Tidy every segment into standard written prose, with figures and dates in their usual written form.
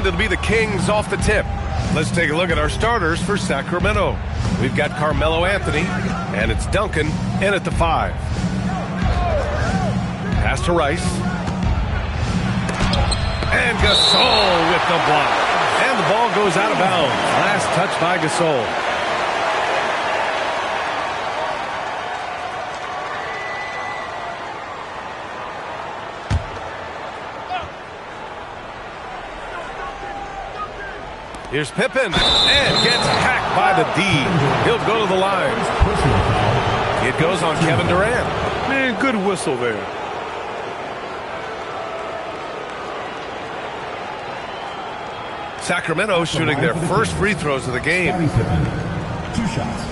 and it'll be the Kings off the tip. Let's take a look at our starters for Sacramento. We've got Carmelo Anthony, and it's Duncan in at the 5. Pass to Rice. And Gasol with the block. And the ball goes out of bounds. Last touch by Gasol. Here's Pippen, and gets hacked by the D. He'll go to the line. It goes on Kevin Durant. Man, good whistle there. Sacramento shooting their first free throws of the game. 2 shots.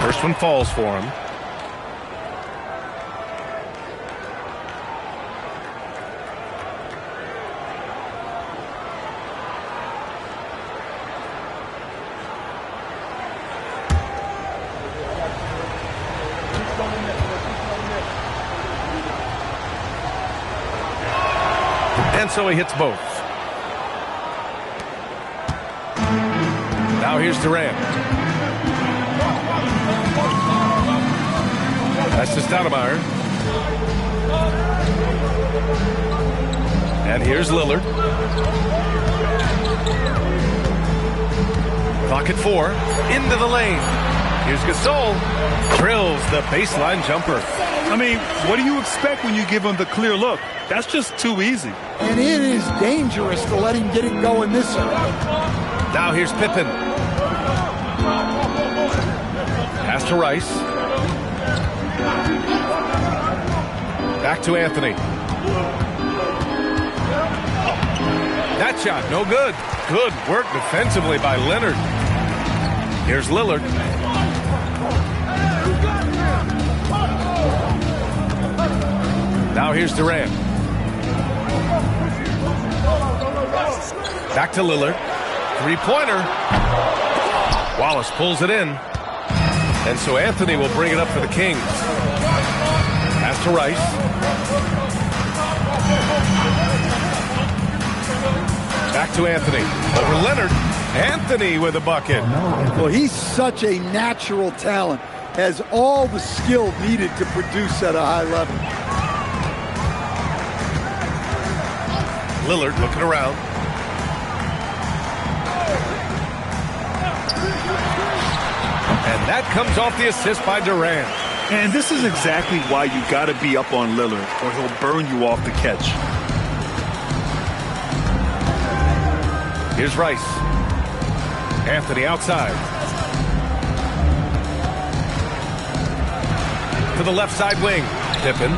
First one falls for him. And so he hits both. Now here's Durant. That's to Stoudemire. And here's Lillard. Clock at 4. Into the lane. Here's Gasol. Drills the baseline jumper. I mean, what do you expect when you give him the clear look? That's just too easy. And it is dangerous to let him get it going this early. Now here's Pippen. Pass to Rice. Back to Anthony. That shot, no good. Good work defensively by Leonard. Here's Lillard. Now here's Durant. Back to Lillard. Three-pointer. Wallace pulls it in. And so Anthony will bring it up for the Kings. Pass to Rice. Back to Anthony. Over Leonard. Anthony with a bucket. Well, he's such a natural talent. Has all the skill needed to produce at a high level. Lillard looking around. And that comes off the assist by Durant. And this is exactly why you got to be up on Lillard, or he'll burn you off the catch. Here's Rice. Anthony outside. To the left side wing. Pippen.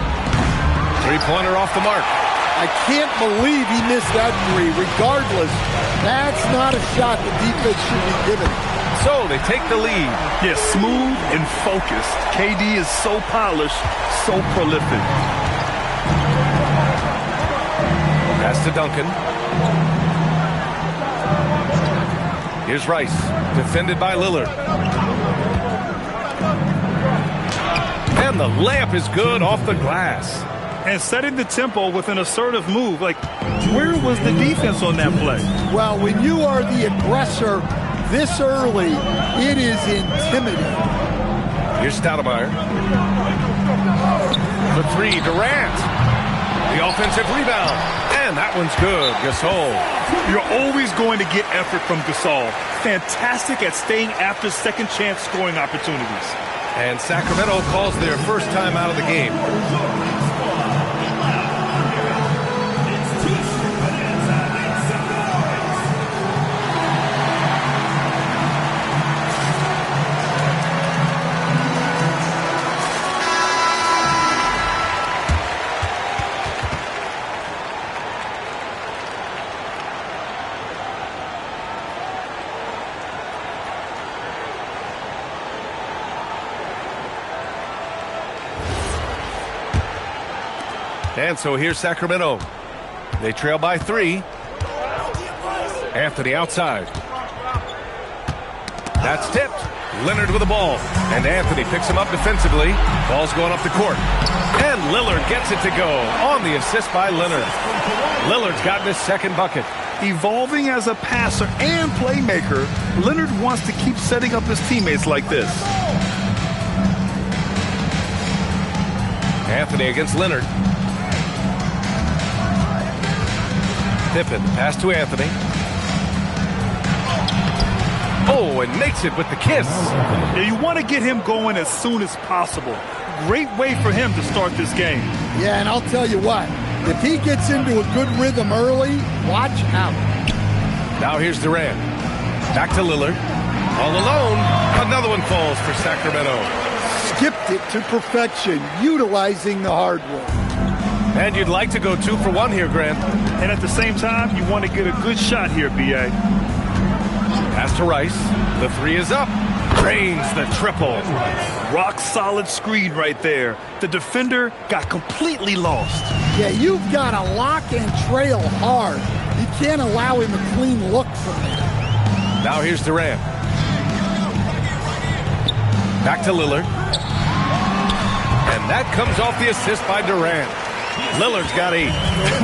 Three-pointer off the mark. I can't believe he missed that three. Regardless, that's not a shot the defense should be given. So they take the lead. Yeah, smooth and focused. KD is so polished, so prolific. Pass to Duncan. Here's Rice, defended by Lillard. And the layup is good off the glass. And setting the tempo with an assertive move. Like, where was the defense on that play? Well, when you are the aggressor this early, it is intimidating. Here's Stoudemire. The three, Durant. The offensive rebound. And that one's good, Gasol. You're always going to get effort from Gasol. Fantastic at staying after second chance scoring opportunities. And Sacramento calls their first time out of the game. And so here's Sacramento. They trail by 3. Anthony outside. That's tipped. Leonard with the ball. And Anthony picks him up defensively. Ball's going up the court. And Lillard gets it to go on the assist by Leonard. Lillard's gotten his second bucket. Evolving as a passer and playmaker, Leonard wants to keep setting up his teammates like this. Anthony against Leonard. Pippen, pass to Anthony. Oh, and makes it with the kiss. Yeah, you want to get him going as soon as possible. Great way for him to start this game. Yeah, and I'll tell you what, if he gets into a good rhythm early, watch out. Now here's Durant. Back to Lillard. All alone. Another one falls for Sacramento. Skipped it to perfection, utilizing the hardwood. And you'd like to go 2 for 1 here, Grant. And at the same time, you want to get a good shot here, B.A. Pass to Rice. The 3 is up. Drains the triple. Rock solid screen right there. The defender got completely lost. Yeah, you've got to lock and trail hard. You can't allow him a clean look from there. Now here's Durant. Back to Lillard. And that comes off the assist by Durant. Lillard's got 8.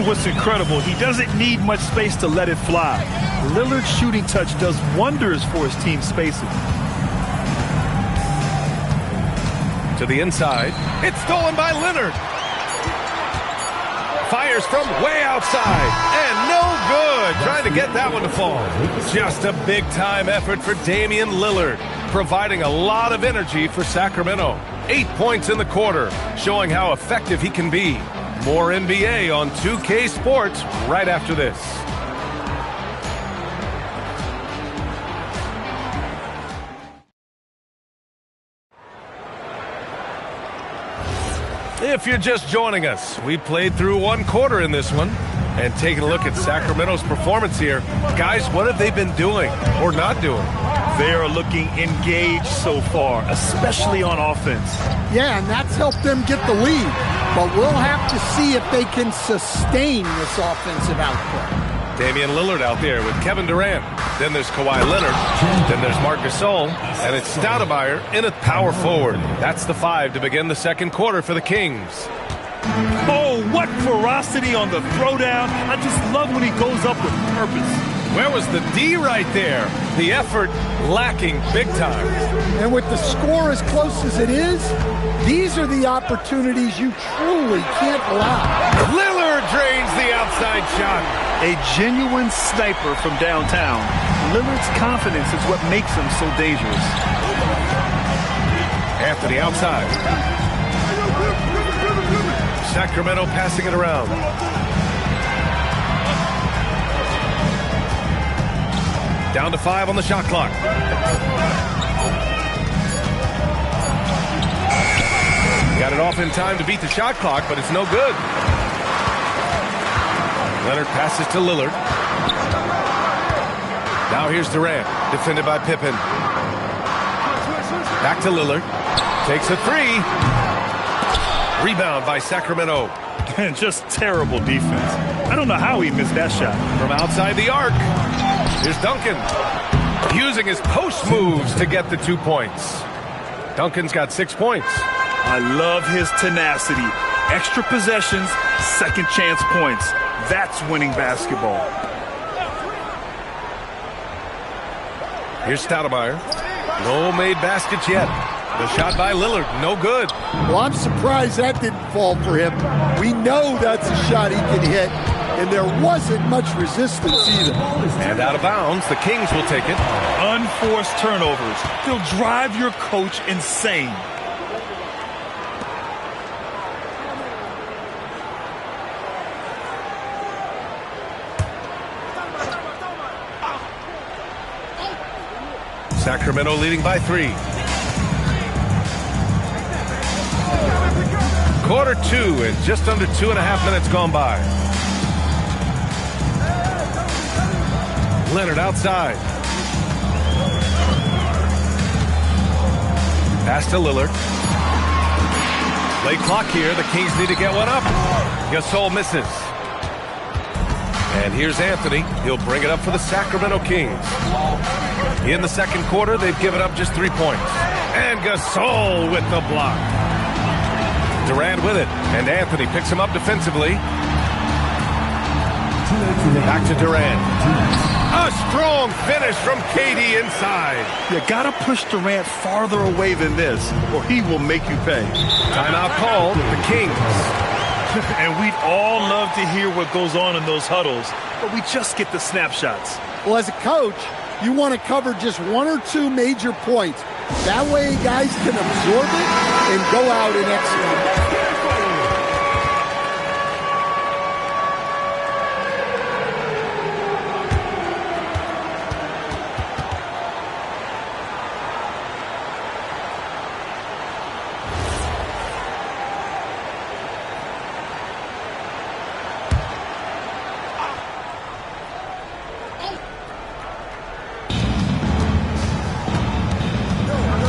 What's incredible, he doesn't need much space to let it fly. Lillard's shooting touch does wonders for his team spacing. To the inside. It's stolen by Leonard. Fires from way outside. And no good. Trying to get that one to fall. Just a big-time effort for Damian Lillard, providing a lot of energy for Sacramento. 8 points in the quarter, showing how effective he can be. More NBA on 2K Sports right after this. If you're just joining us, we played through 1 quarter in this one. And taking a look at Sacramento's performance here. Guys, what have they been doing or not doing? They are looking engaged so far, especially on offense. Yeah, and that's helped them get the lead. But we'll have to see if they can sustain this offensive output. Damian Lillard out there with Kevin Durant. Then there's Kawhi Leonard. Then there's Marc Gasol. And it's Stoudemire in at power forward. That's the 5 to begin the second quarter for the Kings. Oh, what ferocity on the throwdown. I just love when he goes up with purpose. Where was the D right there? The effort lacking big time. And with the score as close as it is, these are the opportunities you truly can't allow. Lillard drains the outside shot. A genuine sniper from downtown. Lillard's confidence is what makes him so dangerous. Anthony outside. Sacramento passing it around. Down to 5 on the shot clock. Got it off in time to beat the shot clock, but it's no good. Leonard passes to Lillard. Now here's Durant, defended by Pippen. Back to Lillard. Takes a 3. Rebound by Sacramento. And just terrible defense. I don't know how he missed that shot. From outside the arc. Here's Duncan. Using his post moves to get the 2 points. Duncan's got 6 points. I love his tenacity. Extra possessions, second chance points. That's winning basketball. Here's Stoudemire. No made baskets yet. The shot by Lillard, no good. Well, I'm surprised that didn't fall for him. We know that's a shot he can hit, and there wasn't much resistance either. And out of bounds, the Kings will take it. Unforced turnovers. They'll drive your coach insane. Sacramento leading by 3. Quarter 2 and just under 2.5 minutes gone by. Leonard outside. Pass to Lillard. Late clock here. The Kings need to get one up. Gasol misses. And here's Anthony. He'll bring it up for the Sacramento Kings. In the second quarter, they've given up just 3 points. And Gasol with the block. Durant with it. And Anthony picks him up defensively. Back to Durant. A strong finish from KD inside. You gotta push Durant farther away than this, or he will make you pay. Timeout called. The Kings. And we'd all love to hear what goes on in those huddles, but we just get the snapshots. Well, as a coach, you want to cover just 1 or 2 major points. That way guys can absorb it and go out and execute.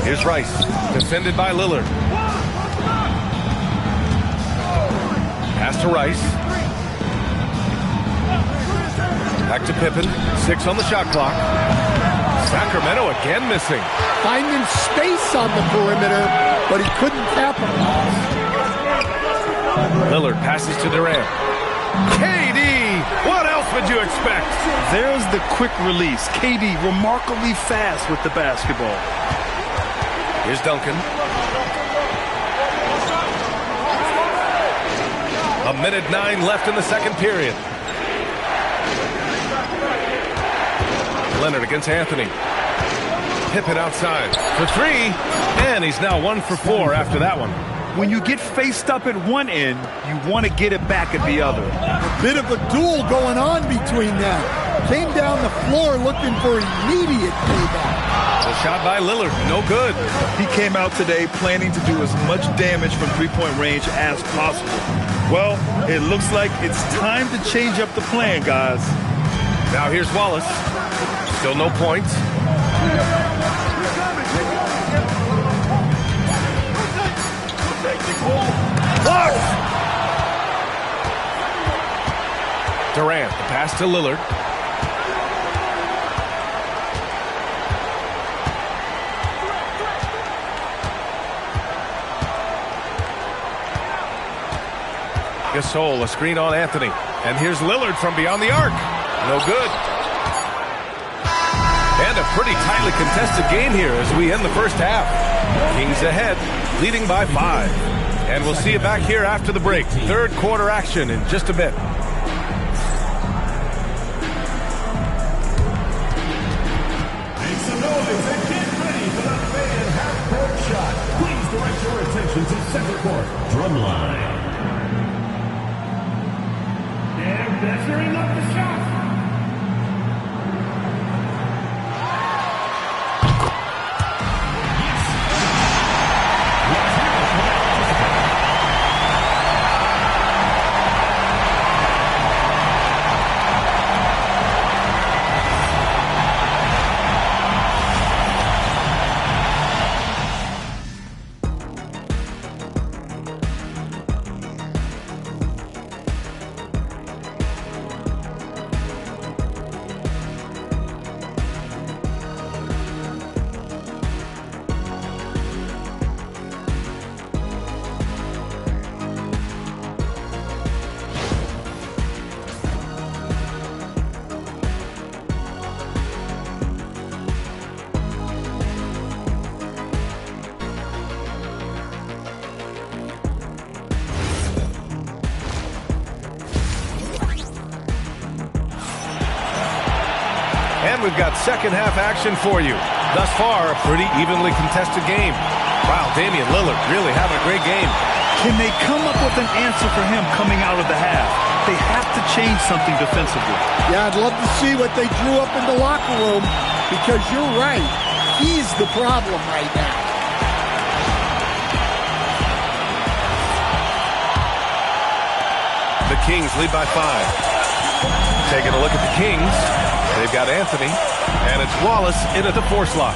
Here's Rice, defended by Lillard. Pass to Rice. Back to Pippen. 6 on the shot clock. Sacramento again missing. Finding space on the perimeter, but he couldn't capitalize. Lillard passes to Durant. KD! What else would you expect? There's the quick release. KD remarkably fast with the basketball. Here's Duncan. A minute 9 left in the second period. Leonard against Anthony. Pippen outside for 3. And he's now 1 for 4 after that one. When you get faced up at one end, you want to get it back at the other. A bit of a duel going on between them. Came down the floor looking for immediate payback. The shot by Lillard, no good. He came out today planning to do as much damage from three-point range as possible. Well, it looks like it's time to change up the plan, guys. Now here's Wallace. Still no points. Blocked! Durant, the pass to Lillard. Gasol, a screen on Anthony. And here's Lillard from beyond the arc. No good. And a pretty tightly contested game here as we end the first half. Kings ahead, leading by 5. And we'll see you back here after the break. Third quarter action in just a bit. Make some noise and get ready for the fan half-court shot. Please direct your attention to center court. Drumline. They're measuring up the shot. And we've got second half action for you. Thus far, a pretty evenly contested game. Wow, Damian Lillard really having a great game. Can they come up with an answer for him coming out of the half? They have to change something defensively. Yeah, I'd love to see what they drew up in the locker room because you're right. He's the problem right now. The Kings lead by 5. Taking a look at the Kings. They've got Anthony, and it's Wallace in at the 4 slot.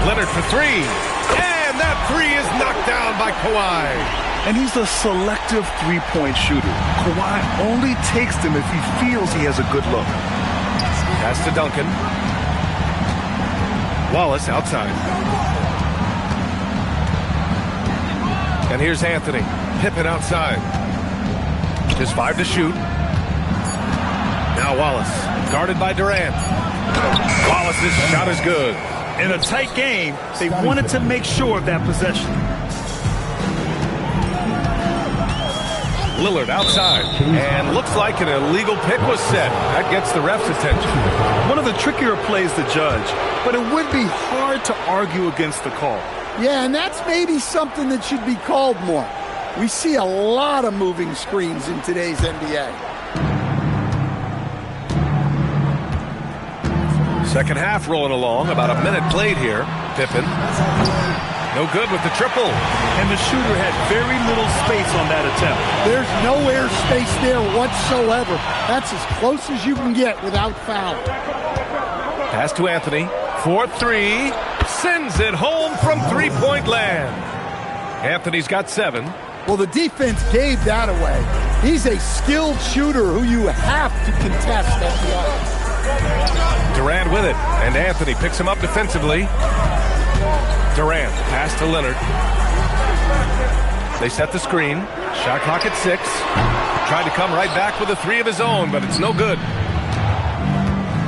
Leonard for 3, and that three is knocked down by Kawhi. And he's a selective three-point shooter. Kawhi only takes them if he feels he has a good look. Pass to Duncan. Wallace outside. And here's Anthony. Pippen outside. Just 5 to shoot. Now Wallace, guarded by Durant. Wallace's shot is good. In a tight game, they wanted to make sure of that possession. Lillard outside. And looks like an illegal pick was set. That gets the ref's attention. One of the trickier plays to judge, but it would be hard to argue against the call. Yeah, and that's maybe something that should be called more. We see a lot of moving screens in today's NBA. Second half rolling along. About a minute played here. Pippen. No good with the triple. And the shooter had very little space on that attempt. There's no air space there whatsoever. That's as close as you can get without foul. Pass to Anthony. 4-3. Sends it home from three-point land. Anthony's got 7. Well, the defense gave that away. He's a skilled shooter who you have to contest at the arc. Durant with it, and Anthony picks him up defensively. Durant, pass to Leonard. They set the screen. Shot clock at 6. Tried to come right back with a 3 of his own, but it's no good.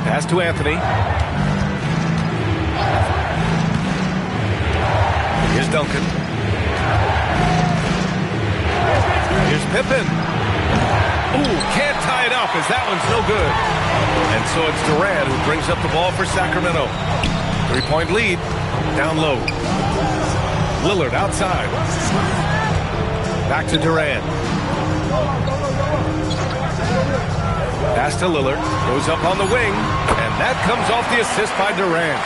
Pass to Anthony. Here's Duncan. Here's Pippen. Ooh, can't tie it up as that one's no good. And so it's Durant who brings up the ball for Sacramento. 3-point lead, down low. Lillard outside. Back to Durant. Pass to Lillard, goes up on the wing, and that comes off the assist by Durant.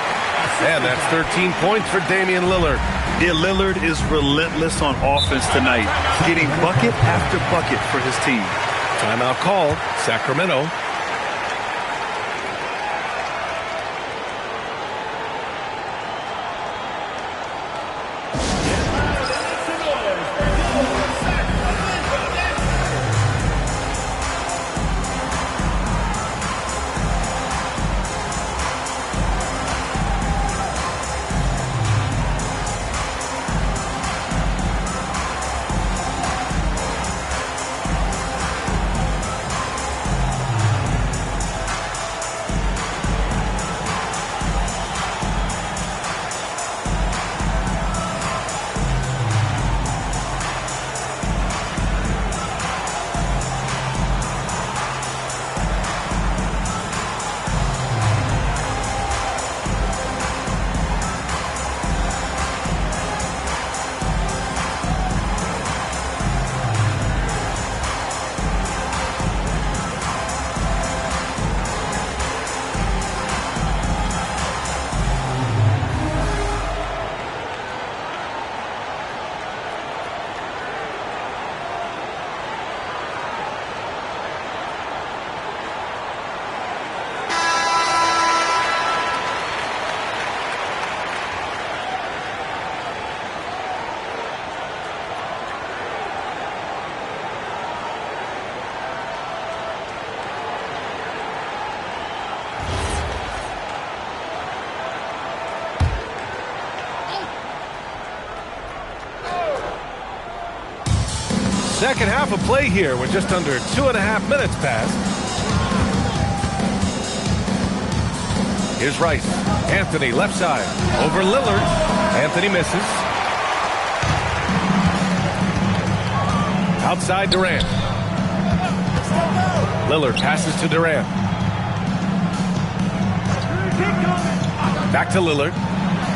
And that's 13 points for Damian Lillard. Yeah, Lillard is relentless on offense tonight, getting bucket after bucket for his team. Timeout called, Sacramento. Second half of play here with just under 2.5 minutes passed. Here's Rice. Anthony left side. Over Lillard. Anthony misses. Outside Durant. Lillard passes to Durant. Back to Lillard.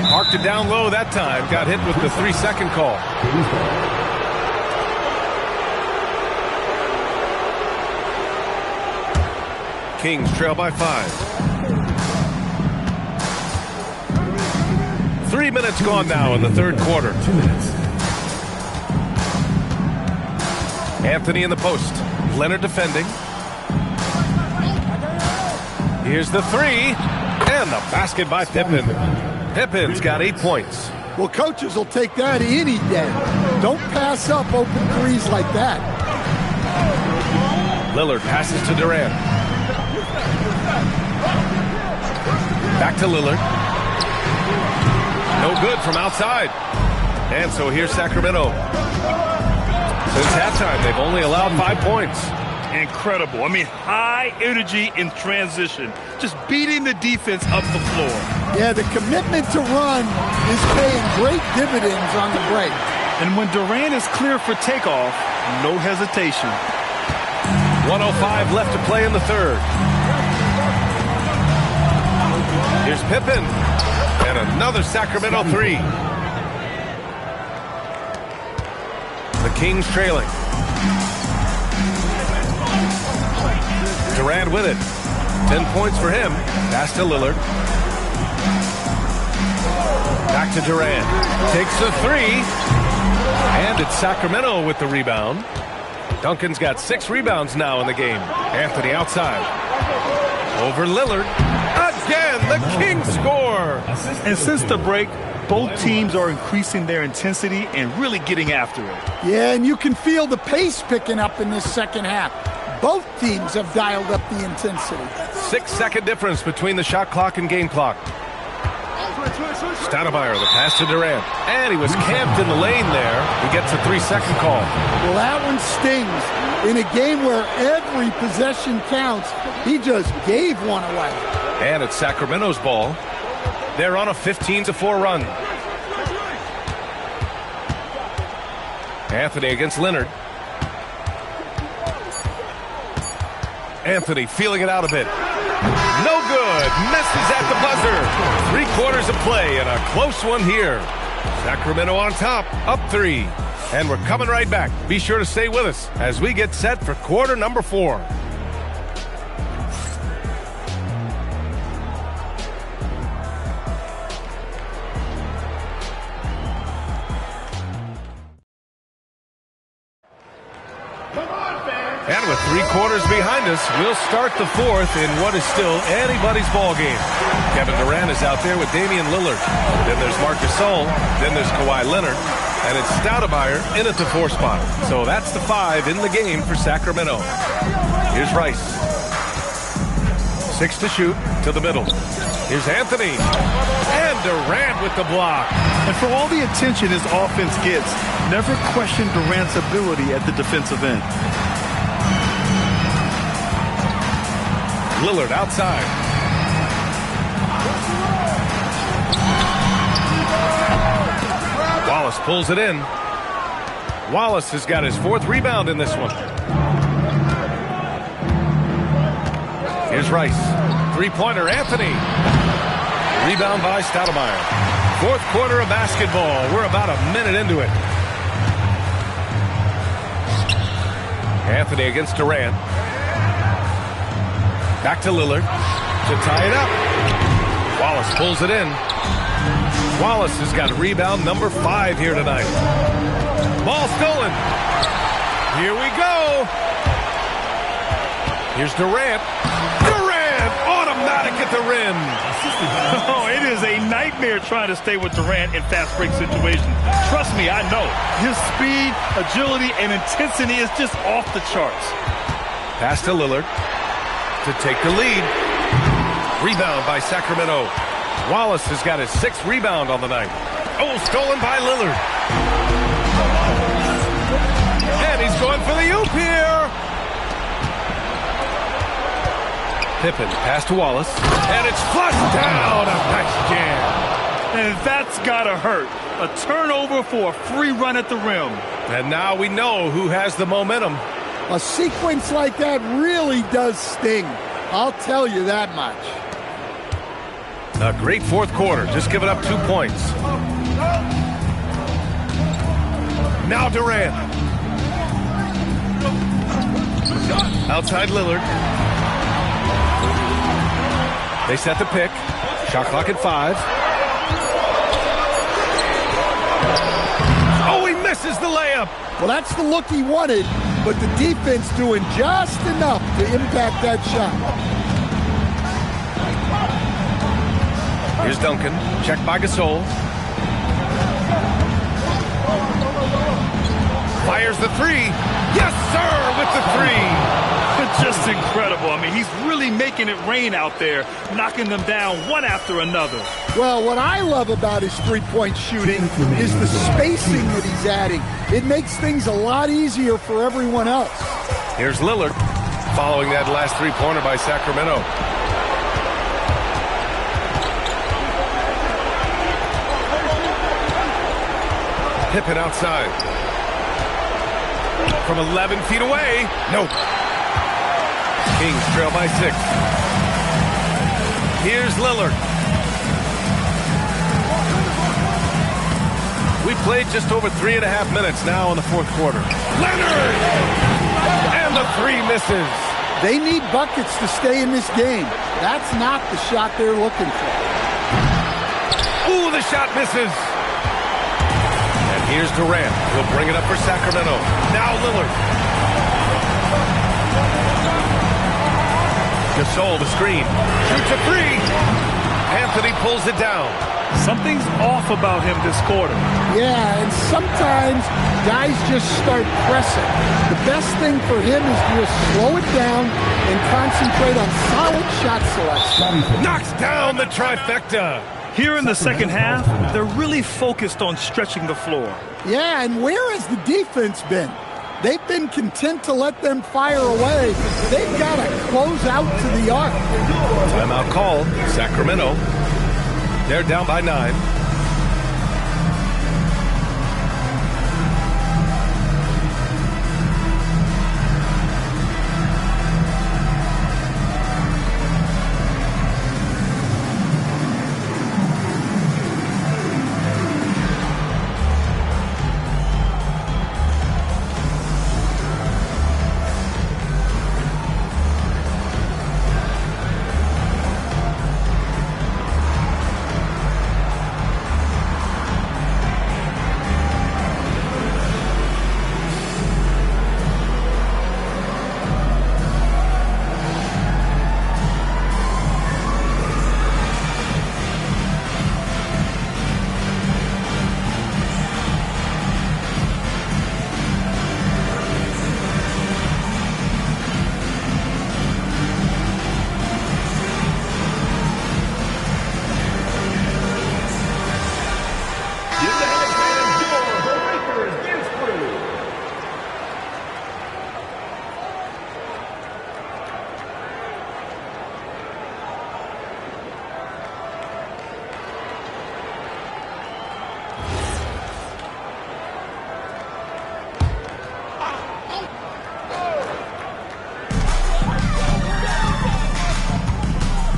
Parked it down low that time. Got hit with the 3-second call. Kings trail by 5. 3 minutes gone now in the third quarter. 2 minutes. Anthony in the post. Leonard defending. Here's the 3. And the basket by Pippen. Pippen's got 8 points. Well, coaches will take that any day. Don't pass up open threes like that. Lillard passes to Durant. Back to Lillard. No good from outside. And so here's Sacramento. Since halftime, they've only allowed 5 points. Incredible. I mean, high energy in transition. Just beating the defense up the floor. Yeah, the commitment to run is paying great dividends on the break. And when Durant is clear for takeoff, no hesitation. 1:05 left to play in the third. Here's Pippen. And another Sacramento three. The Kings trailing. Durant with it. 10 points for him. Pass to Lillard. Back to Durant. Takes the three. And it's Sacramento with the rebound. Duncan's got 6 rebounds now in the game. Anthony outside. Over Lillard. Again, the Kings score. And since the break, both teams are increasing their intensity and really getting after it. Yeah, and you can feel the pace picking up in this second half. Both teams have dialed up the intensity. 6-second difference between the shot clock and game clock. Stoudemire, the pass to Durant. And he was camped in the lane there. He gets a 3-second call. Well, that one stings. In a game where every possession counts, he just gave one away. And it's Sacramento's ball. They're on a 15-4 run. Anthony against Leonard. Anthony feeling it out a bit. No good. Misses at the buzzer. 3/4 of play and a close one here. Sacramento on top, up 3. And we're coming right back. Be sure to stay with us as we get set for quarter number 4. And with 3/4 behind us, we'll start the fourth in what is still anybody's ball game. Kevin Durant is out there with Damian Lillard. Then there's Marc Gasol. Then there's Kawhi Leonard. And it's Stoudemire in at the 4 spot. So that's the 5 in the game for Sacramento. Here's Rice. 6 to shoot to the middle. Here's Anthony. And Durant with the block. And for all the attention his offense gets, never question Durant's ability at the defensive end. Lillard outside. Wallace pulls it in. Wallace has got his 4th rebound in this one. Here's Rice. 3-pointer, Anthony. Rebound by Stoudemire. 4th quarter of basketball. We're about a minute into it. Anthony against Durant. Back to Lillard to tie it up. Wallace pulls it in. Wallace has got rebound number 5 here tonight. Ball stolen. Here we go. Here's Durant. Durant, automatic at the rim. Oh, it is a nightmare trying to stay with Durant in fast break situations. Trust me, I know. His speed, agility, and intensity is just off the charts. Pass to Lillard to take the lead. Rebound by Sacramento. Wallace has got his 6th rebound on the night. Oh, stolen by Lillard. And he's going for the oop here. Pippen, pass to Wallace. And it's flushed down. A nice jam. And that's gotta hurt. A turnover for a free run at the rim. And now we know who has the momentum. A sequence like that really does sting. I'll tell you that much. A great 4th quarter, just giving up 2 points. Now Durant. Outside Lillard. They set the pick. Shot clock at 5. Oh, he misses the layup. Well, that's the look he wanted, but the defense doing just enough to impact that shot. Here's Duncan. Checked by Gasol. Fires the three. Yes, sir, with the three. Just incredible. I mean, he's really making it rain out there, knocking them down one after another. Well, what I love about his three-point shooting is the spacing that he's adding. It makes things a lot easier for everyone else. Here's Lillard following that last three-pointer by Sacramento. Pippen outside. From 11 feet away. No. Kings trail by 6. Here's Lillard. We played just over 3.5 minutes now in the fourth quarter. Leonard! And the three misses. They need buckets to stay in this game. That's not the shot they're looking for. Ooh, the shot misses. And here's Durant. He'll bring it up for Sacramento. Now Lillard. Gasol, the screen. Shoots a three. Anthony pulls it down. Something's off about him this quarter. Yeah, and sometimes guys just start pressing. The best thing for him is to just slow it down and concentrate on solid shot selection. Knocks down the trifecta. Here in the second half, they're really focused on stretching the floor. Yeah, and where has the defense been? They've been content to let them fire away. They've got to close out to the arc. Timeout called. Sacramento. They're down by 9.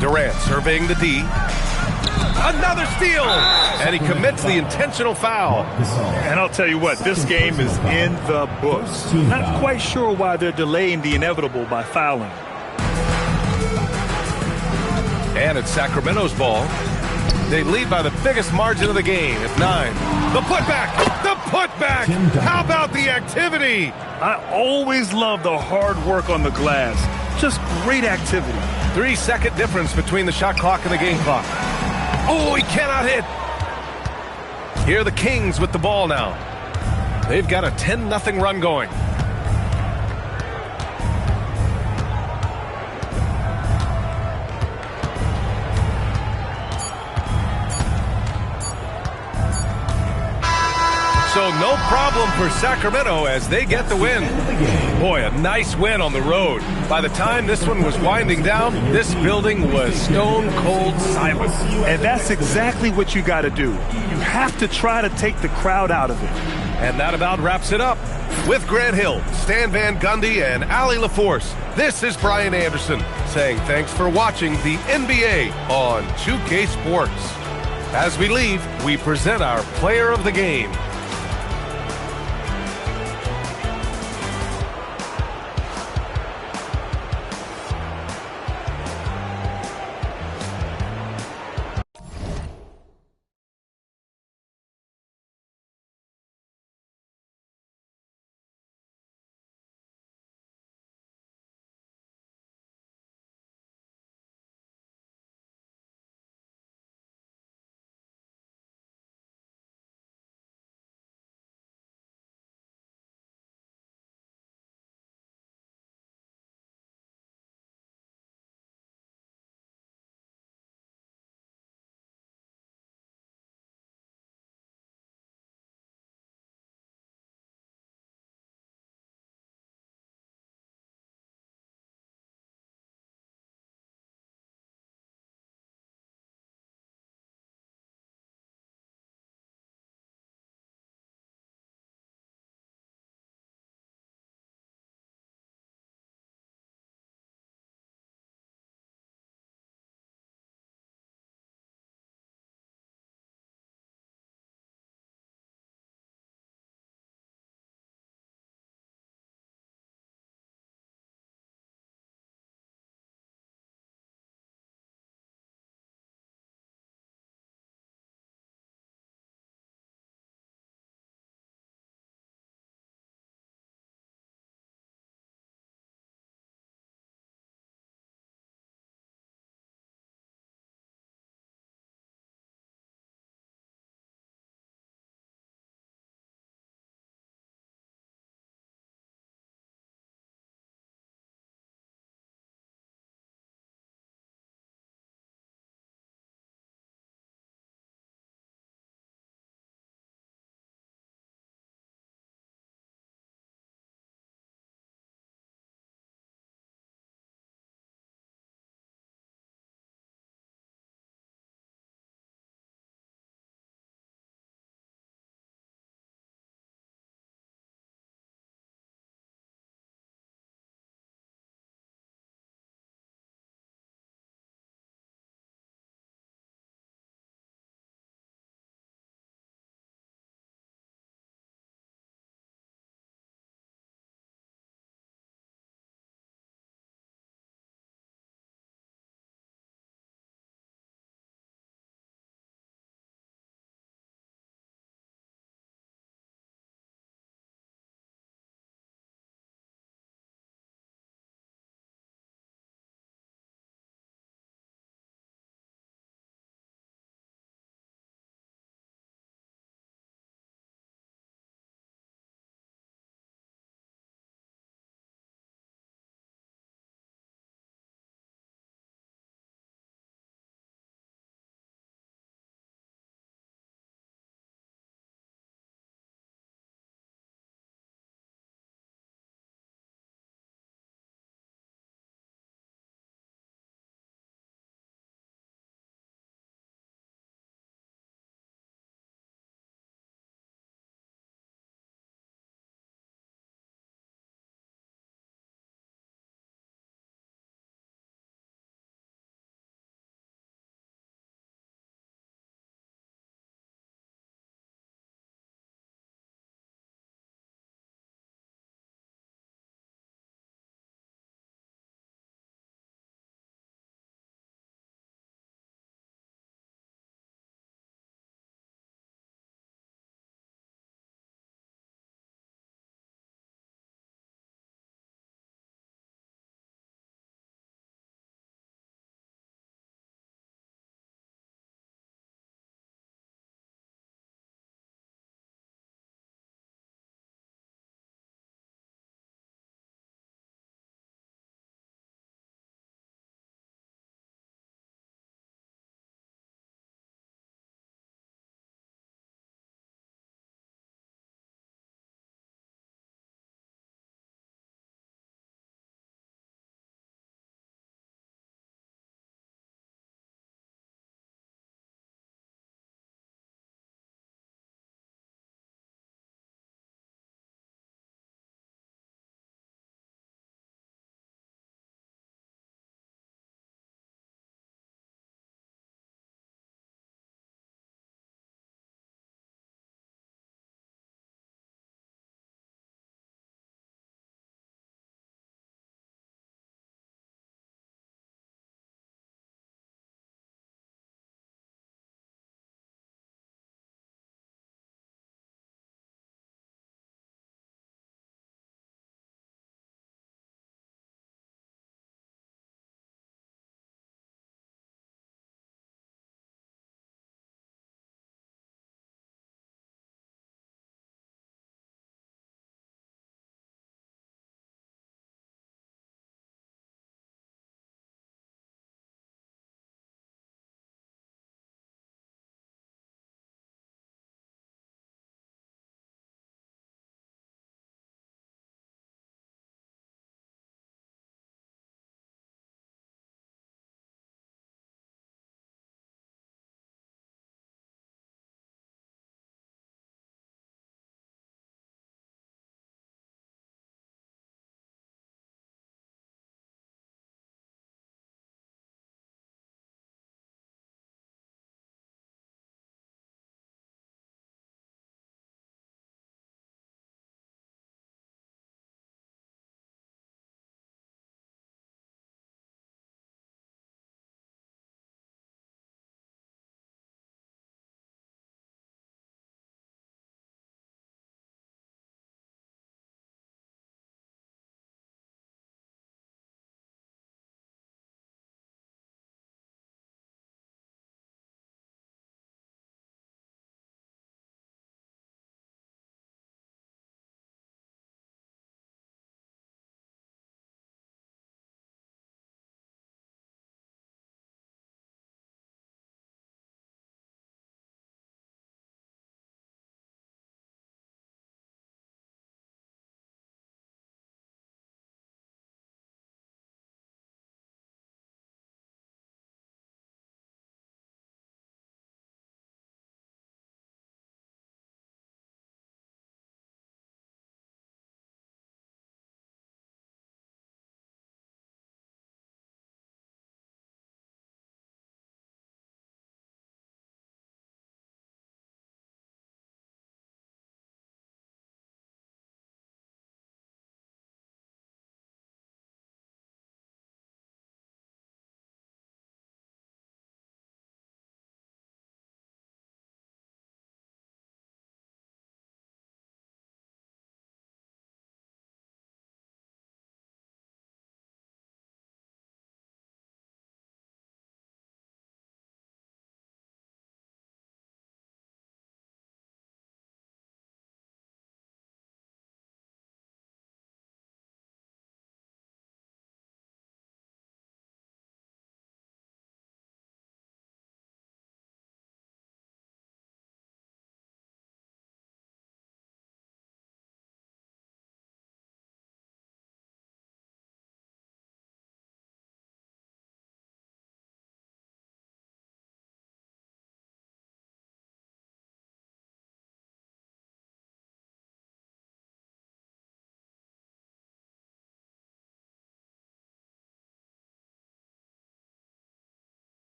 Durant surveying the D. Another steal! And he commits the intentional foul. And I'll tell you what, this game is in the books. Not quite sure why they're delaying the inevitable by fouling. And it's Sacramento's ball. They lead by the biggest margin of the game at 9. The putback! The putback! How about the activity? I always love the hard work on the glass. Just great activity. 3-second difference between the shot clock and the game clock. Oh, he cannot hit. Here are the Kings with the ball now. They've got a 10-0 run going. So no problem for Sacramento as they get the win. Boy, a nice win on the road. By the time this one was winding down, this building was stone cold silent. And that's exactly what you got to do. You have to try to take the crowd out of it. And that about wraps it up. With Grant Hill, Stan Van Gundy, and Allie LaForce, this is Brian Anderson saying thanks for watching the NBA on 2K Sports. As we leave, we present our player of the game.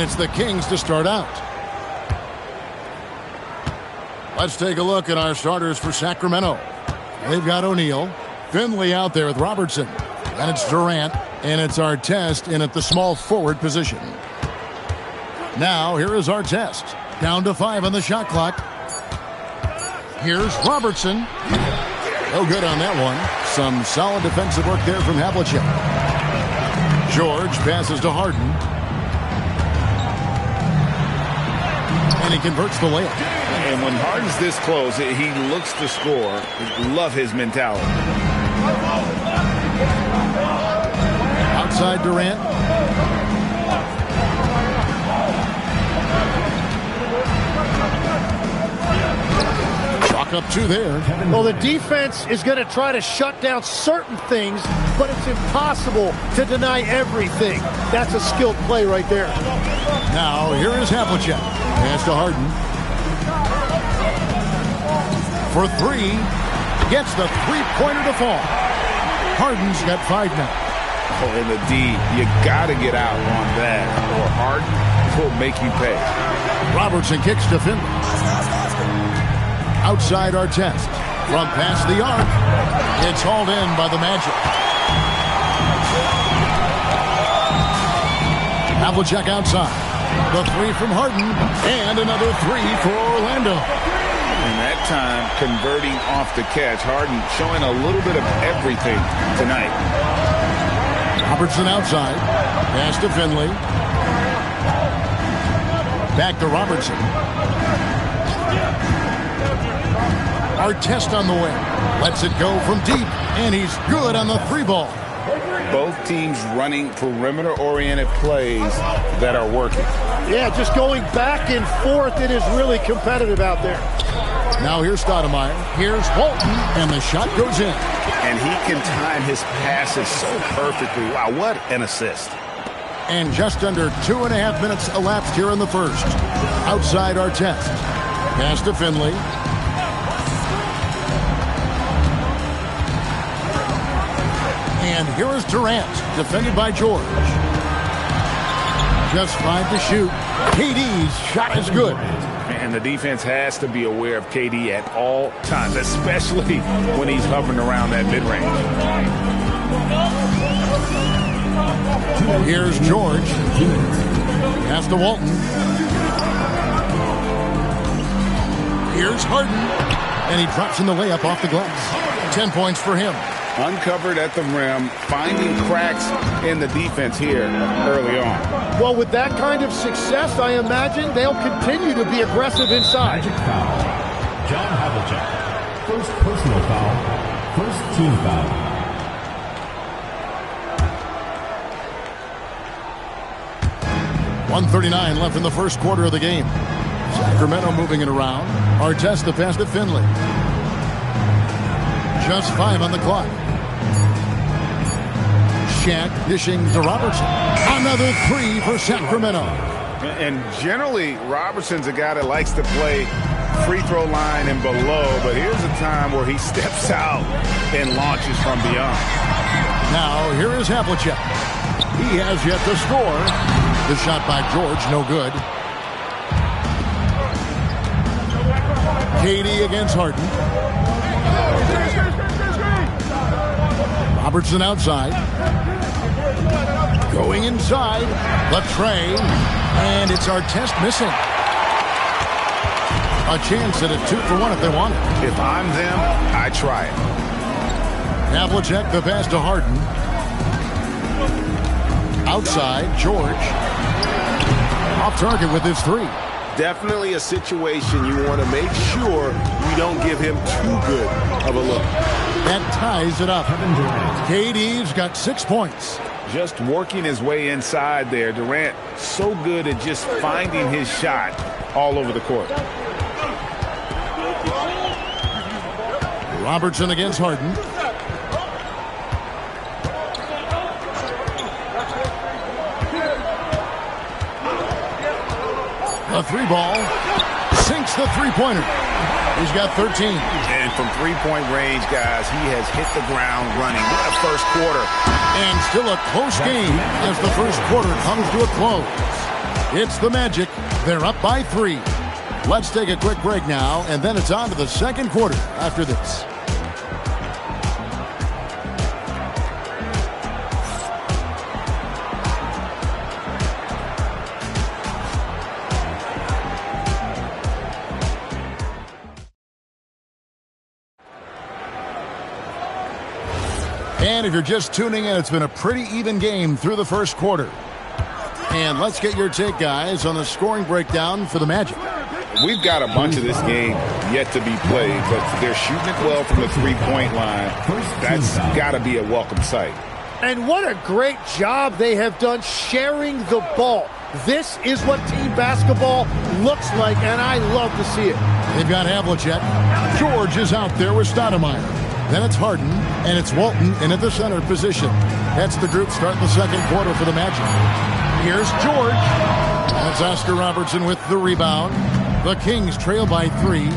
it's the Kings to start out. Let's take a look at our starters for Sacramento. They've got O'Neal, Finley out there with Robertson. And it's Durant, and it's Artest in at the small forward position. Now, here is Artest. Down to 5 on the shot clock. Here's Robertson. No good on that one. Some solid defensive work there from Havlicek. George passes to Harden. And he converts the layup. And when Harden's this close, he looks to score. Love his mentality. Outside Durant. Chalk up 2 there. Well, the defense is going to try to shut down certain things, but it's impossible to deny everything. That's a skilled play right there. Now, here is Havlicek. Pass to Harden. For 3. Gets the three-pointer to fall. Harden's got 5 now. Oh, in the D, you got to get out on that, or Harden will make you pay. Robertson kicks to Finley. Outside Artest. From past the arc. It's hauled in by the Magic. Havlicek outside. The 3 from Harden. And another 3 for Orlando. And that time, converting off the catch. Harden showing a little bit of everything tonight. Robertson outside. Pass to Finley. Back to Robertson. Artest on the way. Lets it go from deep. And he's good on the 3 ball. Both teams running perimeter-oriented plays that are working. Yeah, just going back and forth. It is really competitive out there. Now here's Stoudemire. Here's Walton. And the shot goes in. And he can time his passes so perfectly. Wow, what an assist. And just under 2.5 minutes elapsed here in the first. Outside Artest. Pass to Finley. And here is Durant, defended by George. Just 5 to shoot. KD's shot is good. And the defense has to be aware of KD at all times, especially when he's hovering around that mid-range. Here's George. Pass to Walton. Here's Harden. And he drops in the layup off the glass. 10 points for him. Uncovered at the rim, finding cracks in the defense here early on. Well, with that kind of success, I imagine they'll continue to be aggressive inside. Magic foul. John Havlicek. First personal foul. First team foul. .139 left in the first quarter of the game. Sacramento moving it around. Artest the pass to Finley. Just 5 on the clock. Shaq dishing to Robertson. Another 3 for Sacramento. And generally, Robertson's a guy that likes to play free throw line and below, but here's a time where he steps out and launches from beyond. Now, here is Havlicek. He has yet to score. The shot by George, no good. KD against Harden. Robertson outside. Going inside. Latrey. And it's Artest missing. A chance at a 2 for 1 if they want it. If I'm them, I try it. Havlicek the pass to Harden. Outside, George. Off target with his 3. Definitely a situation you want to make sure you don't give him too good of a look. That ties it up. KD's got 6 points. Just working his way inside there. Durant so good at just finding his shot all over the court. Robertson against Harden. A 3 ball. Sinks the 3-pointer. He's got 13. And from 3-point range, guys, he has hit the ground running. What a first quarter. And still a close game as the first quarter comes to a close. It's the Magic. They're up by 3. Let's take a quick break now, and then it's on to the second quarter after this. And if you're just tuning in, it's been a pretty even game through the first quarter. And let's get your take, guys, on the scoring breakdown for the Magic. We've got a bunch of this game yet to be played, but they're shooting it well from the three-point line. That's got to be a welcome sight. And what a great job they have done sharing the ball. This is what team basketball looks like, and I love to see it. They've got Havlicek. George is out there with Stoudemire. Then it's Harden, and it's Walton in at the center position. That's the group starting the second quarter for the Magic. Here's George. That's Oscar Robertson with the rebound. The Kings trail by 3.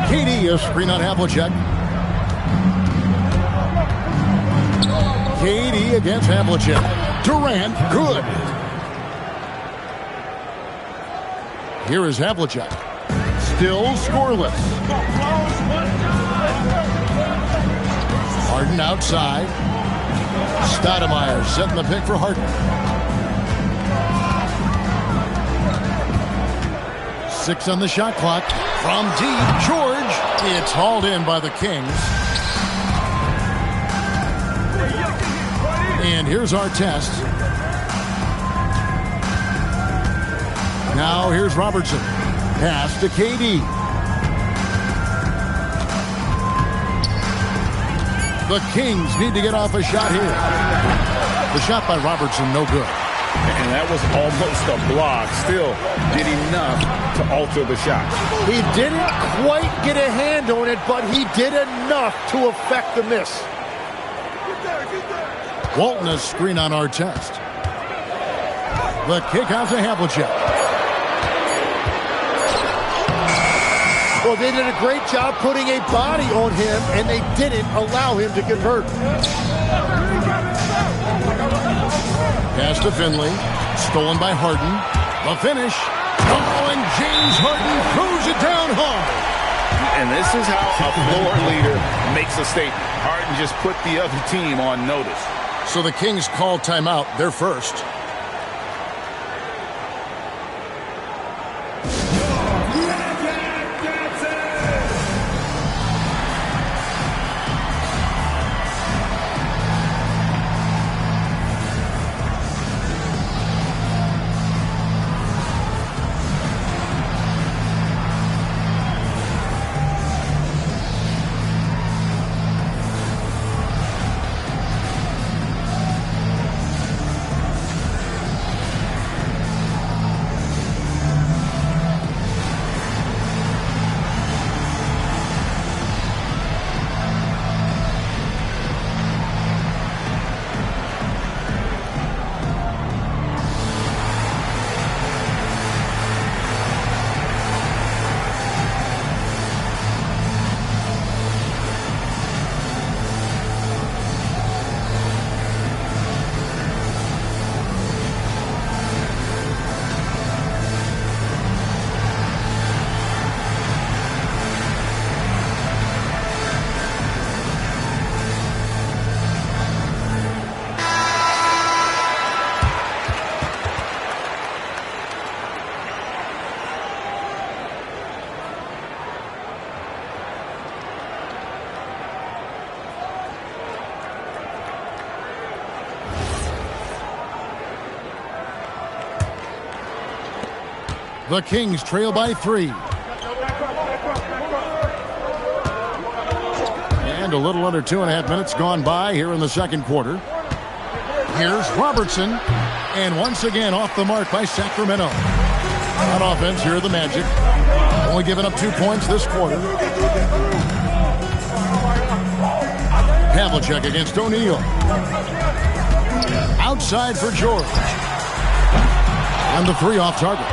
KD, a screen on Havlicek. KD against Havlicek. Durant, good. Here is Havlicek. Still scoreless. Harden outside. Stoudemire setting the pick for Harden. 6 on the shot clock. From deep, George. It's hauled in by the Kings. And here's our test. Now here's Robertson. Pass to KD. The Kings need to get off a shot here. The shot by Robertson, no good. And that was almost a block. Still did enough to alter the shot. He didn't quite get a hand on it, but he did enough to affect the miss. Walton a screen on our test. The kick out to Havlicek. Well, they did a great job putting a body on him, and they didn't allow him to convert. Pass to Finley. Stolen by Harden. The finish. Oh, and James Harden throws it down hard. And this is how a floor leader makes a statement. Harden just put the other team on notice. So the Kings call timeout. They're first. The Kings trail by 3. And a little under 2.5 minutes gone by here in the second quarter. Here's Robertson. And once again off the mark by Sacramento. On offense, here are the Magic. Only giving up 2 points this quarter. Havlicek against O'Neal. Outside for George. And the 3 off target.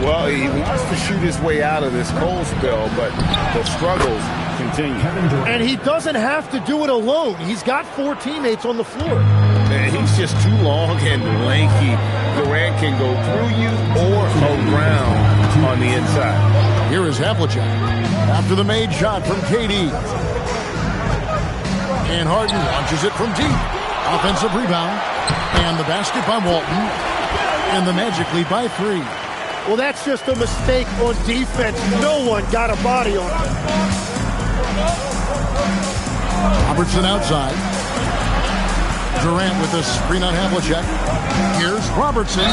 Well, he wants to shoot his way out of this cold spell, but the struggles continue. And he doesn't have to do it alone. He's got 4 teammates on the floor. And he's just too long and lanky. Durant can go through you or around on the inside. Here is Havlicek after the made shot from KD. And Harden launches it from deep. Offensive rebound. And the basket by Walton. And the Magic lead by 3. Well, that's just a mistake on defense. No one got a body on it. Robertson outside. Durant with the screen on Havlicek. Here's Robertson.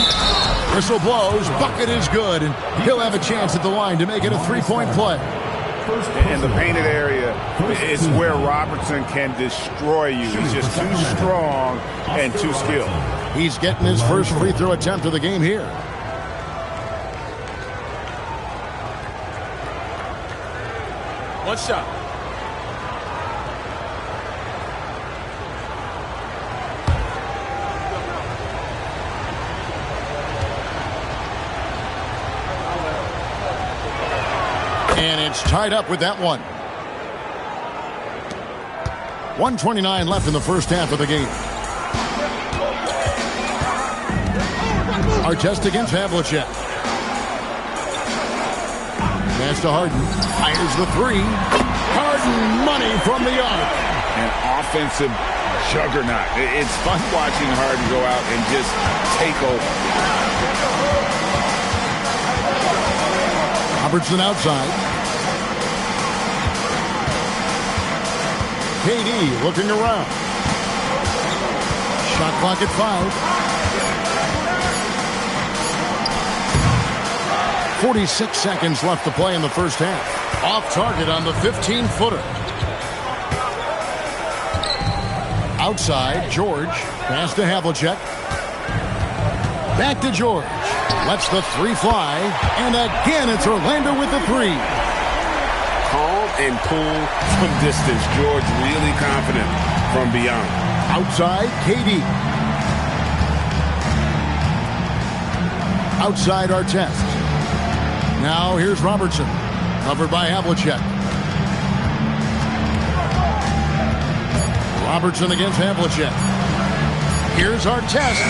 Whistle blows. Bucket is good. And he'll have a chance at the line to make it a 3-point play. In the painted area is where Robertson can destroy you. He's just too strong and too skilled. He's getting his first free throw attempt of the game here. One shot. And it's tied up with that one. 1:29 left in the first half of the game. Artest against Havlicek. Pass to Harden. Fires the 3. Harden, money from the arc. An offensive juggernaut. It's fun watching Harden go out and just take over. Robertson outside. KD looking around. Shot clock at 5. 46 seconds left to play in the first half. Off target on the 15-footer. Outside, George. Pass to Havlicek. Back to George. Lets the 3 fly. And again, it's Orlando with the 3. Calm and cool from distance. George really confident from beyond. Outside, KD. Outside, Artest. Now here's Robertson. Covered by Havlicek. Robertson against Havlicek. Here's Artest.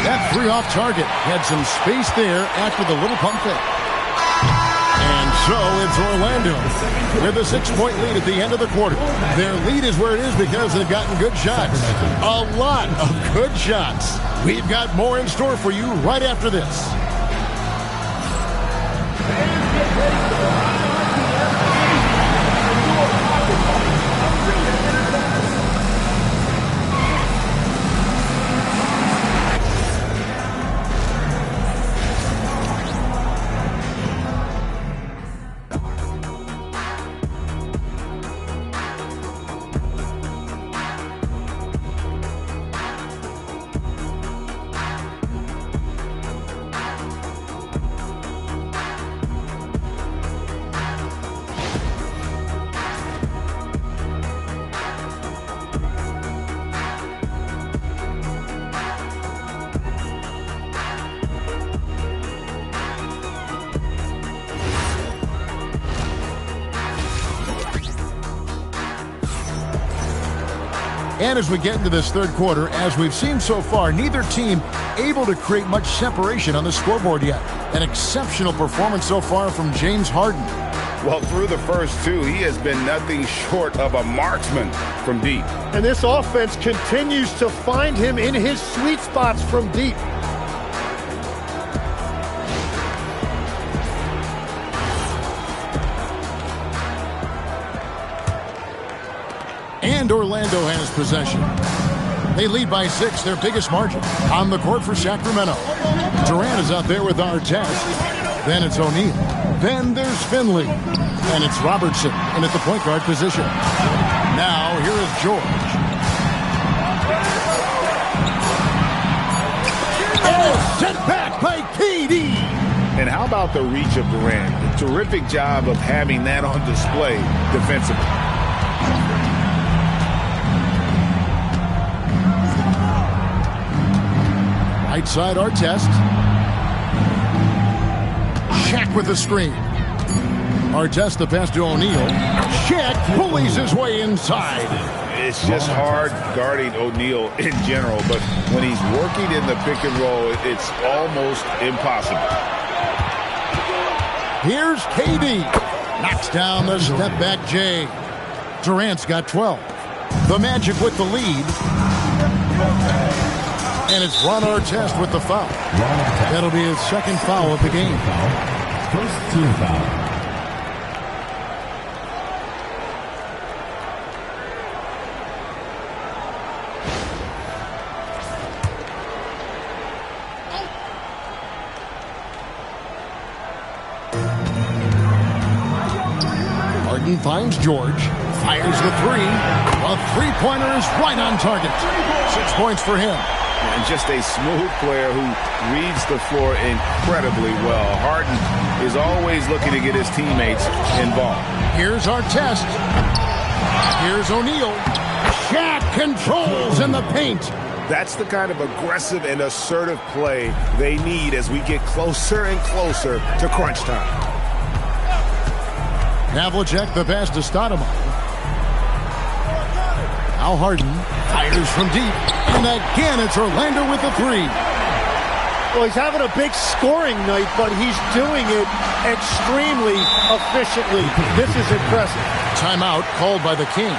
That 3 off target. Had some space there after the little pump fake. And so it's Orlando with a 6-point lead at the end of the quarter. Their lead is where it is because they've gotten good shots. A lot of good shots. We've got more in store for you right after this. And as we get into this third quarter, as we've seen so far, neither team able to create much separation on the scoreboard yet. An exceptional performance so far from James Harden. Well, through the first 2, he has been nothing short of a marksman from deep. And this offense continues to find him in his sweet spots from deep. And Orlando has possession. They lead by 6, their biggest margin. On the court for Sacramento. Durant is out there with Artest. Then it's O'Neal. Then there's Finley. And it's Robertson in at the point guard position. Now here is George. Oh, sent back by KD. And how about the reach of Durant? A terrific job of having that on display defensively. Right side, Artest. Shaq with the screen. Artest the pass to O'Neal. Shaq pulleys his way inside. It's just hard guarding O'Neal in general, but when he's working in the pick and roll, it's almost impossible. Here's KD. Knocks down the step back J. Durant's got 12. The Magic with the lead. And it's Ron Artest with the foul. That'll be his second foul of the game. First team foul. Harden finds George. Fires the three. A three-pointer is right on target. 6 points for him. And just a smooth player who reads the floor incredibly well. Harden is always looking to get his teammates involved. Here's Artest. Here's O'Neal. Shaq controls in the paint. That's the kind of aggressive and assertive play they need as we get closer and closer to crunch time. Havlicek the pass to Stoudemire. Now Harden fires from deep. And again, it's Orlando with the three. Well, he's having a big scoring night, but he's doing it extremely efficiently. This is impressive. Timeout called by the Kings.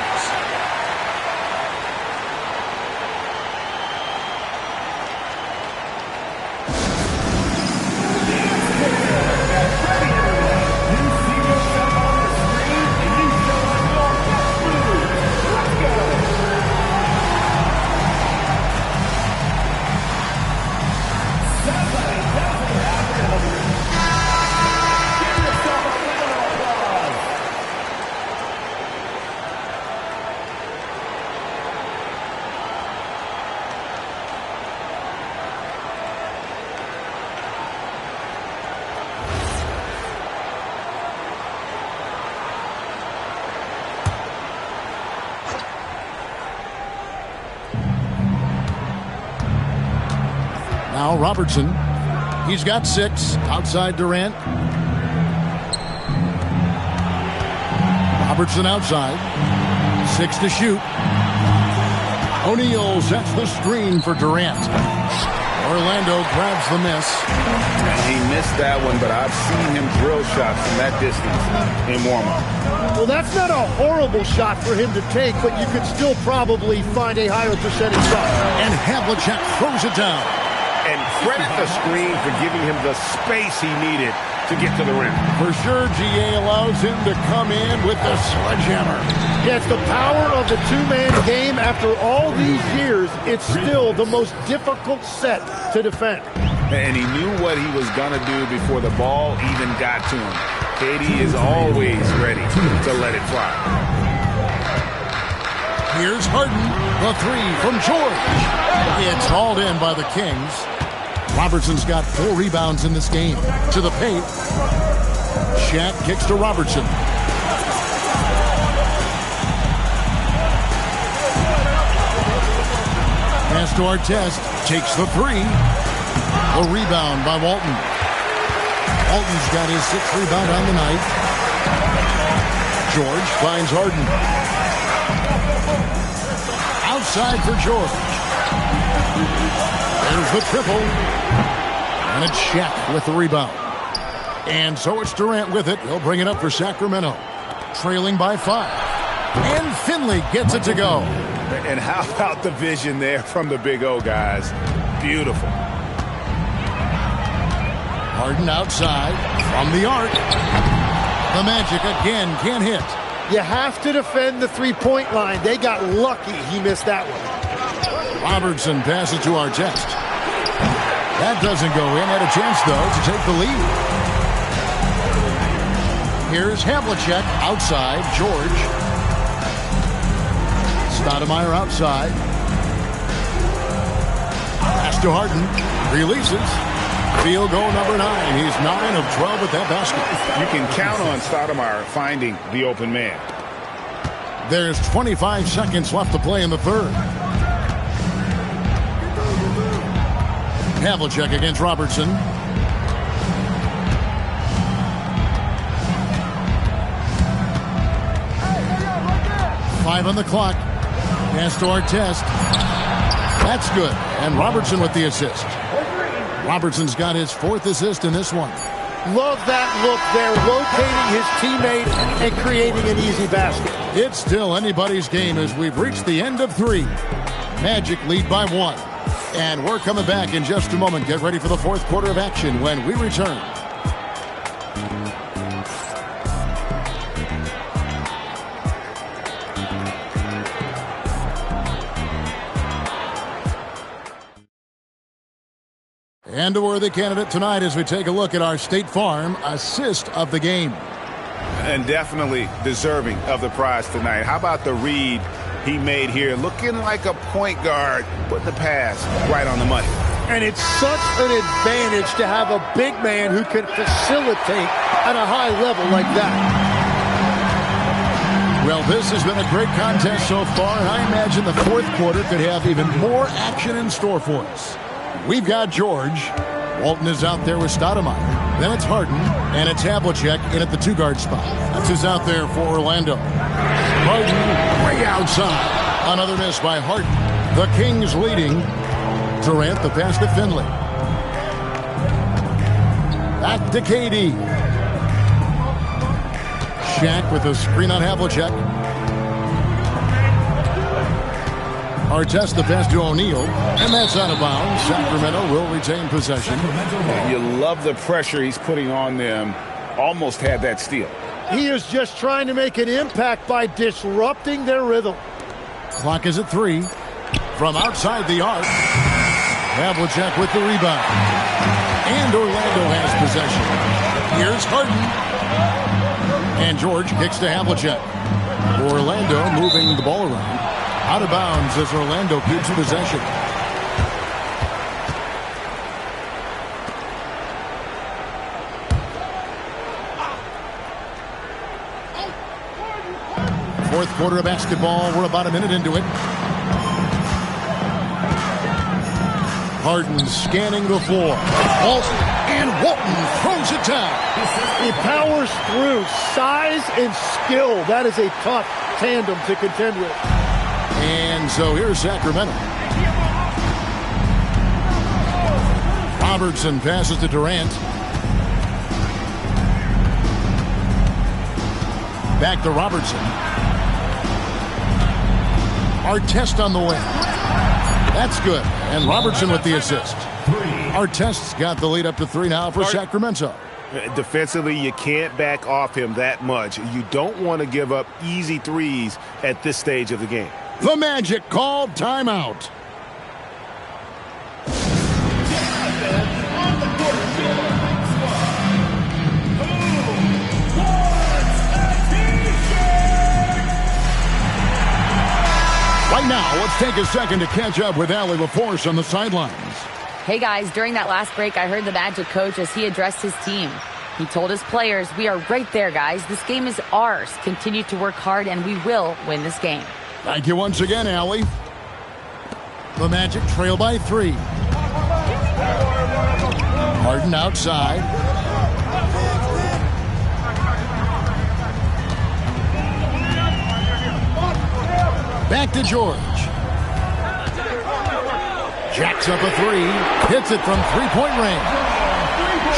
Now Robertson. He's got 6 outside Durant. Robertson outside. 6 to shoot. O'Neal sets the screen for Durant. Orlando grabs the miss. He missed that one, but I've seen him drill shots from that distance in warm-up. Well, that's not a horrible shot for him to take, but you could still probably find a higher percentage shot. And Havlicek throws it down. And credit the screen for giving him the space he needed to get to the rim. For sure, GA allows him to come in with the sledgehammer. Yeah, it's the power of the two-man game. After all these years, it's still the most difficult set to defend. And he knew what he was going to do before the ball even got to him. KD is always ready to let it fly. Here's Harden, the three from George. It's hauled in by the Kings. Robertson's got 4 rebounds in this game. To the paint. Shaq kicks to Robertson. Pass to Artest. Takes the three. A rebound by Walton. Walton's got his 6th rebound on the night. George finds Harden. Outside for George. There's the triple. And it's Shaq with the rebound. And so it's Durant with it. He'll bring it up for Sacramento. Trailing by 5. And Finley gets it to go. And how about the vision there from the Big O, guys? Beautiful. Harden outside from the arc. The Magic again can't hit. You have to defend the three-point line. They got lucky he missed that one. Robertson passes to Artest. That doesn't go in. Had a chance, though, to take the lead. Here's Havlicek outside. George. Stoudemire outside. Pass to Harden. Releases. Field goal number 9. He's 9 of 12 at that basket. You can count on Stoudemire finding the open man. There's 25 seconds left to play in the third. Havlicek against Robertson. 5 on the clock. Pass to Artest. That's good. And Robertson with the assist. Robertson's got his 4th assist in this one. Love that look there, locating his teammate and creating an easy basket. It's still anybody's game as we've reached the end of 3. Magic lead by 1. And we're coming back in just a moment. Get ready for the 4th quarter of action when we return. And a worthy candidate tonight as we take a look at our State Farm assist of the game. And definitely deserving of the prize tonight. How about the read he made here? Looking like a point guard, putting the pass right on the money. And it's such an advantage to have a big man who can facilitate at a high level like that. Well, this has been a great contest so far, and I imagine the 4th quarter could have even more action in store for us. We've got George. Walton is out there with Stoudemire. Then it's Harden, and it's Havlicek in at the 2-guard spot. That's who's out there for Orlando. Harden way outside. Another miss by Harden. The Kings leading. Durant, the pass to Finley. Back to KD. Shaq with a screen on Havlicek. Artest the pass to O'Neal, and that's out of bounds. Sacramento will retain possession. You love the pressure he's putting on them. Almost had that steal. He is just trying to make an impact by disrupting their rhythm. Clock is at 3. From outside the arc, Havlicek with the rebound. And Orlando has possession. Here's Harden. And George kicks to Havlicek. Orlando moving the ball around. Out of bounds as Orlando keeps possession. Fourth quarter of basketball. We're about a minute into it. Harden scanning the floor. Walton, and Walton throws it down. He powers through. Size and skill. That is a tough tandem to contend with. And so here's Sacramento. Robertson passes to Durant. Back to Robertson. Artest on the wing. That's good. And Robertson with the assist. Artest's got the lead up to 3 now for Sacramento. Defensively, you can't back off him that much. You don't want to give up easy threes at this stage of the game. The Magic called timeout. Right now, let's take a second to catch up with Allie LaForce on the sidelines. Hey guys, during that last break, I heard the Magic coach as he addressed his team. He told his players, we are right there, guys. This game is ours. Continue to work hard, and we will win this game. Thank you once again, Allie. The Magic trail by 3. Harden outside. Back to George. Jacks up a 3. Hits it from 3-point range.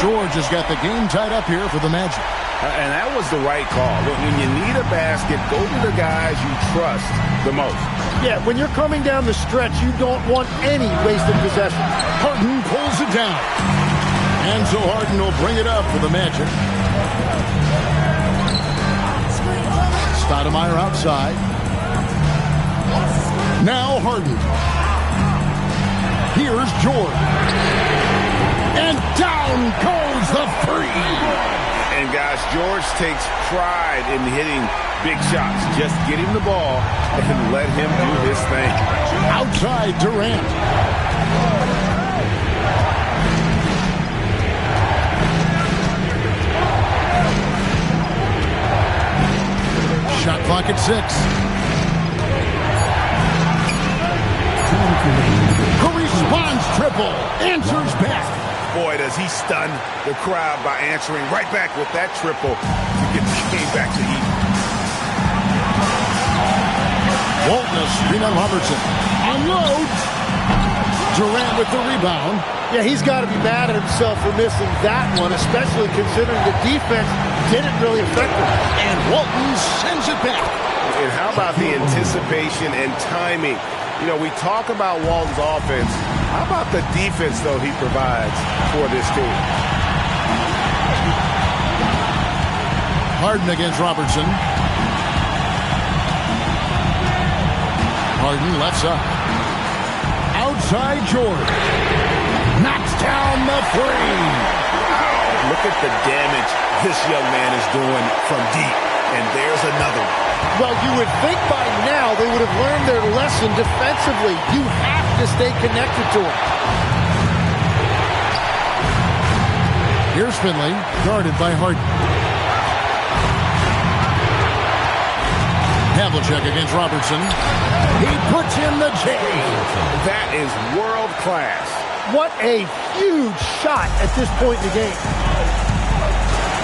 George has got the game tied up here for the Magic. And that was the right call. When you need a basket, go to the guys you trust the most. Yeah, when you're coming down the stretch, you don't want any wasted possession. Harden pulls it down. And so Harden will bring it up for the Magic. Stoudemire outside. Now Harden. Here's George. And down goes the 3. And guys, George takes pride in hitting big shots. Just get him the ball and let him do his thing. Outside Durant. Shot clock at 6. Who responds triple. Answers back. Boy, does he stun the crowd by answering right back with that triple to get the game back to even. Walton a screen on Robertson. Unloads. Durant with the rebound. Yeah, he's got to be mad at himself for missing that one, especially considering the defense didn't really affect him. And Walton sends it back. And how about the anticipation and timing? You know, we talk about Walton's offense. How about the defense, though, he provides for this team? Harden against Robertson. Harden left side. Outside George. Knocks down the three. Wow, look at the damage this young man is doing from deep. And there's another one. Well, you would think by now they would have learned their lesson defensively. You have to stay connected to him. Here's Finley, guarded by Harden. Havlicek against Robertson. He puts in the J. That is world class. What a huge shot at this point in the game.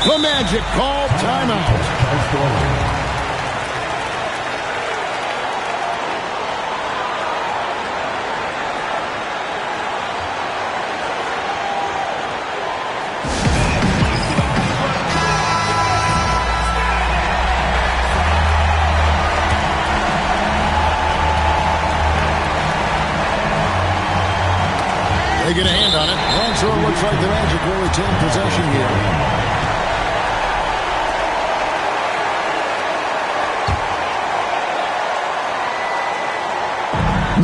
The Magic call timeout. They get a hand on it, and so it looks like the Magic will retain possession here.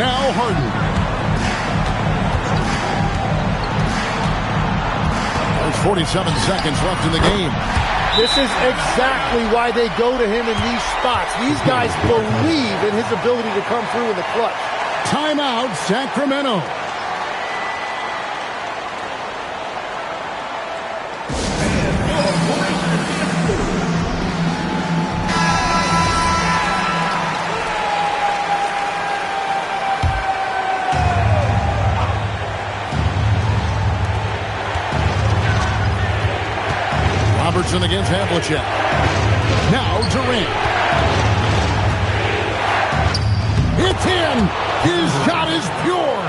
Now Harden. There's 47 seconds left in the game. This is exactly why they go to him in these spots. These guys believe in his ability to come through in the clutch. Timeout, Sacramento. Robertson against Havlicek. Now Durant. It's in. His shot is pure.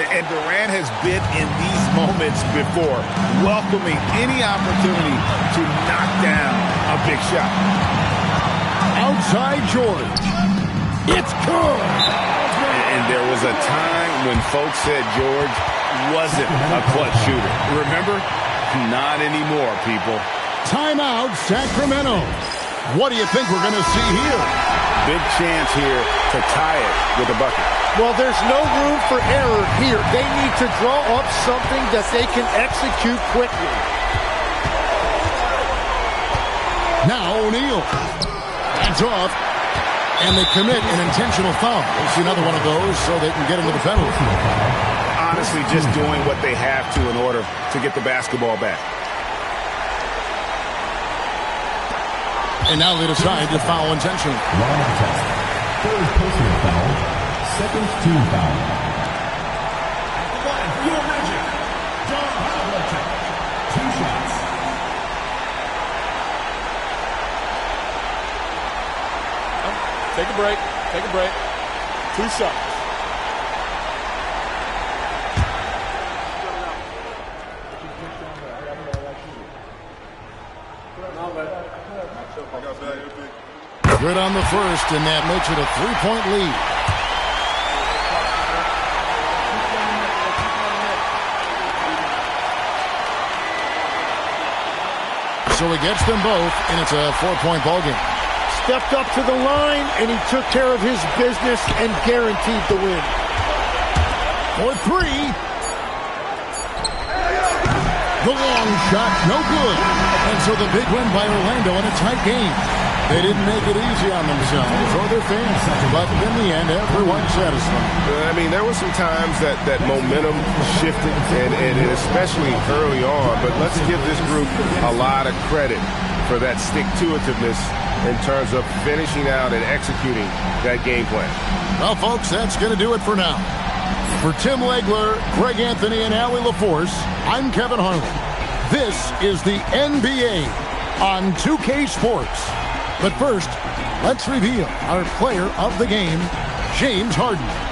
And Durant has been in these moments before, welcoming any opportunity to knock down a big shot. Outside George. It's good. And there was a time when folks said George wasn't a clutch shooter. Remember? Not anymore, people. Timeout, Sacramento. What do you think we're going to see here? Big chance here to tie it with a bucket. Well, there's no room for error here. They need to draw up something that they can execute quickly. Now O'Neal. Hands off. And they commit an intentional foul. We'll see another one of those so they can get into the penalty. Honestly, just doing what they have to in order to get the basketball back. And now they decide to foul intentionally. Line test. First personal foul. Second team foul. One, your Magic. John Havlicek. 2 shots. Take a break. Take a break. 2 shots. Good on the first, and that makes it a 3-point lead. So he gets them both, and it's a 4-point ball game. Stepped up to the line, and he took care of his business and guaranteed the win. For 3. The long shot, no good. And so the big win by Orlando in a tight game. They didn't make it easy on themselves or their fans, but in the end, everyone's satisfied. I mean, there were some times that momentum shifted, and especially early on, but let's give this group a lot of credit for that stick-to-itiveness in terms of finishing out and executing that game plan. Well, folks, that's going to do it for now. For Tim Legler, Greg Anthony, and Allie LaForce, I'm Kevin Harlan. This is the NBA on 2K Sports. But first, let's reveal our player of the game, James Harden.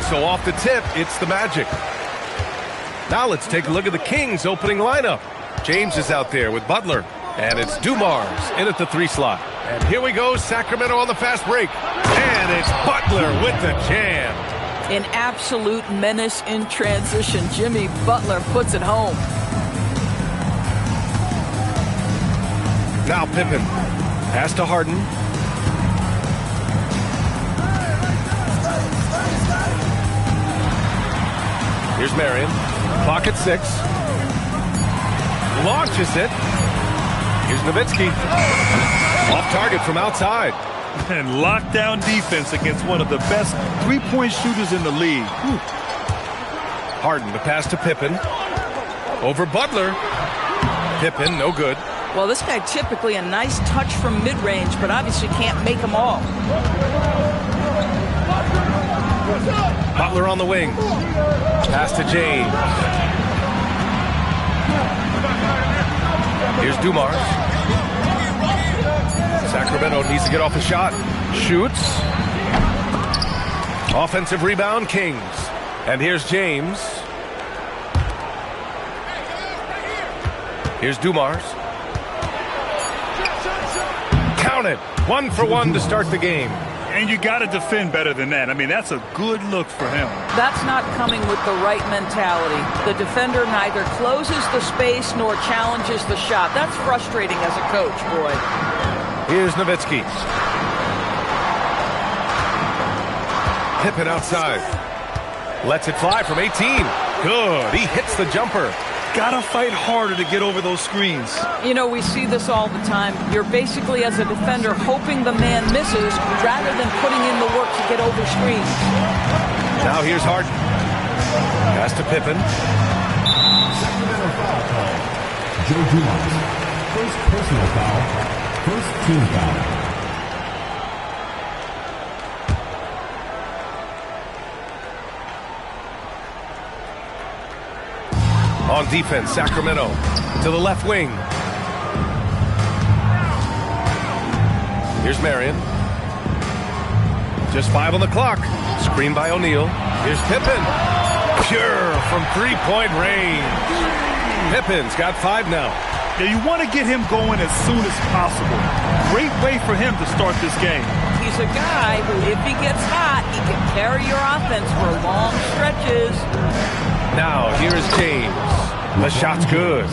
So off the tip, it's the Magic. Now let's take a look at the Kings opening lineup. James is out there with Butler. And it's Dumars in at the 3 slot. And here we go, Sacramento on the fast break. And it's Butler with the jam. An absolute menace in transition. Jimmy Butler puts it home. Now Pippen. Pass to Harden. Here's Marion. Clock at 6. Launches it. Here's Nowitzki. Off target from outside. And lockdown defense against one of the best three-point shooters in the league. Whew. Harden to pass to Pippen. Over Butler. Pippen, no good. Well, this guy typically a nice touch from mid-range, but obviously can't make them all. Butler on the wing. Pass to James. Here's Dumars. Sacramento needs to get off the shot. Shoots. Offensive rebound, Kings. And here's James. Here's Dumars. Count it. 1 for 1 to start the game. And you got to defend better than that. I mean, that's a good look for him. That's not coming with the right mentality. The defender neither closes the space nor challenges the shot. That's frustrating as a coach, boy. Here's Nowitzki. Pippen outside. Lets it fly from 18. Good. He hits the jumper. Gotta fight harder to get over those screens. You know, we see this all the time. You're basically, as a defender, hoping the man misses rather than putting in the work to get over screens. Now here's Harden. Pass to Pippen. Sacramento foul call. Joe Dumars. First personal foul. First team foul. On defense, Sacramento to the left wing. Here's Marion. Just 5 on the clock. Screen by O'Neal. Here's Pippen. Pure from 3-point range. Pippen's got 5 now. Yeah, you want to get him going as soon as possible. Great way for him to start this game. He's a guy who, if he gets hot, he can carry your offense for long stretches. Now, here's James. The shot's good.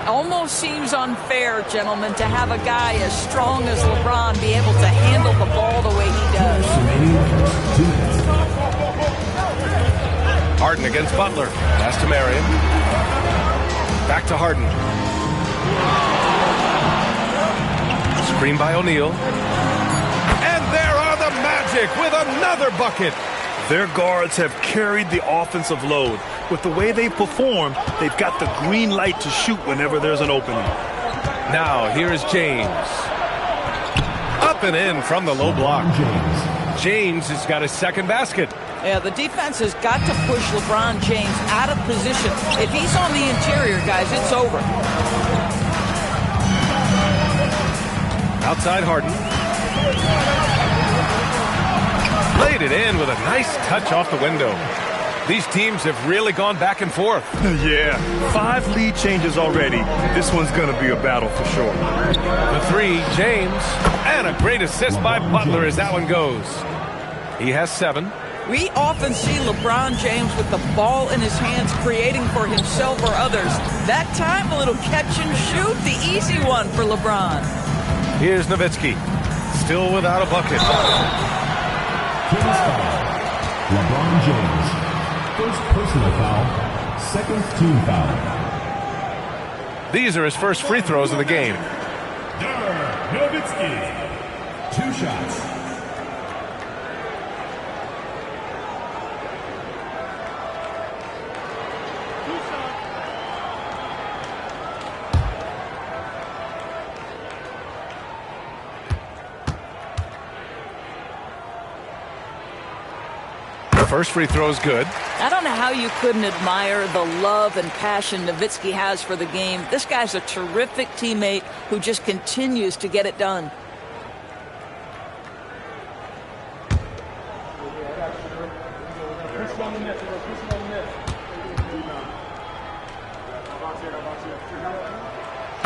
Almost seems unfair, gentlemen, to have a guy as strong as LeBron be able to handle the ball the way he does. Harden against Butler. Pass to Marion. Back to Harden. Screen by O'Neal. And there are the Magic with another bucket. Their guards have carried the offensive load. With the way they perform, they've got the green light to shoot whenever there's an opening. Now, here is James. Up and in from the low block. James has got his second basket. Yeah, the defense has got to push LeBron James out of position. If he's on the interior, guys, it's over. Outside Harden. Laid it in with a nice touch off the window. These teams have really gone back and forth. Yeah, 5 lead changes already. This one's going to be a battle for sure. The 3, James. And a great assist by Butler as that one goes. He has 7. We often see LeBron James with the ball in his hands creating for himself or others. That time, a little catch and shoot, the easy one for LeBron. Here's Nowitzki. Still without a bucket. Kings foul. LeBron James. First personal foul. Second team foul. These are his first free throws of the game. Dirk Nowitzki. 2 shots. First free throw is good. I don't know how you couldn't admire the love and passion Nowitzki has for the game. This guy's a terrific teammate who just continues to get it done.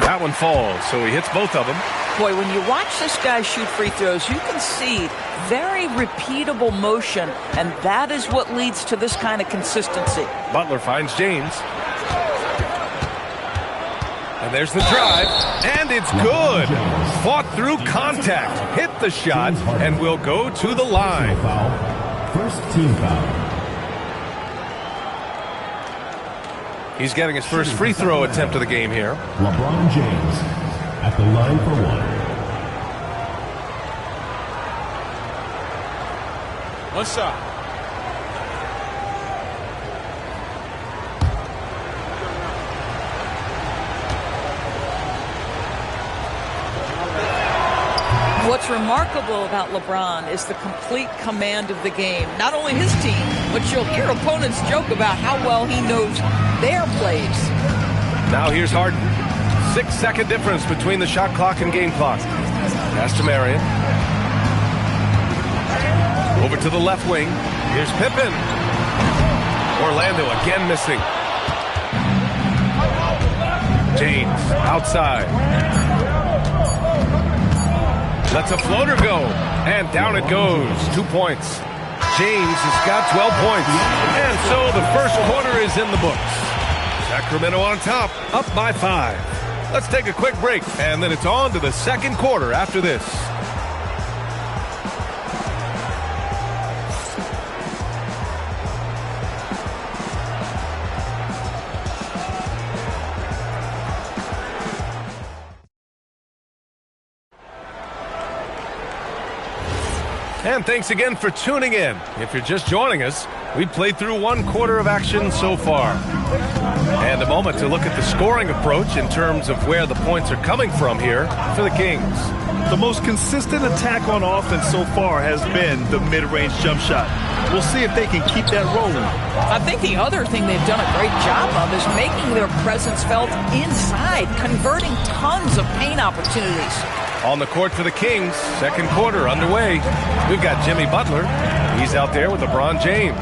That one falls, so he hits both of them. Boy, when you watch this guy shoot free throws, you can see very repeatable motion, and that is what leads to this kind of consistency. Butler finds James. And there's the drive, and it's good. Fought through contact, hit the shot, and will go to the line. First team foul. He's getting his first free throw attempt of the game here. LeBron James at the line for one. One shot. What's remarkable about LeBron is the complete command of the game. Not only his team, but you'll hear opponents joke about how well he knows their plays. Now here's Harden. 6-second difference between the shot clock and game clock. Pass to Marion. Over to the left wing. Here's Pippen. Orlando again missing. James outside. Lets a floater go. And down it goes. 2 points. James has got 12 points. And so the first quarter is in the books. Sacramento on top, up by 5. Let's take a quick break, and then it's on to the second quarter after this. And thanks again for tuning in. If you're just joining us, we've played through one quarter of action so far. And a moment to look at the scoring approach in terms of where the points are coming from here for the Kings. The most consistent attack on offense so far has been the mid-range jump shot. We'll see if they can keep that rolling. I think the other thing they've done a great job of is making their presence felt inside, converting tons of paint opportunities. On the court for the Kings, second quarter underway. We've got Jimmy Butler. He's out there with LeBron James.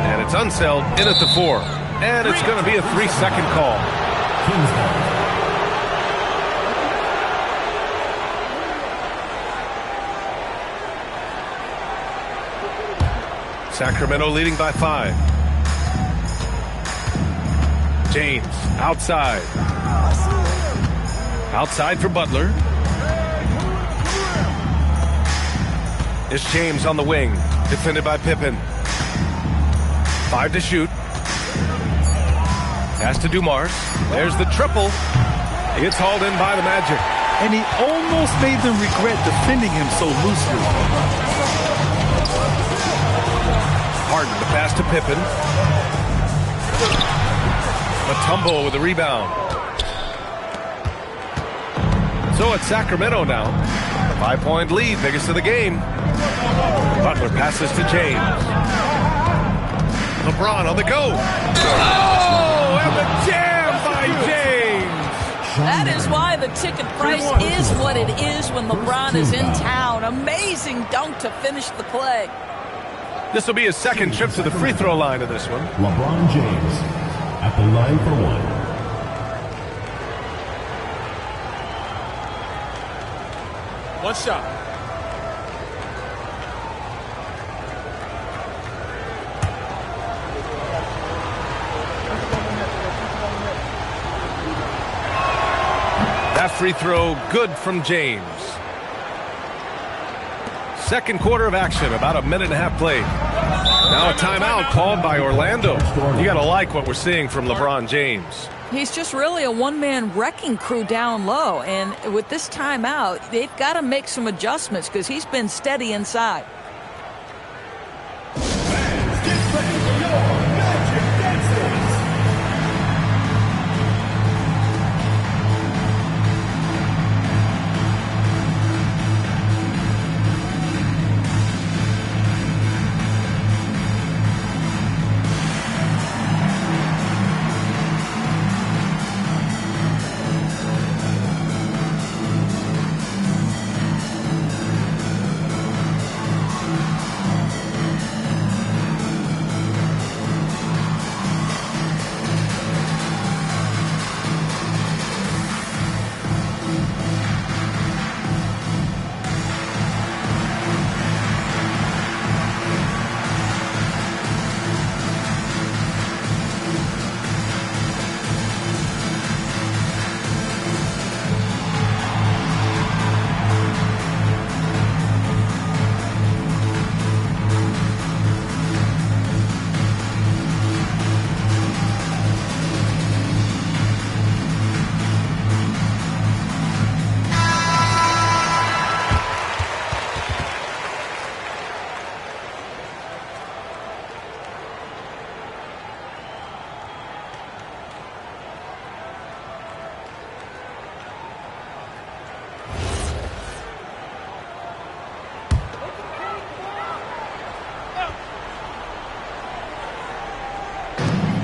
And it's Unseld in at the 4. And it's going to be a 3-second call. Sacramento leading by 5. James outside. Outside for Butler. It's James on the wing, defended by Pippen. 5 to shoot. Pass to Dumars. There's the triple. It's hauled in by the Magic. And he almost made them regret defending him so loosely. Harden, the pass to Pippen. Mutombo with the rebound. So it's Sacramento now. 5-point lead, biggest of the game. Butler passes to James. LeBron on the go. Oh, and the jam by James. That is why the ticket price is what it is when LeBron is in town. Amazing dunk to finish the play. This will be his second trip to the free throw line of this one. LeBron James at the line for one. One shot. That free throw good from James. Second quarter of action, about a minute and a half played. Now a timeout called by Orlando. You got to like what we're seeing from LeBron James. He's just really a one-man wrecking crew down low. And with this timeout, they've got to make some adjustments because he's been steady inside.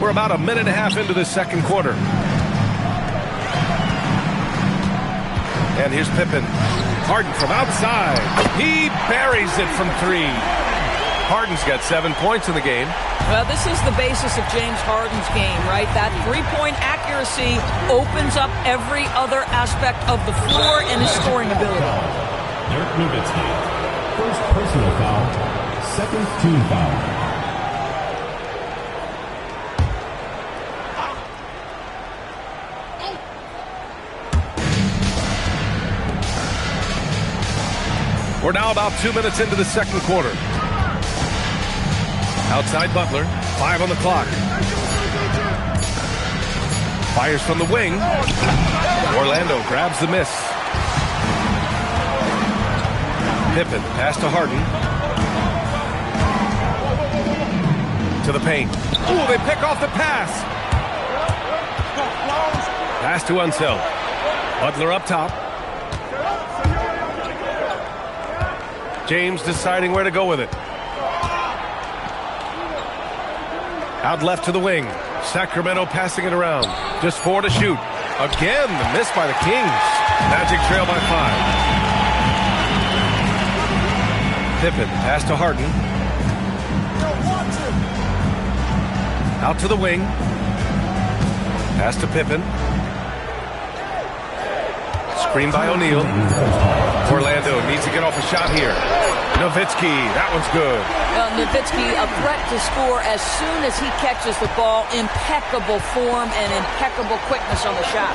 We're about a minute and a half into the second quarter. And here's Pippen. Harden from outside. He buries it from 3. Harden's got 7 points in the game. Well, this is the basis of James Harden's game, right? That three-point accuracy opens up every other aspect of the floor and his scoring ability. Dirk Nowitzki. First personal foul. Second team foul. We're now about 2 minutes into the second quarter. Outside Butler, 5 on the clock. Fires from the wing. Orlando grabs the miss. Pippen, pass to Harden. To the paint. Ooh, they pick off the pass. Pass to Unseld. Butler up top. James deciding where to go with it. Out left to the wing. Sacramento passing it around. Just 4 to shoot. Again, the miss by the Kings. Magic trail by 5. Pippen, pass to Harden. Out to the wing. Pass to Pippen. Screen by O'Neal. Orlando needs to get off a shot here. Nowitzki, that one's good. Well, Nowitzki, a threat to score as soon as he catches the ball. Impeccable form and impeccable quickness on the shot.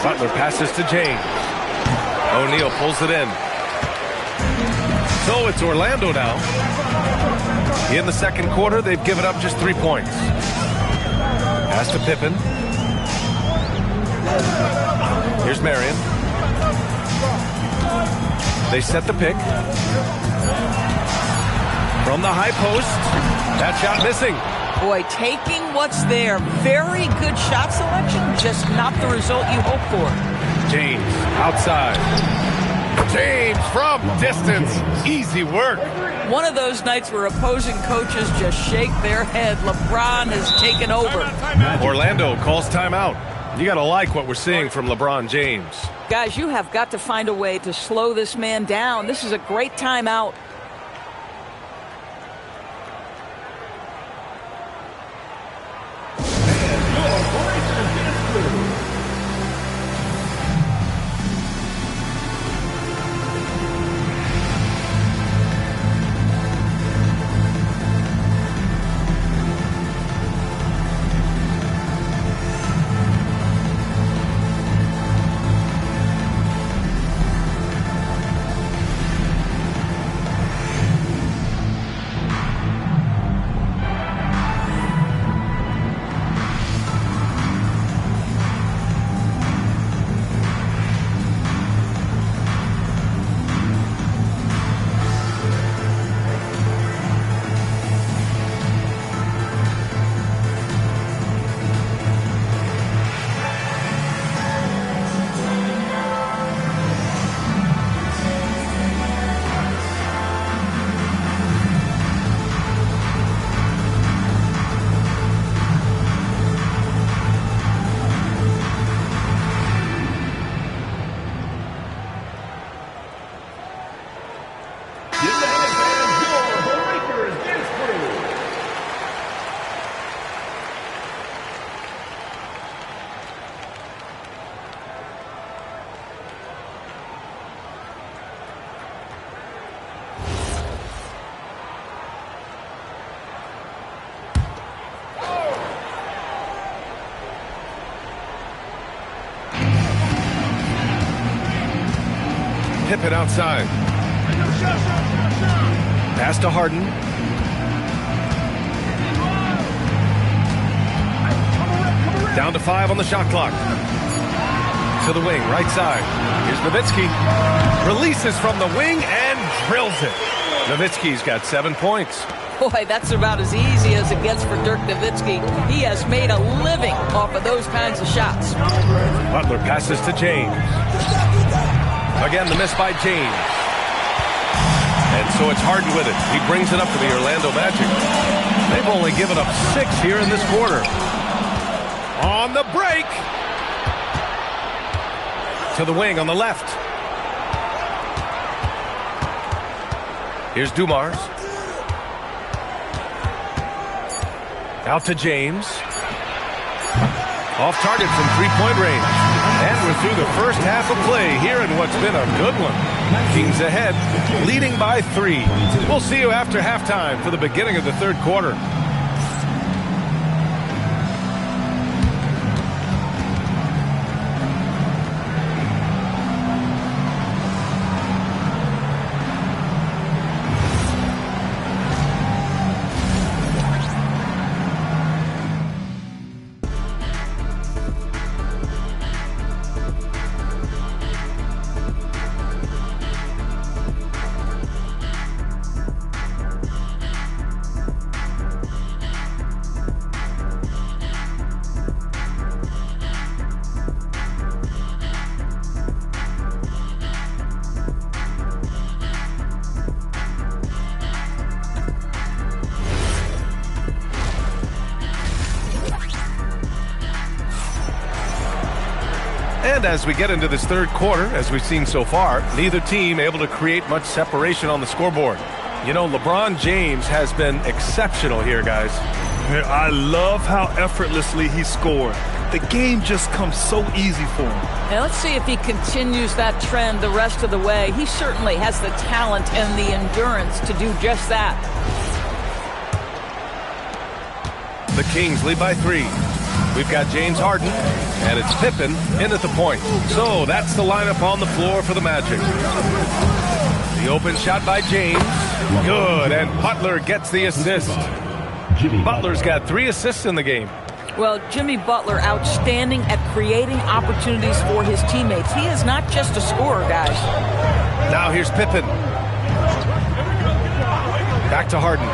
Butler passes to James. O'Neal pulls it in. So it's Orlando now. In the second quarter, they've given up just 3 points. Pass to Pippen. Here's Marion. They set the pick. From the high post. That shot missing. Boy, taking what's there. Very good shot selection, just not the result you hope for. James outside. James from distance. Easy work. One of those nights where opposing coaches just shake their head. LeBron has taken over. Orlando calls timeout. You got to like what we're seeing from LeBron James. Guys, you have got to find a way to slow this man down. This is a great timeout. Pippen outside. Pass to Harden. Down to 5 on the shot clock. To the wing, right side. Here's Nowitzki. Releases from the wing and drills it. Nowitzki's got 7 points. Boy, that's about as easy as it gets for Dirk Nowitzki. He has made a living off of those kinds of shots. Butler passes to James. Again, the miss by James. And so it's Harden with it. He brings it up for the Orlando Magic. They've only given up 6 here in this quarter. On the break. To the wing on the left. Here's Dumars. Out to James. Off target from three-point range. And we're through the first half of play here in what's been a good one. Kings ahead, leading by 3. We'll see you after halftime for the beginning of the third quarter. And as we get into this third quarter, as we've seen so far, neither team able to create much separation on the scoreboard. You know, LeBron James has been exceptional here, guys. I love how effortlessly he scored. The game just comes so easy for him. Now let's see if he continues that trend the rest of the way. He certainly has the talent and the endurance to do just that. The Kings lead by 3. We've got James Harden, and it's Pippen in at the point. So that's the lineup on the floor for the Magic. The open shot by James. Good, and Butler gets the assist. Butler's got 3 assists in the game. Well, Jimmy Butler, outstanding at creating opportunities for his teammates. He is not just a scorer, guys. Now here's Pippen. Back to Harden.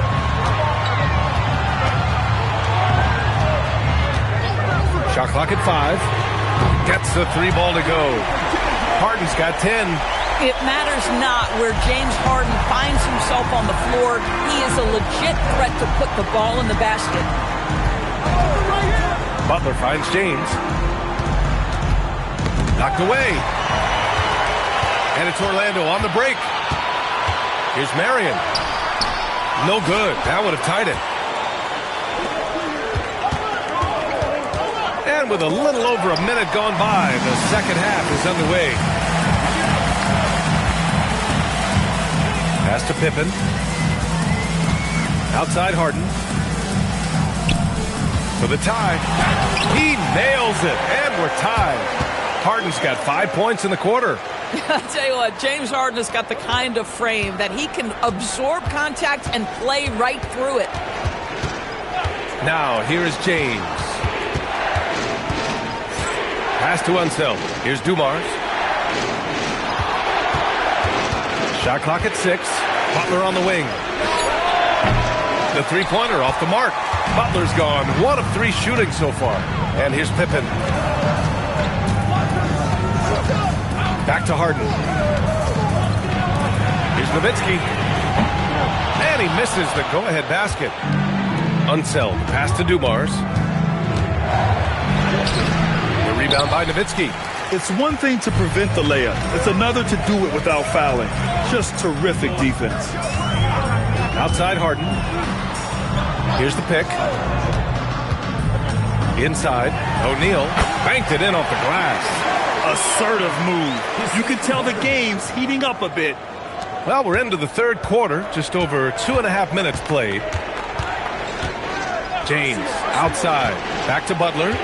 Shot clock at 5. Gets the 3 ball to go. Harden's got 10. It matters not where James Harden finds himself on the floor. He is a legit threat to put the ball in the basket. Butler finds James. Knocked away. And it's Orlando on the break. Here's Marion. No good. That would have tied it. And with a little over a minute gone by, the second half is underway. Pass to Pippen. Outside Harden. For the tie. He nails it, and we're tied. Harden's got 5 points in the quarter. I'll tell you what, James Harden has got the kind of frame that he can absorb contact and play right through it. Now, here is James. Pass to Unseld. Here's Dumars. Shot clock at 6. Butler on the wing. The three-pointer off the mark. Butler's gone 1 of 3 shooting so far. And here's Pippen. Back to Harden. Here's Nowitzki. And he misses the go-ahead basket. Unseld. Pass to Dumars. The rebound by Nowitzki. It's one thing to prevent the layup. It's another to do it without fouling. Just terrific defense. Outside Harden. Here's the pick. Inside. O'Neal banked it in off the glass. Assertive move. You can tell the game's heating up a bit. Well, we're into the third quarter. Just over 2.5 minutes played. James outside. Back to Butler.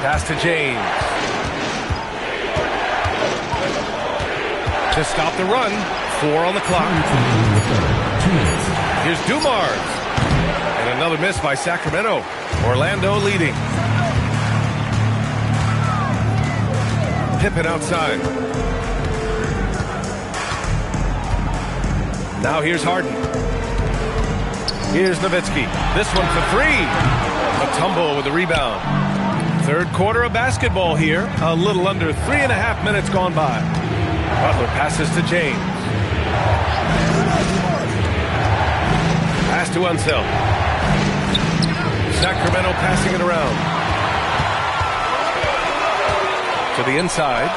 Pass to James. To stop the run. 4 on the clock. Here's Dumars. And another miss by Sacramento. Orlando leading. Pippen outside. Now here's Harden. Here's Nowitzki. This one for 3. A tumble with the rebound. Third quarter of basketball here. A little under 3.5 minutes gone by. Butler passes to James. Pass to Unseld. Sacramento passing it around. To the inside.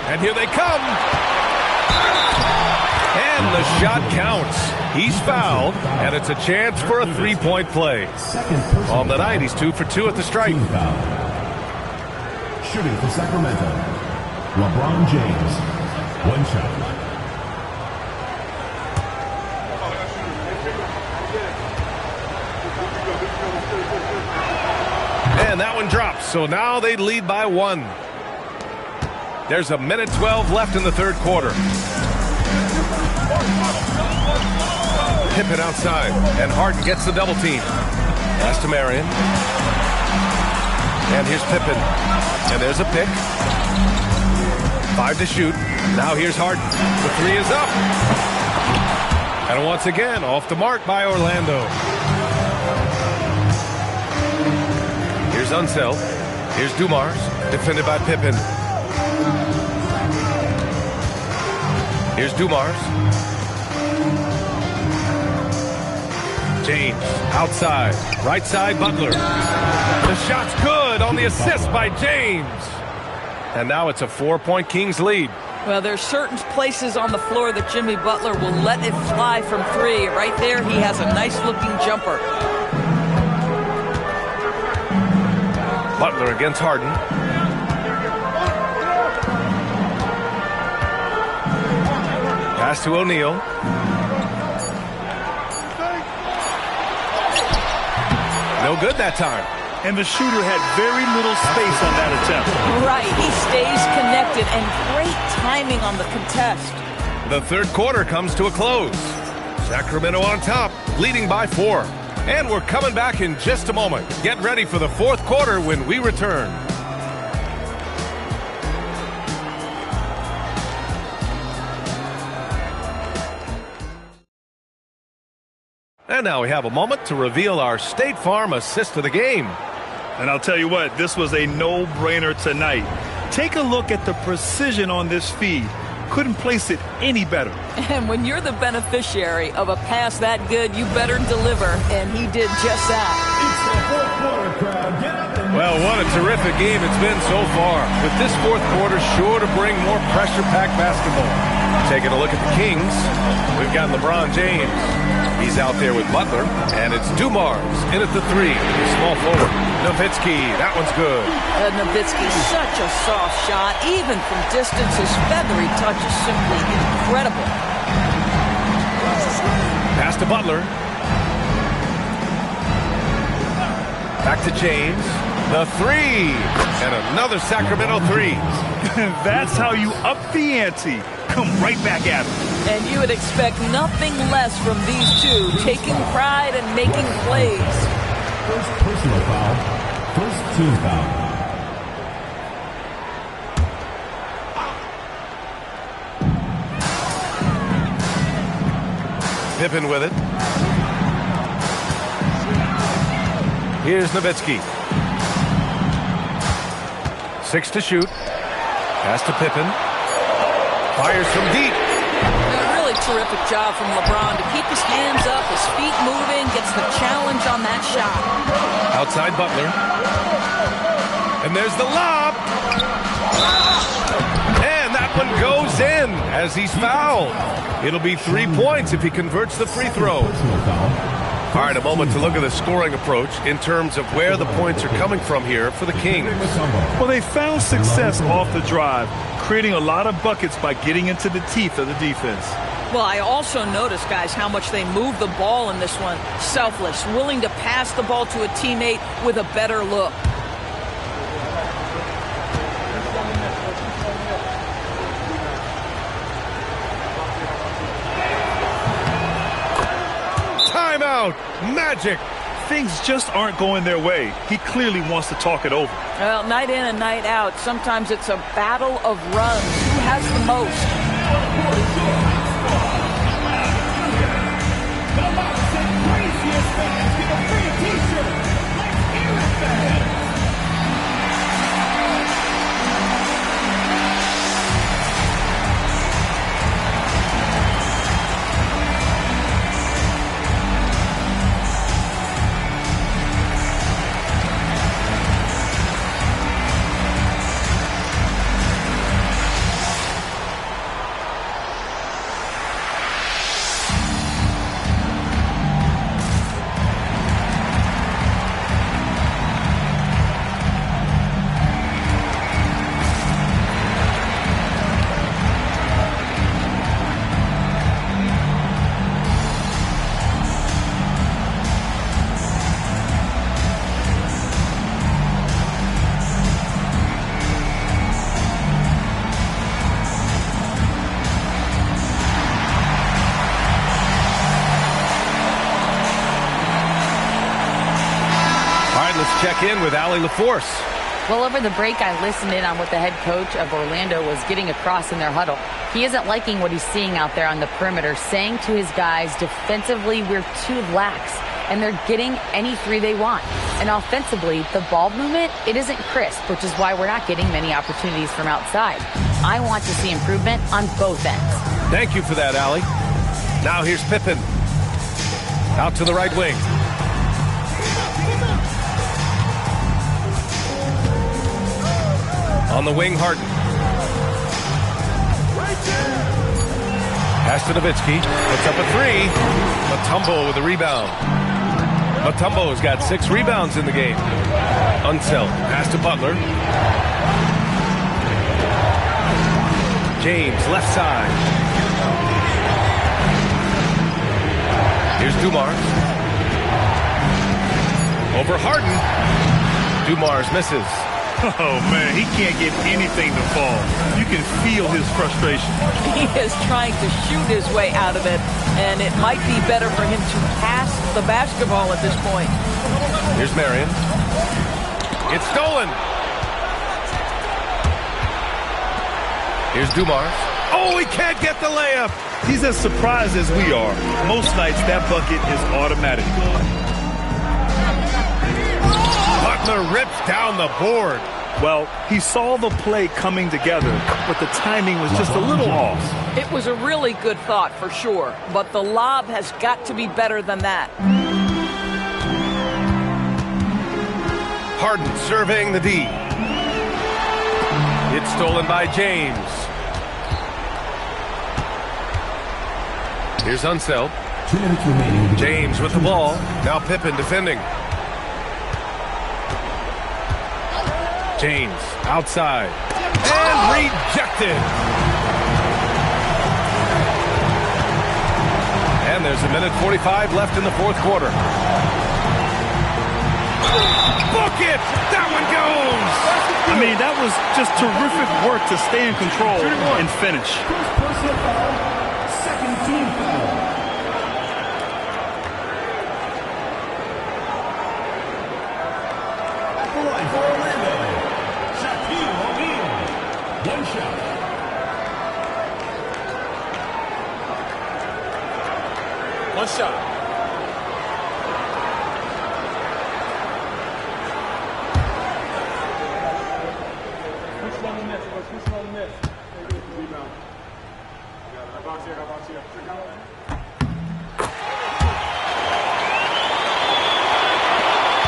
And here they come. And the shot counts. He's fouled, and it's a chance for a three-point play. On the night, he's 2 for 2 at the stripe. Shooting for Sacramento, LeBron James. One shot. And that one drops, so now they lead by 1. There's a minute 12 left in the third quarter. Pippen outside, and Harden gets the double team. Pass to Marion. And here's Pippen. And there's a pick. 5 to shoot. Now here's Harden. The 3 is up. And once again, off the mark by Orlando. Here's Unseld. Here's Dumars, defended by Pippen. Here's Dumars. James, outside. Right side, Butler. The shot's good on the assist by James. And now it's a 4-point Kings lead. Well, there's certain places on the floor that Jimmy Butler will let it fly from 3. Right there, he has a nice-looking jumper. Butler against Harden. Pass to O'Neal. No good that time. And the shooter had very little space on that attempt. Right, he stays connected, and great timing on the contest. The third quarter comes to a close. Sacramento on top, leading by 4. And we're coming back in just a moment. Get ready for the fourth quarter when we return. And now we have a moment to reveal our State Farm assist of the game. And I'll tell you what, this was a no-brainer tonight. Take a look at the precision on this feed. Couldn't place it any better. And when you're the beneficiary of a pass that good, you better deliver. And he did just that. It's the fourth quarter, crowd. Get up and well, what a terrific game it's been so far. With this fourth quarter sure to bring more pressure-packed basketball. Taking a look at the Kings, we've got LeBron James. He's out there with Butler, and it's Dumars in at the 3, small forward. Nowitzki, that one's good. Nowitzki, such a soft shot. Even from distance, his feathery touch is simply incredible. Pass to Butler. Back to James. The 3, and another Sacramento 3. That's how you up the ante. Come right back at him. And you would expect nothing less from these two, taking pride and making plays. First personal foul. First team foul. Pippen with it. Here's Nowitzki. 6 to shoot. Pass to Pippen. Fires from deep. A really terrific job from LeBron to keep his hands up, his feet moving, gets the challenge on that shot. Outside Butler. And there's the lob. And that one goes in as he's fouled. It'll be 3 points if he converts the free throw. All right, a moment to look at the scoring approach in terms of where the points are coming from here for the Kings. Well, they found success off the drive, creating a lot of buckets by getting into the teeth of the defense. Well, I also noticed, guys, how much they move the ball in this one. Selfless, willing to pass the ball to a teammate with a better look. Timeout! Magic! Things just aren't going their way. He clearly wants to talk it over. Well, night in and night out, sometimes it's a battle of runs. Who has the most? check in with Allie LaForce. Well, over the break, I listened in on what the head coach of Orlando was getting across in their huddle. He isn't liking what he's seeing out there on the perimeter, saying to his guys, defensively, we're too lax, and they're getting any three they want. And offensively, the ball movement, it isn't crisp, which is why we're not getting many opportunities from outside. I want to see improvement on both ends. Thank you for that, Allie. Now here's Pippen. Out to the right wing. On the wing, Harden. Pass to Nowitzki. Puts up a three. Mutombo with a rebound. Mutombo's got 6 rebounds in the game. Unseld. Pass to Butler. James, left side. Here's Dumars. Over Harden. Dumars misses. Oh, man, he can't get anything to fall. You can feel his frustration. He is trying to shoot his way out of it, and it might be better for him to pass the basketball at this point. Here's Marion. It's stolen. Here's Dumars. Oh, he can't get the layup. He's as surprised as we are. Most nights, that bucket is automatic. Butler rips down the board. Well, he saw the play coming together, but the timing was just a little off. It was a really good thought for sure, but the lob has got to be better than that. Harden surveying the D. It's stolen by James. Here's Unseld. 2 minutes remaining. James with the ball. Now Pippen defending. James outside. And rejected. And there's a minute 45 left in the fourth quarter. Book it! That one goes! I mean, that was just terrific work to stay in control and finish. Personal foul, second team foul. At the line for Orlando, Shaquille O'Neal. One shot. One shot.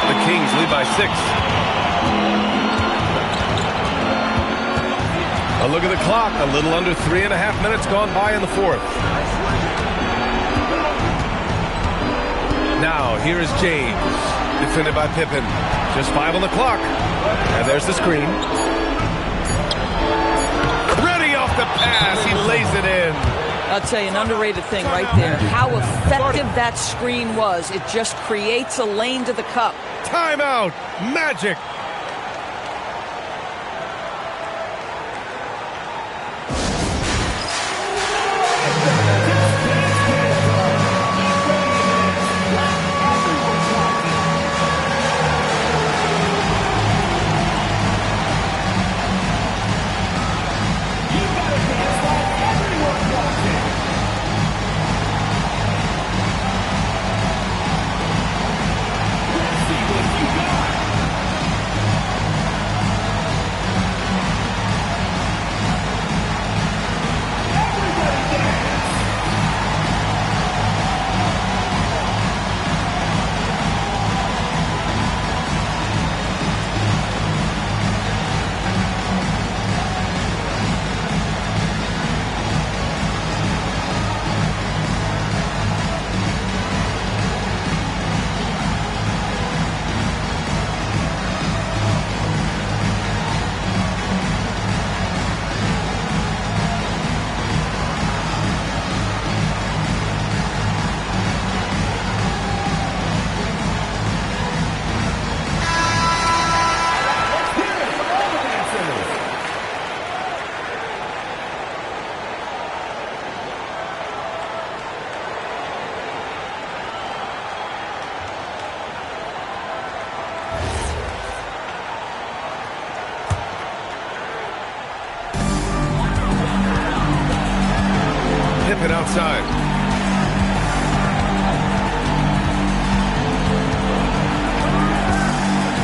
The Kings lead by 6. A look at the clock. A little under 3.5 minutes gone by in the fourth. Now, here is James. Defended by Pippen. Just 5 on the clock. And there's the screen. Ready off the pass. He lays it in. I'll tell you, an underrated thing right there. How effective that screen was. It just creates a lane to the cup. Timeout. Magic. tip it outside.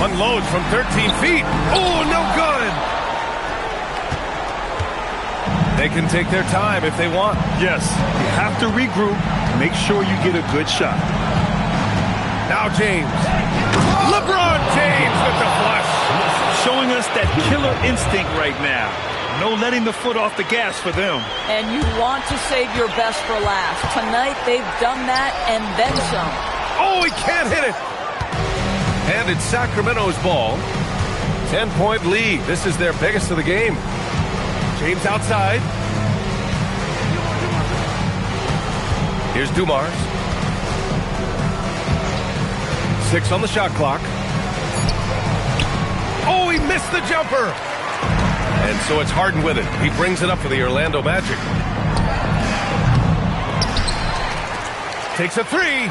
Unloads from 13 feet. Oh, no good. They can take their time if they want. Yes, you have to regroup. Make sure you get a good shot. Now James. LeBron James with the flush. Showing us that killer instinct right now. No letting the foot off the gas for them. And you want to save your best for last. Tonight, they've done that and then some. Oh, he can't hit it. And it's Sacramento's ball. 10-point lead. This is their biggest of the game. James outside. Here's Dumars. 6 on the shot clock. Oh, he missed the jumper. And so it's Harden with it. He brings it up for the Orlando Magic. Takes a 3.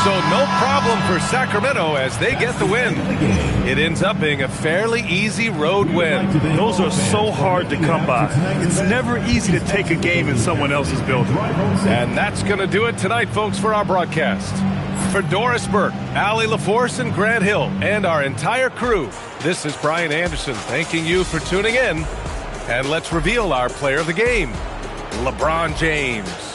So no problem for Sacramento as they get the win. It ends up being a fairly easy road win. Those are so hard to come by. It's never easy to take a game in someone else's building. And that's going to do it tonight, folks, for our broadcast. For Doris Burke, Allie LaForce, and Grant Hill, and our entire crew, this is Brian Anderson thanking you for tuning in. And let's reveal our player of the game, LeBron James.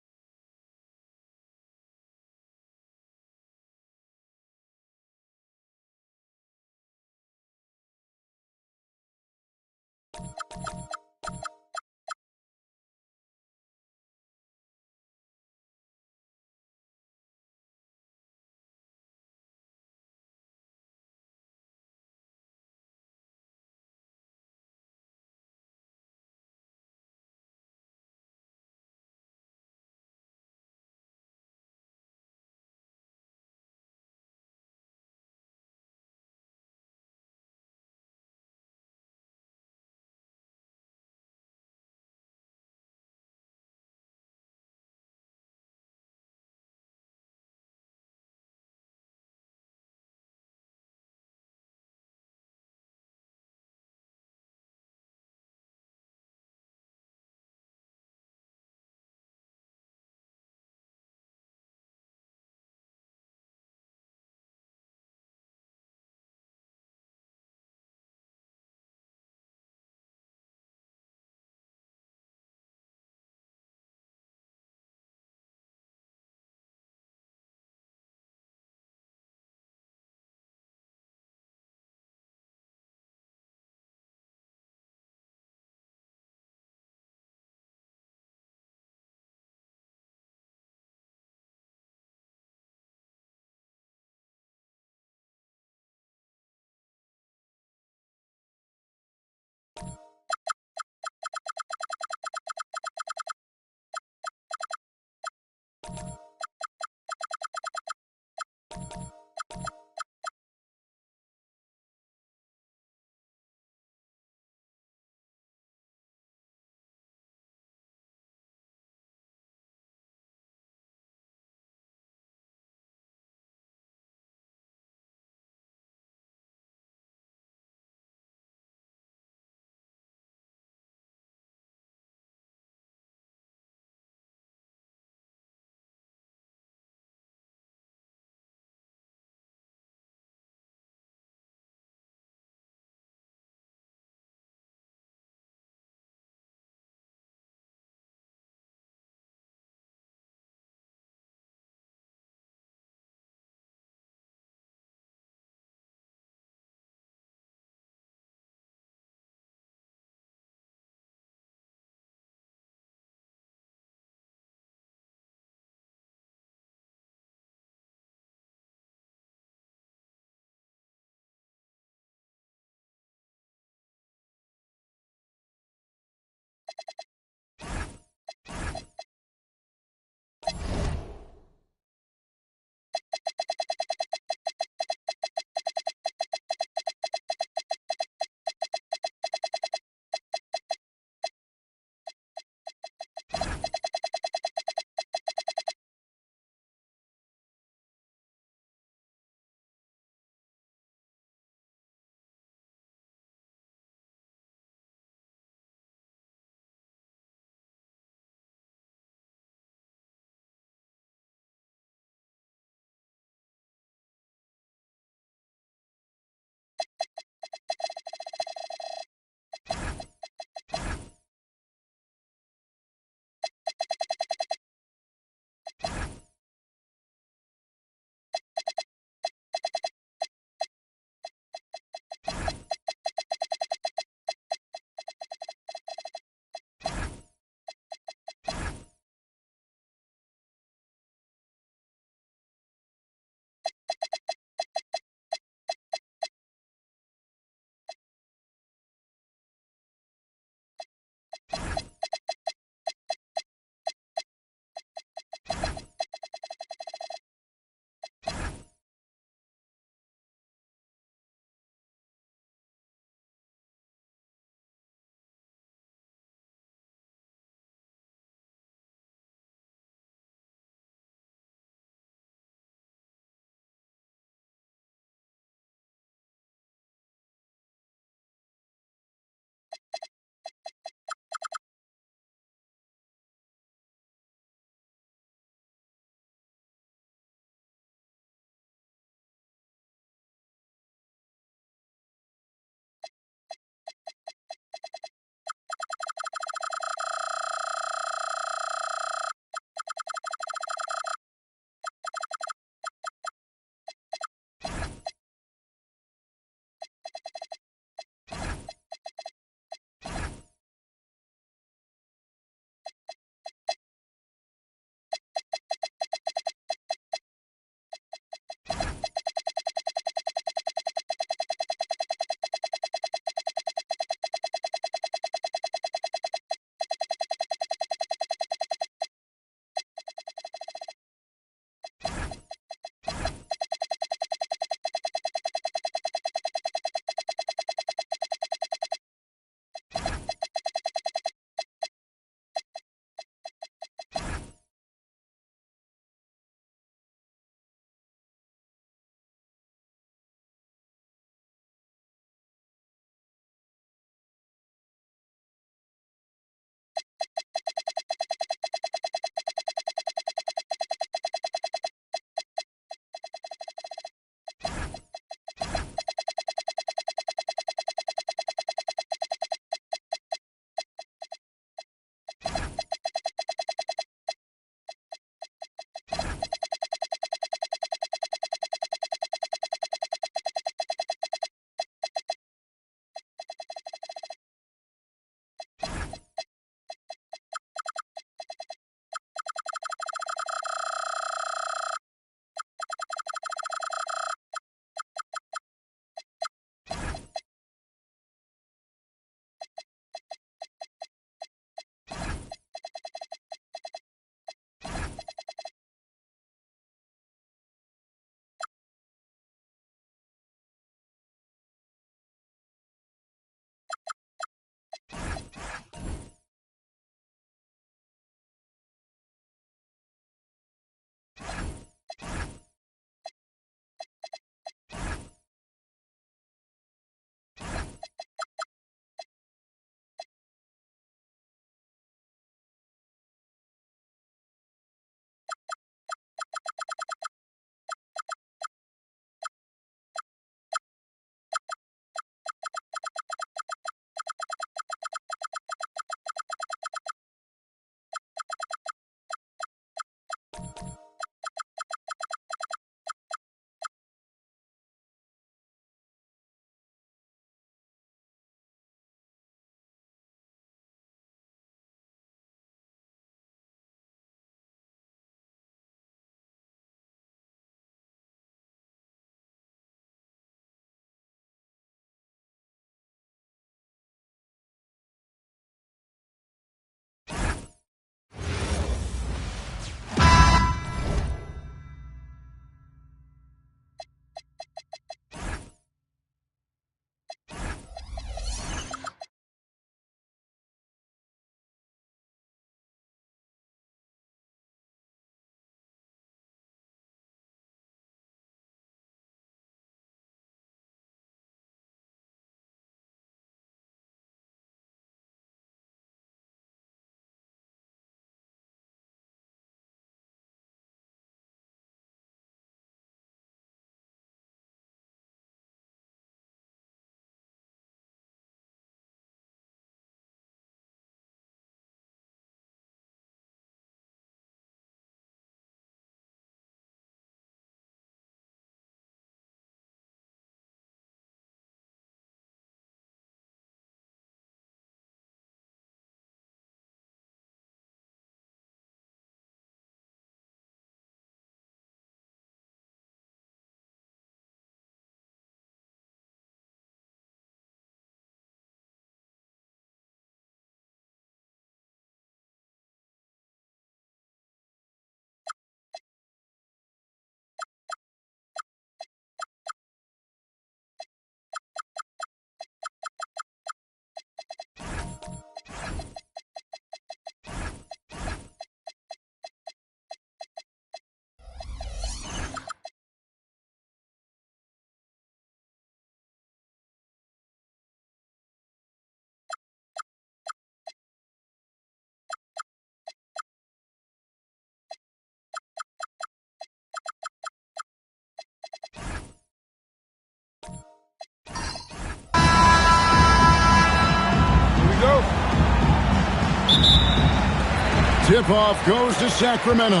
Tip-off goes to Sacramento.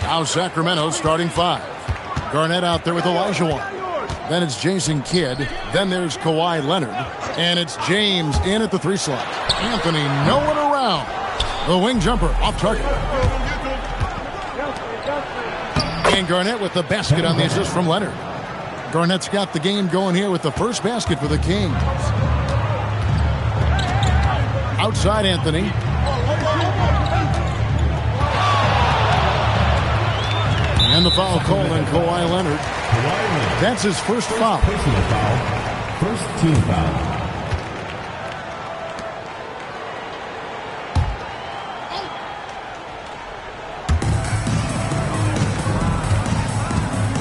Now Sacramento starting 5. Garnett out there with Olajuwon. Then it's Jason Kidd. Then there's Kawhi Leonard. And it's James in at the 3 slot. Anthony, no one around. The wing jumper off target. And Garnett with the basket on the assist from Leonard. Garnett's got the game going here with the first basket for the Kings. Outside Anthony. And the foul called on Kawhi Leonard. That's his first foul. Personal foul. First team foul.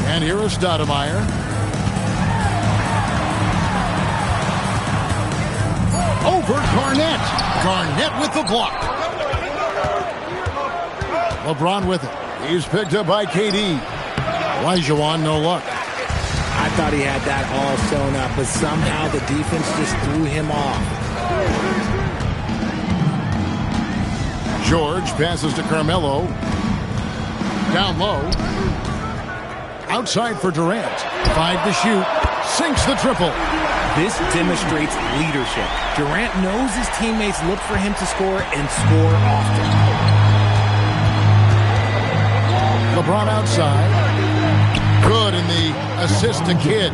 And here is Stoudemire. Over Garnett. Garnett with the block. LeBron with it. He's picked up by KD. Olajuwon, no luck. I thought he had that all sewn up, but somehow the defense just threw him off. George passes to Carmelo. Down low. Outside for Durant. 5 to shoot. Sinks the triple. This demonstrates leadership. Durant knows his teammates look for him to score and score often. LeBron outside. Good in the assist to Kidd.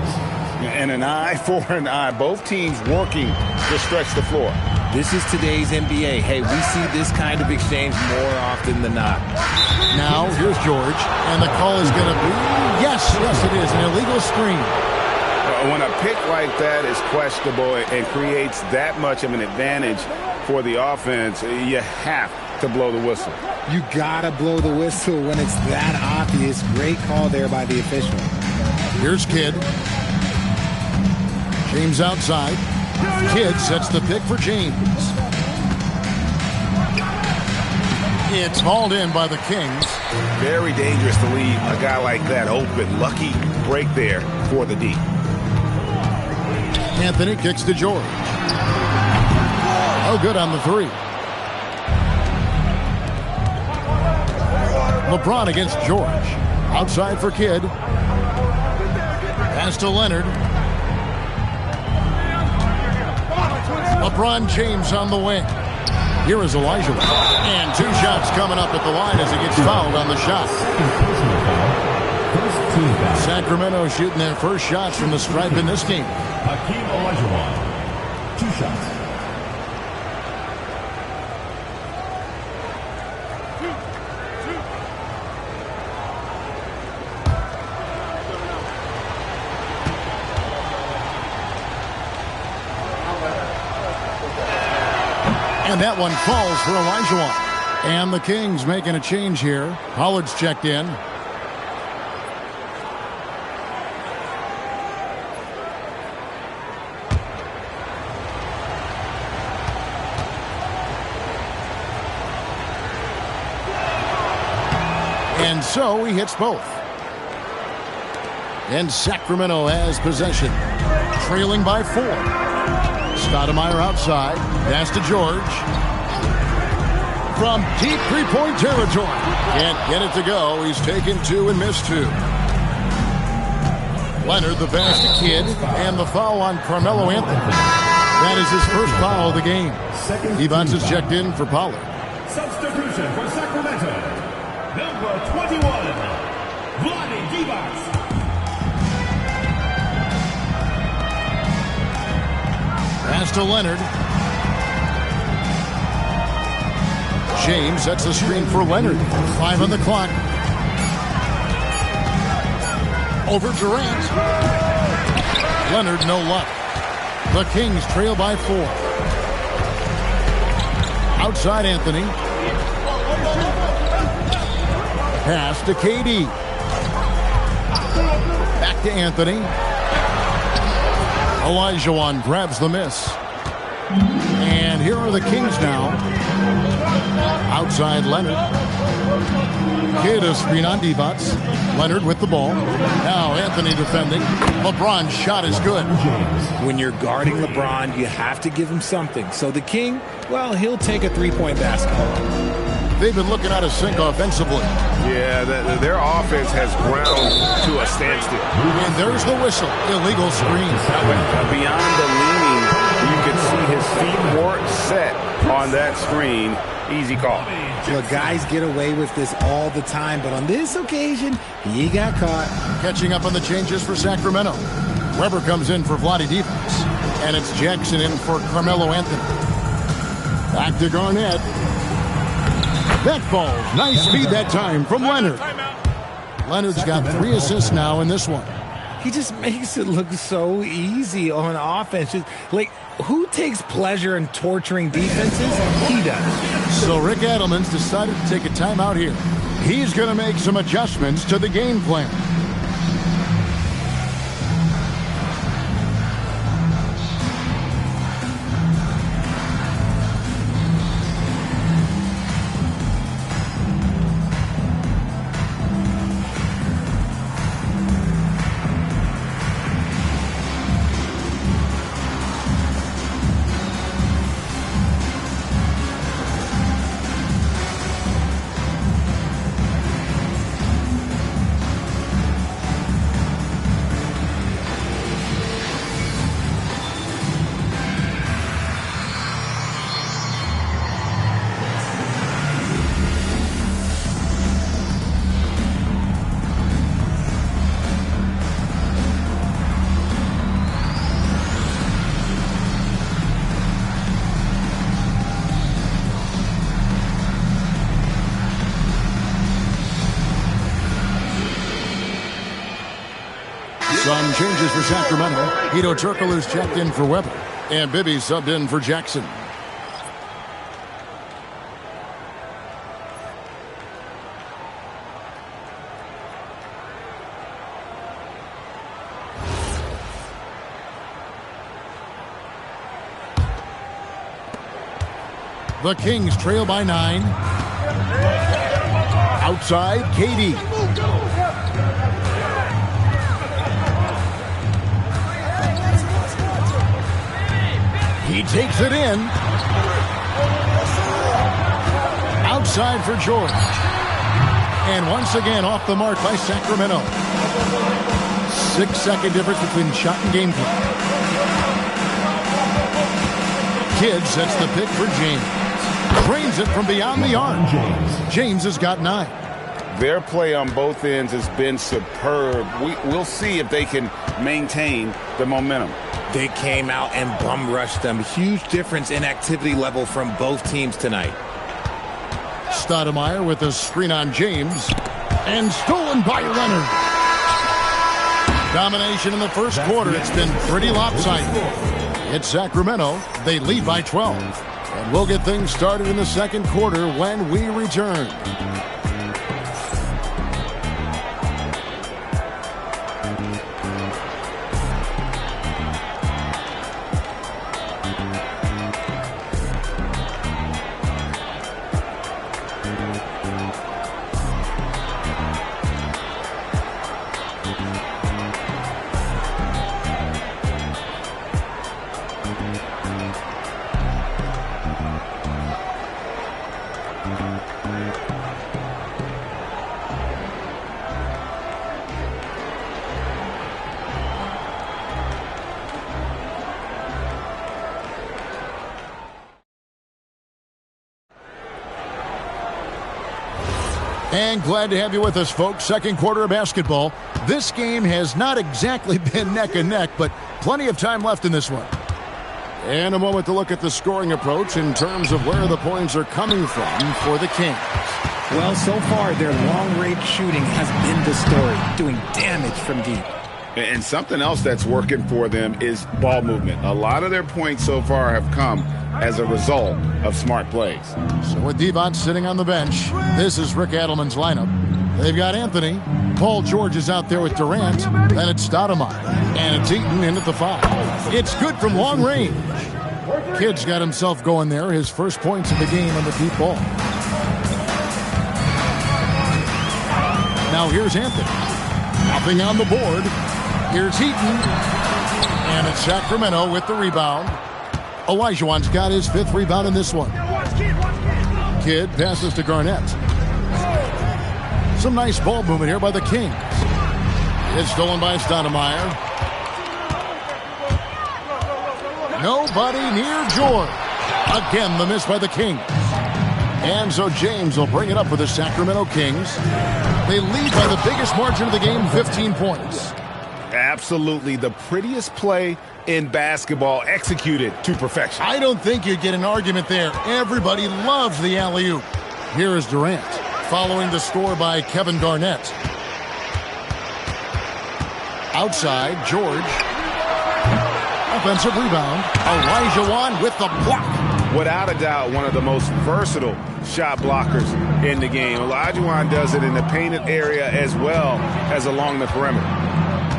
And an eye for an eye. Both teams working to stretch the floor. This is today's NBA. Hey, we see this kind of exchange more often than not. Now, here's George. And the call is going to be, yes, it is, an illegal screen. When a pick like that is questionable and creates that much of an advantage for the offense, you have to blow the whistle. You gotta blow the whistle when it's that obvious. Great call there by the official. Here's Kidd. James outside. Kidd sets the pick for James. It's hauled in by the Kings. Very dangerous to leave a guy like that open. Lucky break there for the D. Anthony kicks to George. Oh, good on the 3. LeBron against George. Outside for Kidd. Pass to Leonard. LeBron James on the wing. Here is Olajuwon. And 2 shots coming up at the line as he gets fouled on the shot. Sacramento shooting their first shots from the stripe in this game. Hakeem Olajuwon. 2 shots. And that one falls for Olajuwon. And the Kings making a change here. Pollard's checked in. And so he hits both. And Sacramento has possession. Trailing by 4. Stoudemire outside. Pass to George. From deep 3-point territory. Can't get it to go. He's taken 2 and missed 2. Leonard the pass to Kidd. And the foul on Carmelo Anthony. That is his first foul of the game. Evans is checked in for Pollard. Substitution for Sacramento. Number 21, Vlade Divac. Pass to Leonard. James sets the screen for Leonard. 5 on the clock. Over Durant. Leonard, no luck. The Kings trail by 4. Outside Anthony. Pass to KD. Back to Anthony. Olajuwon grabs the miss. And here are the Kings now. Outside Leonard. Kid a screen on Divac. Leonard with the ball. Now Anthony defending. LeBron's shot is good. When you're guarding LeBron, you have to give him something. So the King, well, he'll take a three-point basket. They've been looking out of sync offensively. Yeah, their offense has ground to a standstill. And there's the whistle. Illegal screen. Beyond the leaning, you can see his feet weren't set on that screen. Easy call. Look, guys get away with this all the time, but on this occasion, he got caught. Catching up on the changes for Sacramento. Weber comes in for Vlade Divac. And it's Jackson in for Carmelo Anthony. Back to Garnett. That falls. Nice feed that time from Leonard. Leonard's got 3 assists now in this one. He just makes it look so easy on offense. Like, who takes pleasure in torturing defenses? He does. So Rick Adelman's decided to take a timeout here. He's going to make some adjustments to the game plan. Some changes for Sacramento. Hedo Turkoglu's checked in for Weber. And Bibby subbed in for Jackson. The Kings trail by 9. Outside, KD. He takes it in. Outside for George. And once again off the mark by Sacramento. 6-second difference between shot and game clock. Kidd sets the pick for James. Drains it from beyond the arc. James has got 9. Their play on both ends has been superb. We'll see if they can maintain the momentum. They came out and bum rushed them. Huge difference in activity level from both teams tonight. Stoudemire with a screen on James. And stolen by Leonard. Domination in the first quarter. It's been pretty lopsided. It's Sacramento. They lead by 12. And we'll get things started in the second quarter when we return. And glad to have you with us, folks. Second quarter of basketball. This game has not exactly been neck and neck, but plenty of time left in this one. And a moment to look at the scoring approach in terms of where the points are coming from for the Kings. Well, so far, their long-range shooting has been the story, doing damage from deep. And something else that's working for them is ball movement. A lot of their points so far have come as a result of smart plays. So with Divac sitting on the bench, this is Rick Adelman's lineup. They've got Anthony. Paul George is out there with Durant. Then it's Stoudemire. And it's Eaton in at the 5. It's good from long range. Kidd's got himself going there. His first points of the game on the deep ball. Now here's Anthony. Nothing on the board. Here's Heaton. And it's Sacramento with the rebound. Olajuwon's got his 5th rebound in this one. Kidd passes to Garnett. Some nice ball movement here by the Kings. It's stolen by Stoudemire. Nobody near George. Again, the miss by the Kings. And so James will bring it up for the Sacramento Kings. They lead by the biggest margin of the game, 15 points. Absolutely the prettiest play in basketball, executed to perfection. I don't think you'd get an argument there. Everybody loves the alley-oop. Here is Durant, following the score by Kevin Garnett. Outside, George. Offensive rebound. Olajuwon with the block. Without a doubt, one of the most versatile shot blockers in the game. Olajuwon does it in the painted area as well as along the perimeter.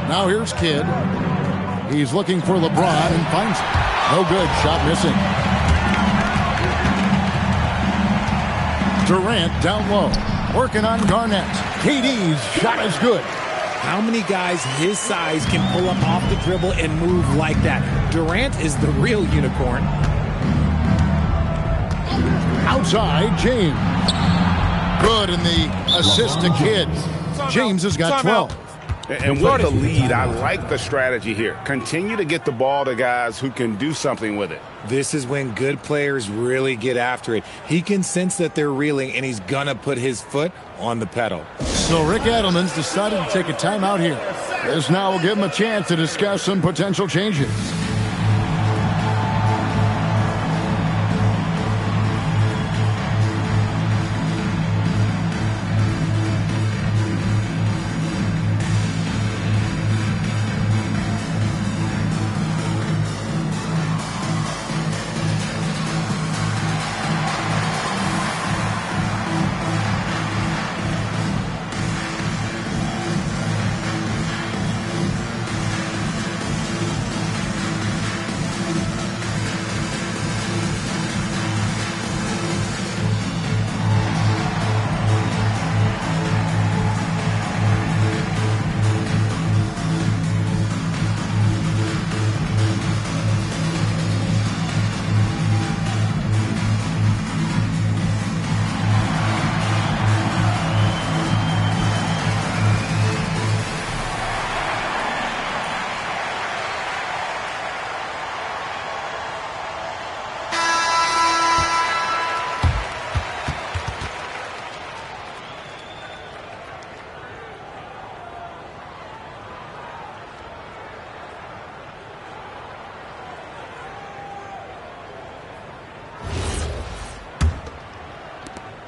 Now here's Kidd. He's looking for LeBron and finds it. No good. Shot missing. Durant down low. Working on Garnett. KD's shot is good. How many guys his size can pull up off the dribble and move like that? Durant is the real unicorn. Outside, James. Good in the assist to Kidd. James has got 12. And with the lead, I like the strategy here. Continue to get the ball to guys who can do something with it. This is when good players really get after it. He can sense that they're reeling, and he's going to put his foot on the pedal. So Rick Adelman's decided to take a timeout here. This now will give him a chance to discuss some potential changes.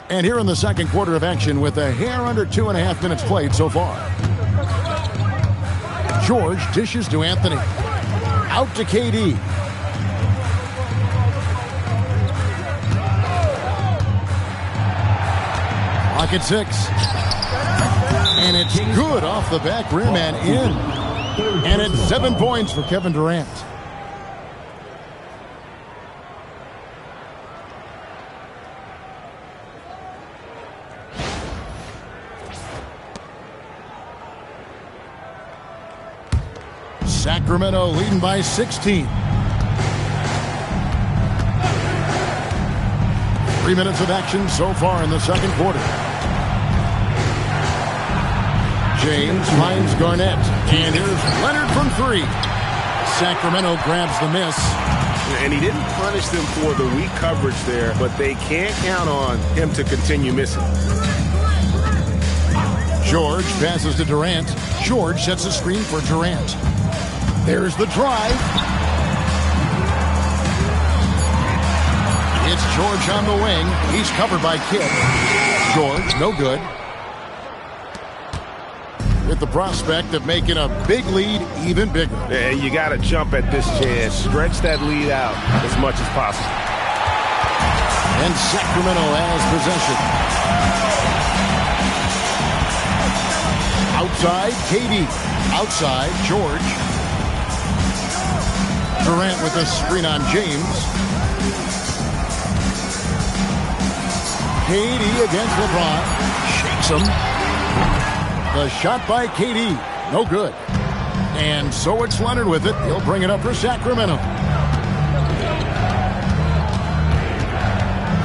And here in the second quarter of action with a hair under 2.5 minutes played so far. George dishes to Anthony. Out to KD. Pocket 6. And it's good off the back rim and in. And it's 7 points for Kevin Durant. Sacramento leading by 16. 3 minutes of action so far in the second quarter. James finds Garnett. And here's Leonard from 3. Sacramento grabs the miss. And he didn't punish them for the weak coverage there, but they can't count on him to continue missing. George passes to Durant. George sets a screen for Durant. There's the drive. It's George on the wing. He's covered by Kidd. George, no good. With the prospect of making a big lead even bigger. Yeah, you got to jump at this chance. Stretch that lead out as much as possible. And Sacramento has possession. Outside, KD. Outside, George. Durant with a screen on James. KD against LeBron. Shakes him. The shot by KD. No good. And so it's Leonard with it. He'll bring it up for Sacramento.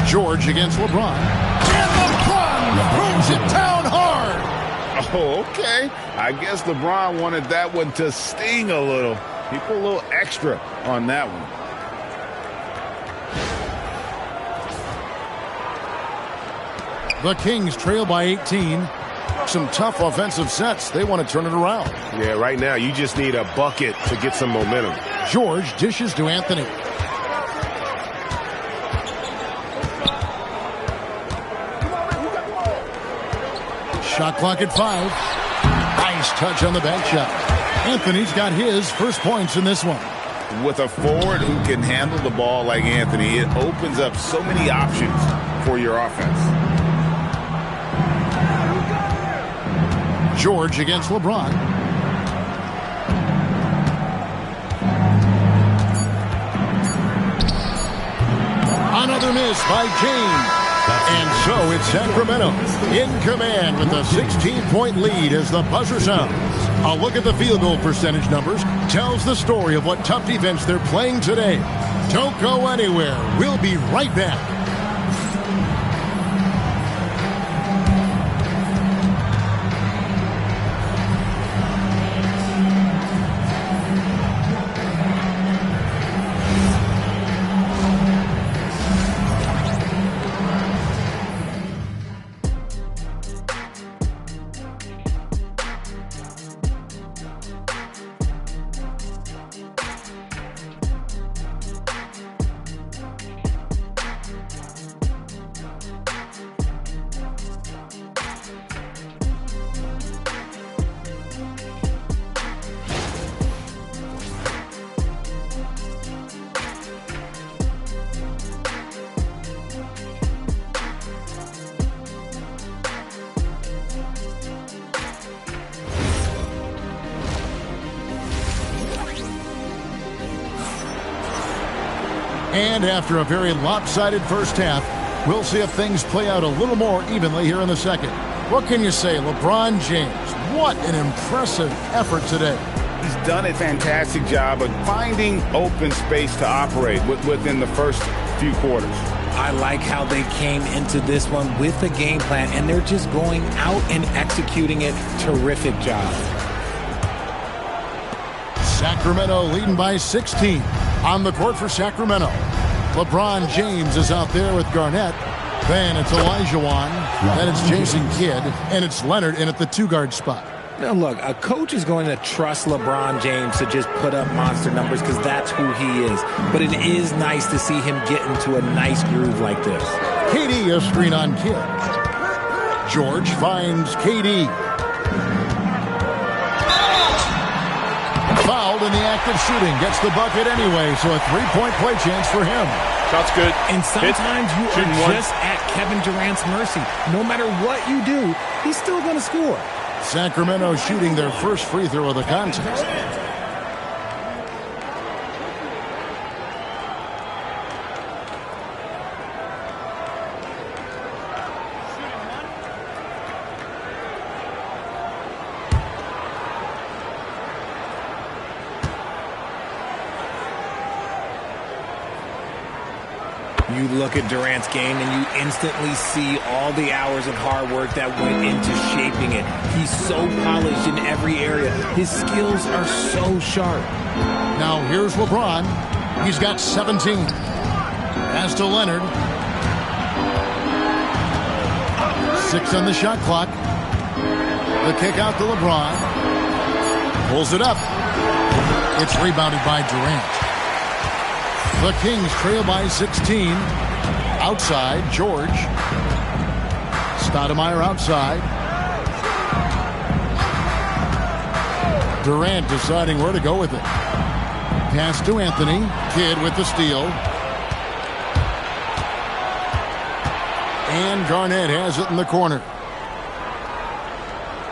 George against LeBron. And LeBron brings it down hard. Oh, okay. I guess LeBron wanted that one to sting a little. He put a little extra on that one. The Kings trail by 18. Some tough offensive sets. They want to turn it around. Yeah, right now you just need a bucket to get some momentum. George dishes to Anthony. Shot clock at 5. Nice touch on the back shot. Anthony's got his first points in this one. With a forward who can handle the ball like Anthony, it opens up so many options for your offense. George against LeBron. Another miss by James. And so it's Sacramento in command with a 16-point lead as the buzzer sounds. A look at the field goal percentage numbers tells the story of what tough defense they're playing today. Don't go anywhere. We'll be right back. And after a very lopsided first half, we'll see if things play out a little more evenly here in the second. What can you say? LeBron James, what an impressive effort today. He's done a fantastic job of finding open space to operate within the first few quarters. I like how they came into this one with a game plan, and they're just going out and executing it. Terrific job. Sacramento leading by 16. On the court for Sacramento, LeBron James is out there with Garnett. Then it's Olajuwon. Then it's Jason Kidd. And it's Leonard in at the two-guard spot. Now, look, a coach is going to trust LeBron James to just put up monster numbers because that's who he is. But it is nice to see him get into a nice groove like this. KD, a screen on Kidd. George finds KD. Fouled in the act of shooting. Gets the bucket anyway, so a three-point play chance for him. Shot's good. And sometimes you are just at Kevin Durant's mercy. No matter what you do, he's still going to score. Sacramento shooting their first free throw of the contest. You look at Durant's game and you instantly see all the hours of hard work that went into shaping it. He's so polished in every area. His skills are so sharp. Now here's LeBron. He's got 17. Pass to Leonard. 6 on the shot clock. The kick out to LeBron. Pulls it up. It's rebounded by Durant. The Kings trail by 16. Outside, George. Stoudemire outside. Durant deciding where to go with it. Pass to Anthony. Kidd with the steal. And Garnett has it in the corner.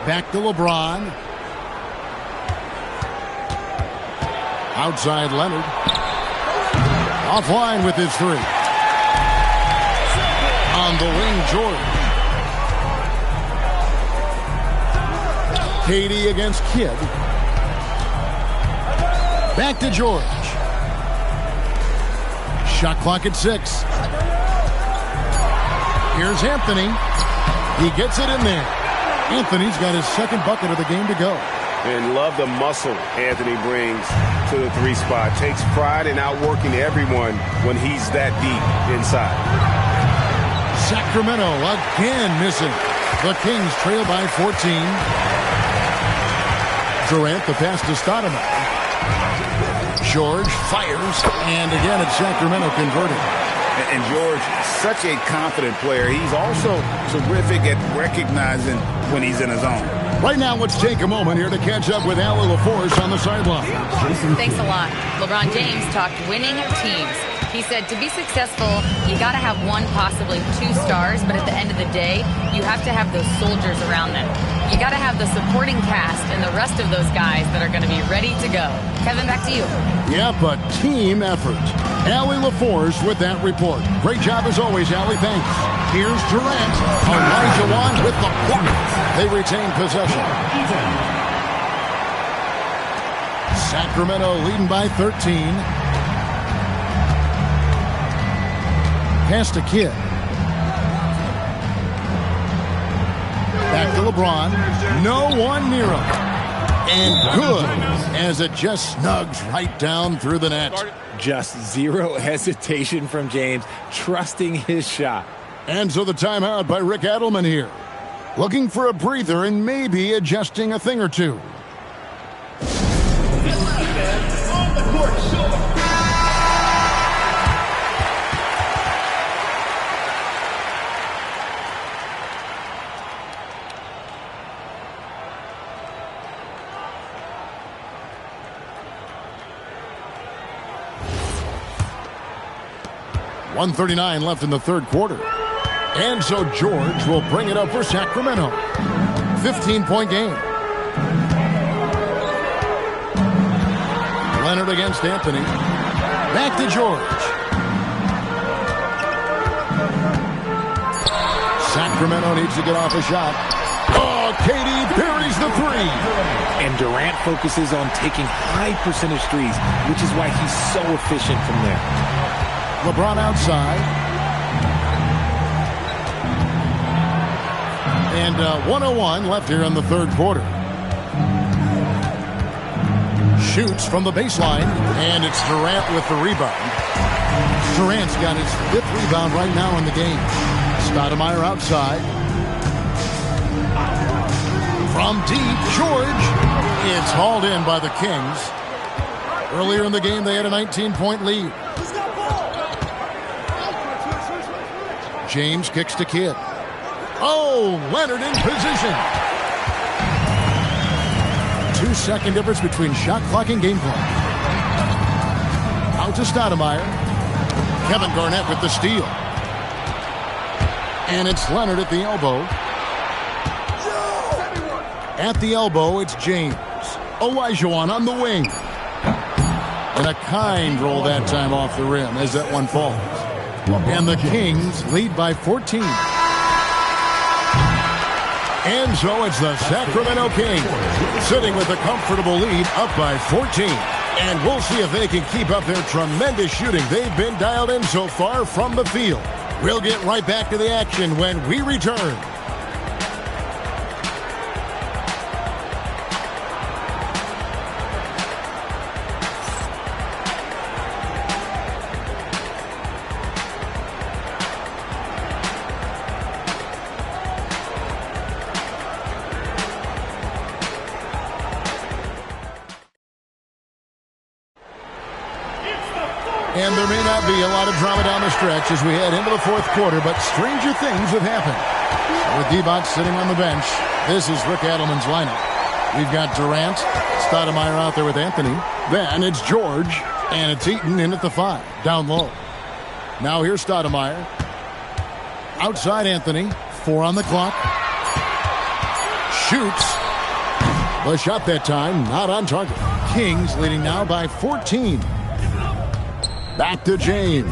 Back to LeBron. Outside Leonard. Offline with his three. On the wing, George. KD against Kidd. Back to George. Shot clock at 6. Here's Anthony. He gets it in there. Anthony's got his second bucket of the game to go. And love the muscle Anthony brings to the 3 spot. Takes pride in outworking everyone when he's that deep inside. Sacramento again missing. The Kings trail by 14. Durant, the pass to Stoudemire. George fires, and again it's Sacramento converting. And George, such a confident player. He's also terrific at recognizing when he's in his zone. Right now, let's take a moment here to catch up with Allie LaForce on the sideline. Thanks a lot. LeBron James talked winning teams. He said to be successful, you got to have 1, possibly 2 stars, but at the end of the day, you have to have those soldiers around them. You got to have the supporting cast and the rest of those guys that are going to be ready to go. Kevin, back to you. Yep, a team effort. Allie LaForce with that report. Great job as always, Allie. Thanks. Here's Durant. Olajuwon with the block. They retain possession. Sacramento leading by 13. Pass to Kidd. Back to LeBron. No one near him. And good as it just snugs right down through the net. Just zero hesitation from James, trusting his shot. And so the timeout by Rick Adelman here. Looking for a breather and maybe adjusting a thing or two. On the court, .139 left in the third quarter. And so George will bring it up for Sacramento. 15-point game. Leonard against Anthony. Back to George. Sacramento needs to get off a shot. Oh, KD buries the 3. And Durant focuses on taking high percentage threes, which is why he's so efficient from there. LeBron outside. And 1:01 left here in the third quarter. Shoots from the baseline, and it's Durant with the rebound. Durant's got his 5th rebound right now in the game. Stoudemire outside. From deep, George. It's hauled in by the Kings. Earlier in the game, they had a 19-point lead. James kicks to Kidd. Oh, Leonard in position. 2-second difference between shot clock and game clock. Out to Stoudemire. Kevin Garnett with the steal. And it's Leonard at the elbow. At the elbow, it's James. Olajuwon on the wing. And a kind roll that time off the rim as that one falls. And the Kings lead by 14. And so it's the Sacramento Kings sitting with a comfortable lead up by 14. And we'll see if they can keep up their tremendous shooting they've been dialed in so far from the field. We'll get right back to the action when we return. And there may not be a lot of drama down the stretch as we head into the fourth quarter, but stranger things have happened. With D-Bot sitting on the bench, this is Rick Adelman's lineup. We've got Durant, Stoudemire out there with Anthony. Then it's George, and it's Eaton in at the 5, down low. Now here's Stoudemire. Outside Anthony, 4 on the clock. Shoots. The shot that time, not on target. Kings leading now by 14. Back to James.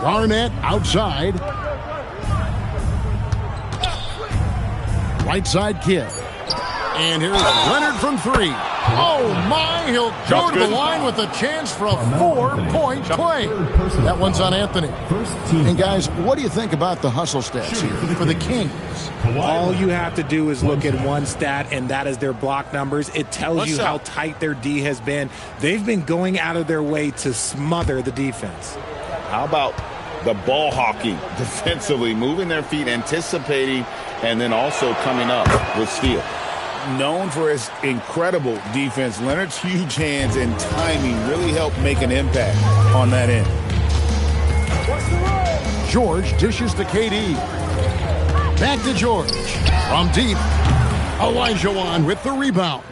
Garnett outside. Right side, Kidd. And here's Leonard from three. Oh, my. He'll go to the line with a chance for a 4-point play. That one's on Anthony. And, guys, what do you think about the hustle stats here for the Kings? All you have to do is look at one stat, and that is their block numbers. It tells you how tight their D has been. They've been going out of their way to smother the defense. How about the ball hawking defensively, moving their feet, anticipating, and then also coming up with steal? Known for his incredible defense, Leonard's huge hands and timing really help make an impact on that end. George dishes to KD. Back to George. From deep, Olajuwon with the rebound.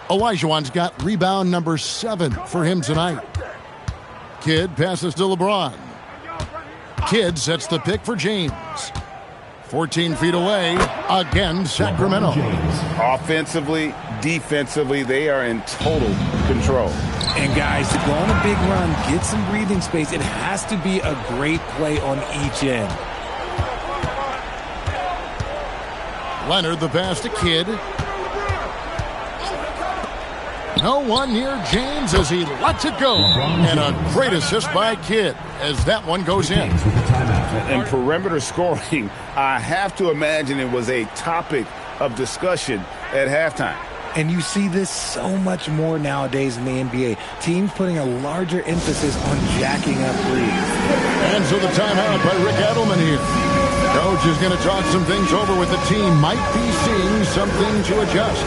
Olajuwon's got rebound number 7 for him tonight. Kidd passes to LeBron. Kidd sets the pick for James. 14 feet away, again, Sacramento. Offensively, defensively, they are in total control. And, guys, to go on a big run, get some breathing space, it has to be a great play on each end. Leonard, the pass to Kidd. No one near James as he lets it go. And a great assist by Kidd as that one goes in. And perimeter scoring, I have to imagine it was a topic of discussion at halftime. And you see this so much more nowadays in the NBA. Teams putting a larger emphasis on jacking up threes. And so the timeout by Rick Edelman here. Coach is going to talk some things over with the team. Might be seeing something to adjust.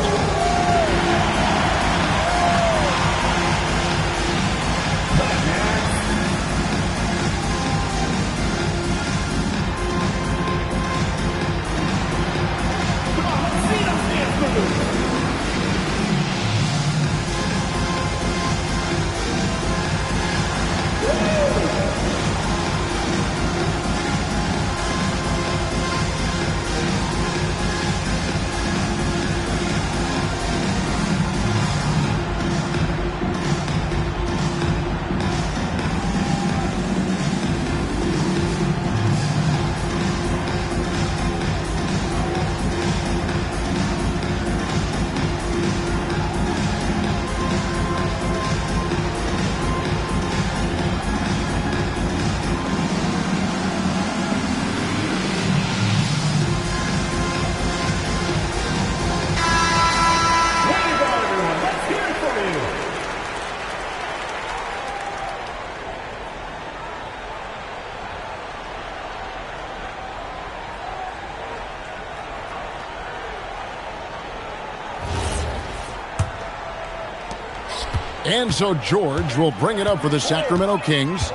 And so George will bring it up for the Sacramento Kings.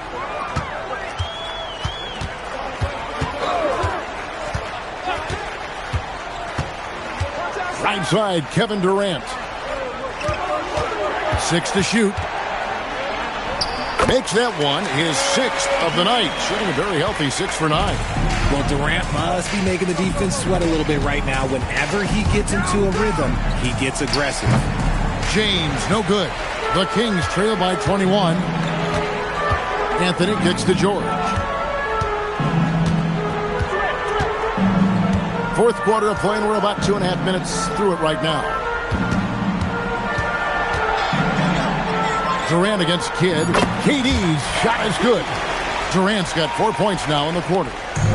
Right side, Kevin Durant. 6 to shoot. Makes that one his 6th of the night. Shooting a very healthy 6 for 9. Well, Durant must be making the defense sweat a little bit right now. Whenever he gets into a rhythm, he gets aggressive. James, no good. The Kings trail by 21. Anthony gets to George. Fourth quarter of play, and we're about 2.5 minutes through it right now. Durant against Kidd. KD's shot is good. Durant's got 4 points now in the quarter.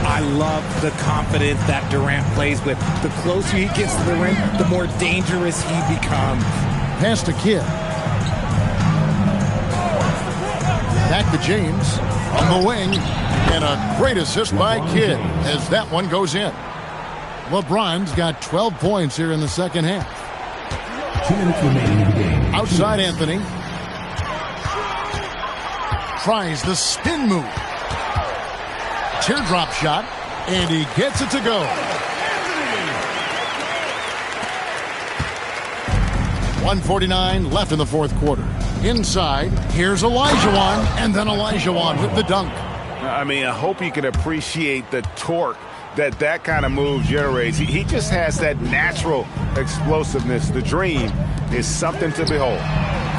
I love the confidence that Durant plays with. The closer he gets to the rim, the more dangerous he becomes. Pass to Kidd. Back to James on the wing. And a great assist by Kidd as that one goes in. LeBron's got 12 points here in the second half. 2 minutes remaining in the game. Outside Anthony. Tries the spin move. Teardrop shot. And he gets it to go. .149 left in the fourth quarter. Inside, here's Olajuwon, and then Olajuwon with the dunk. I mean, I hope you can appreciate the torque that kind of move generates. He just has that natural explosiveness. The dream is something to behold.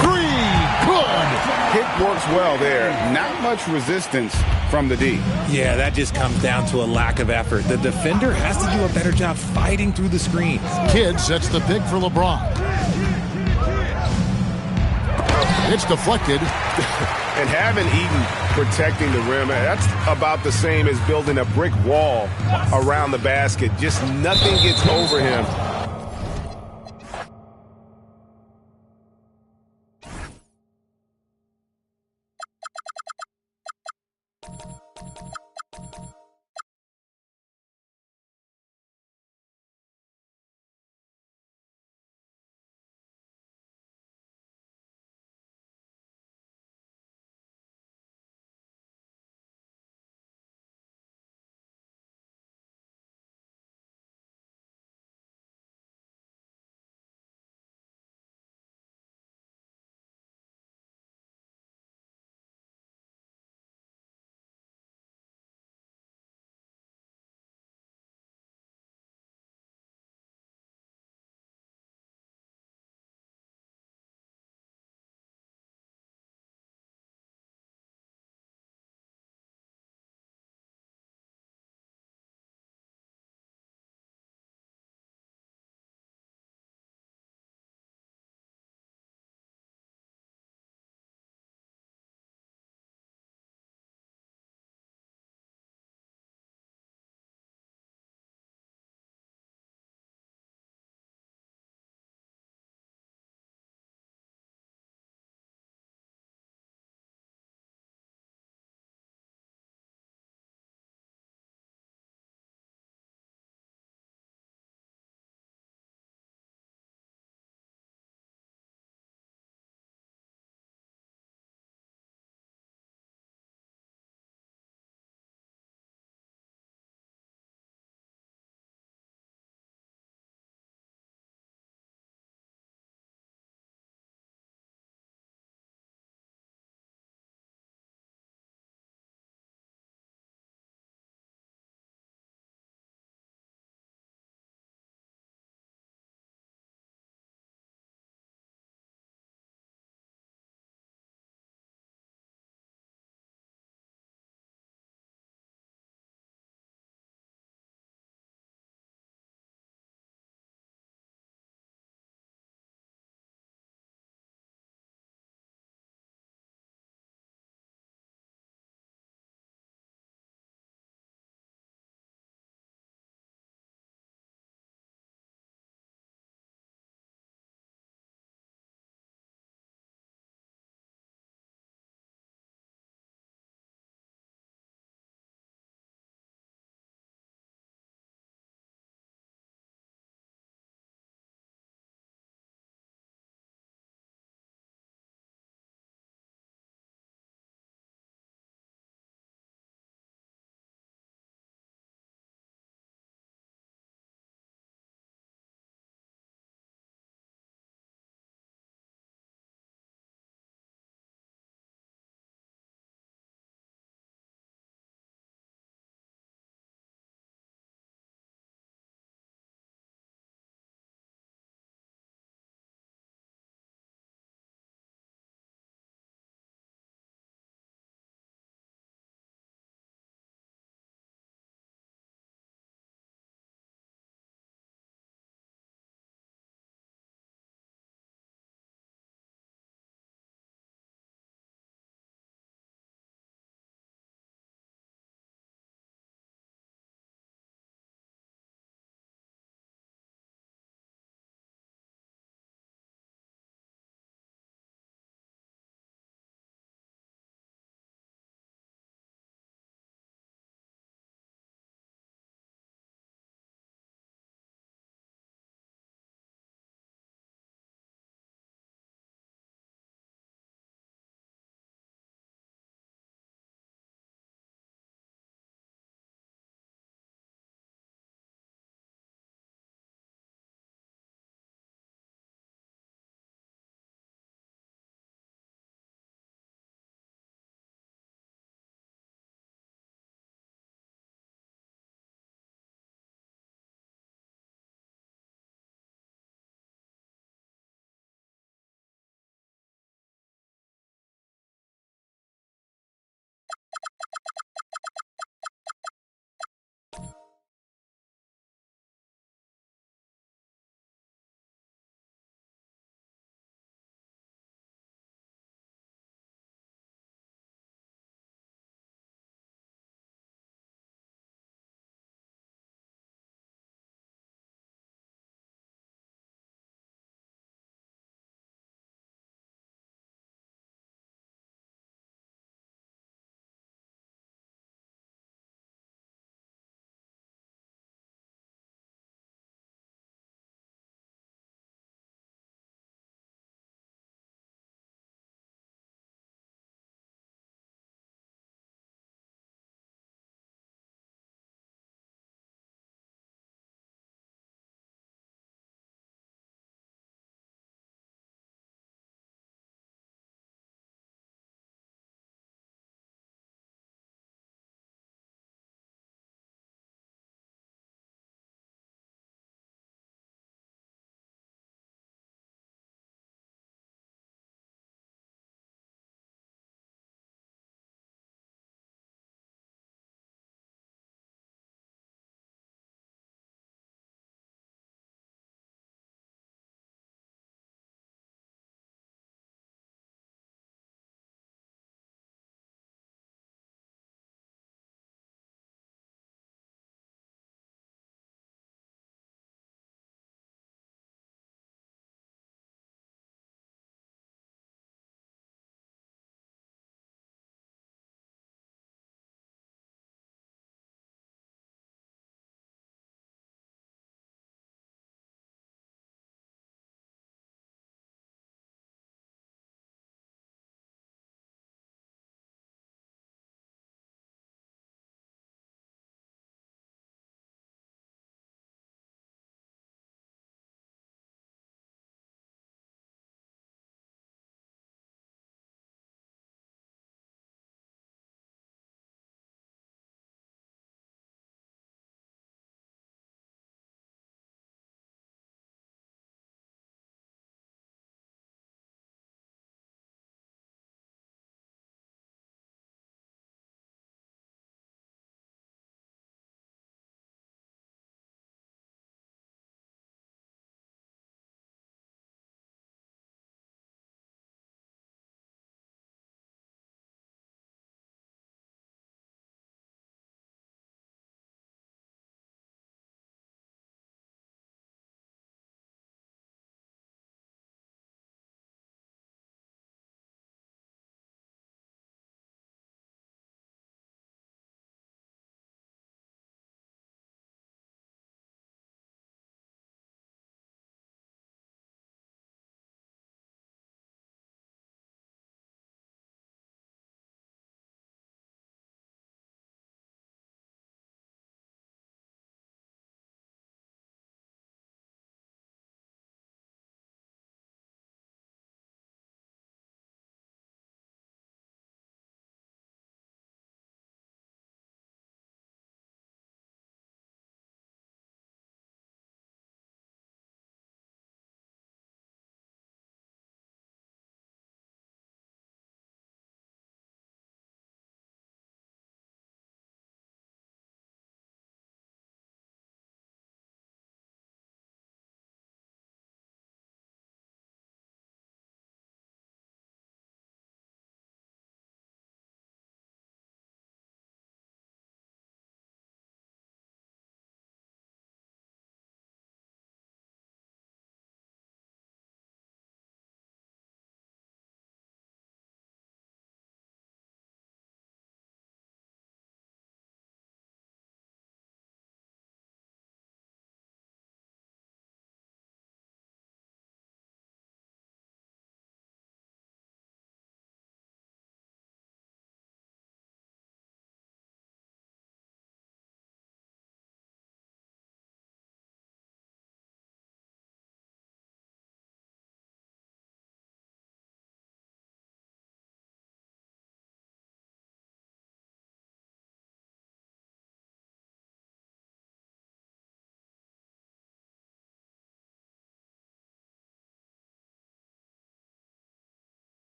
3, good. Hit works well there. Not much resistance from the D. Yeah, that just comes down to a lack of effort. The defender has to do a better job fighting through the screens. Kidd sets the pick for LeBron. It's deflected. And having Eaton protecting the rim, that's about the same as building a brick wall around the basket. Just nothing gets over him.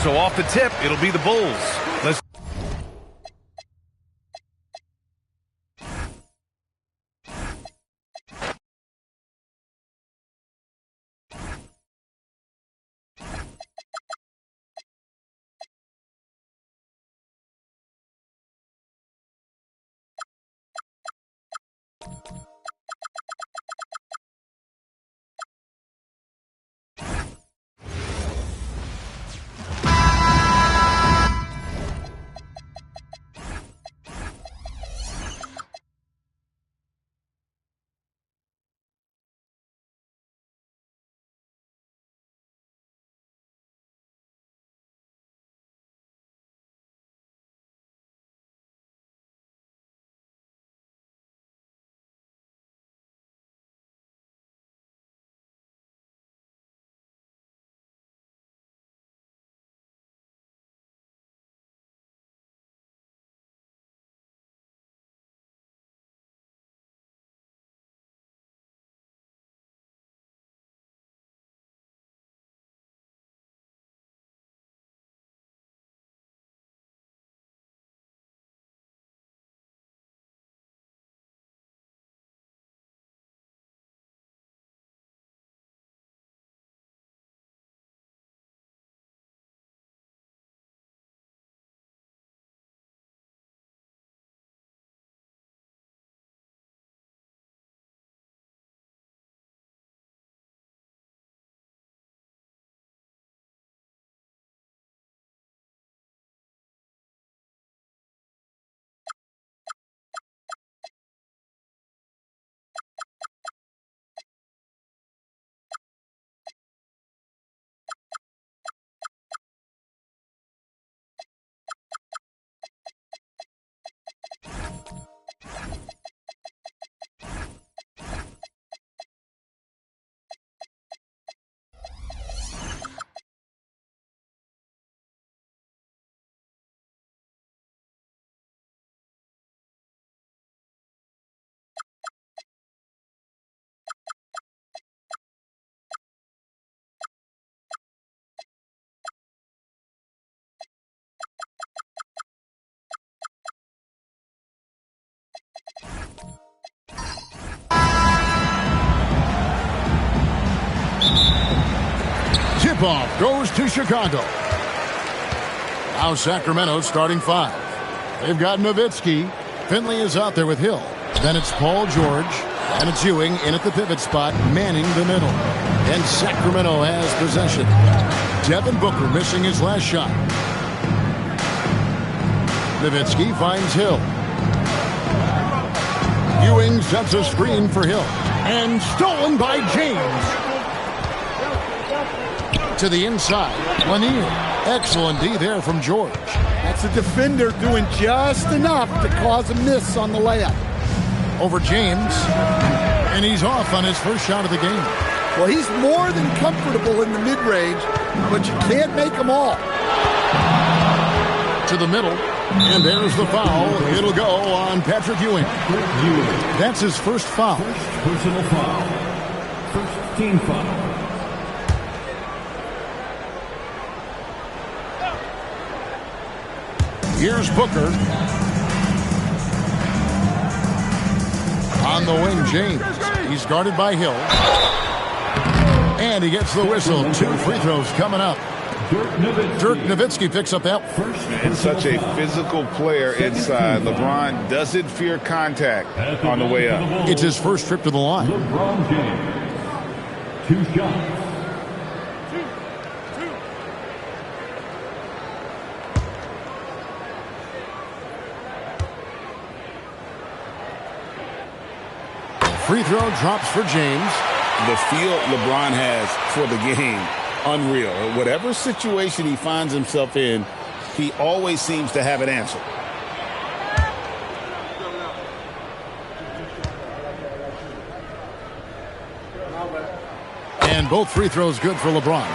So off the tip, it'll be the Bulls. Let's tip-off goes to Chicago. Now Sacramento starting 5. They've got Nowitzki. Finley is out there with Hill. Then it's Paul George. And it's Ewing in at the pivot spot, manning the middle. And Sacramento has possession. Devin Booker missing his last shot. Nowitzki finds Hill. Ewing sets a screen for Hill. And stolen by James. To the inside, Lanier. Excellent D there from George. That's a defender doing just enough to cause a miss on the layup. Over James. And he's off on his first shot of the game. Well, he's more than comfortable in the mid-range, but you can't make them all. To the middle. And there's the foul. It'll go on Patrick Ewing. That's his first foul. First personal foul. First team foul. Here's Booker. On the wing, James. He's guarded by Hill. And he gets the whistle. 2 free throws coming up. Dirk Nowitzki picks up that. It's such a physical player inside. LeBron doesn't fear contact on the way up. It's his first trip to the line. LeBron James. 2 shots. Free throw drops for James. The feel LeBron has for the game, unreal. Whatever situation he finds himself in, he always seems to have an answer. And both free throws good for LeBron.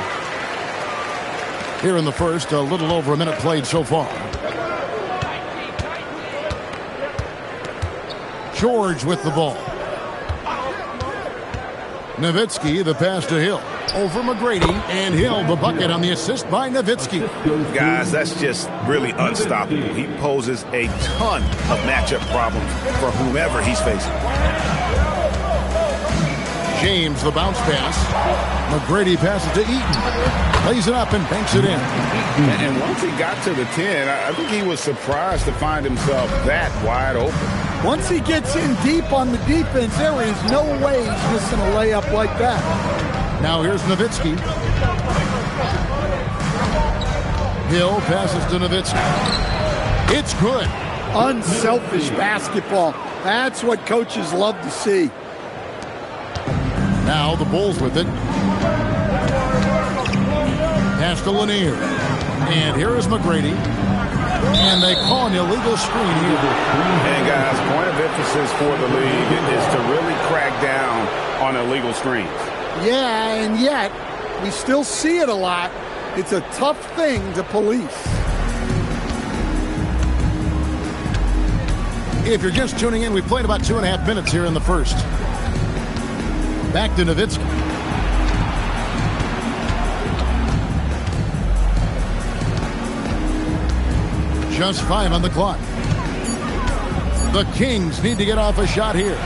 Here in the first, a little over a minute played so far. George with the ball. Nowitzki, the pass to Hill. over McGrady, and Hill the bucket on the assist by Nowitzki. Guys, that's just really unstoppable. He poses a ton of matchup problems for whomever he's facing. James, the bounce pass. McGrady passes to Eaton. Lays it up and banks it in. And once he got to the 10, I think he was surprised to find himself that wide open. Once he gets in deep on the defense, there is no way he's missing a layup like that. Now here's Nowitzki. Hill passes to Nowitzki. It's good. Unselfish basketball. That's what coaches love to see. Now the Bulls with it. Pass to Lanier. And here is McGrady. And they call an illegal screen here. And guys, point of emphasis for the league is to really crack down on illegal screens. Yeah, and yet we still see it a lot. It's a tough thing to police. If you're just tuning in, we played about 2.5 minutes here in the first. Back to Nowitzki. Just 5 on the clock. The Kings need to get off a shot here.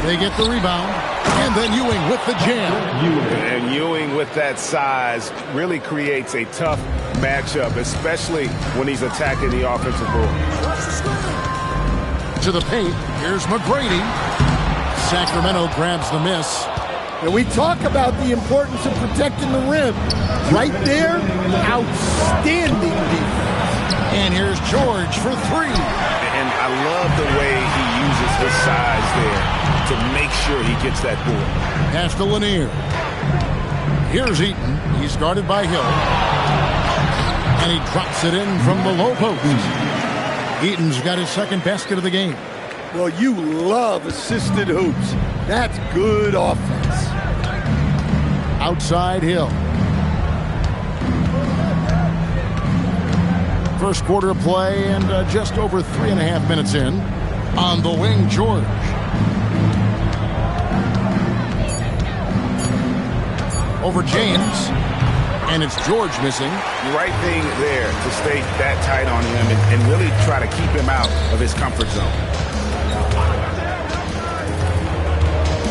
They get the rebound. And then Ewing with the jam. And Ewing with that size really creates a tough matchup, especially when he's attacking the offensive board. To the paint. Here's McGrady. Sacramento grabs the miss. And we talk about the importance of protecting the rim. Right there, outstanding defense. And here's George for 3. And I love the way he uses his size there to make sure he gets that board. Pass to Lanier. Here's Eaton. He's guarded by Hill. And he drops it in from the low post. Eaton's got his second basket of the game. Well, you love assisted hoops. That's good offense. Outside Hill. First quarter of play and just over 3.5 minutes in. On the wing, George. Over James. And it's George missing. The right thing there to stay that tight on him and really try to keep him out of his comfort zone.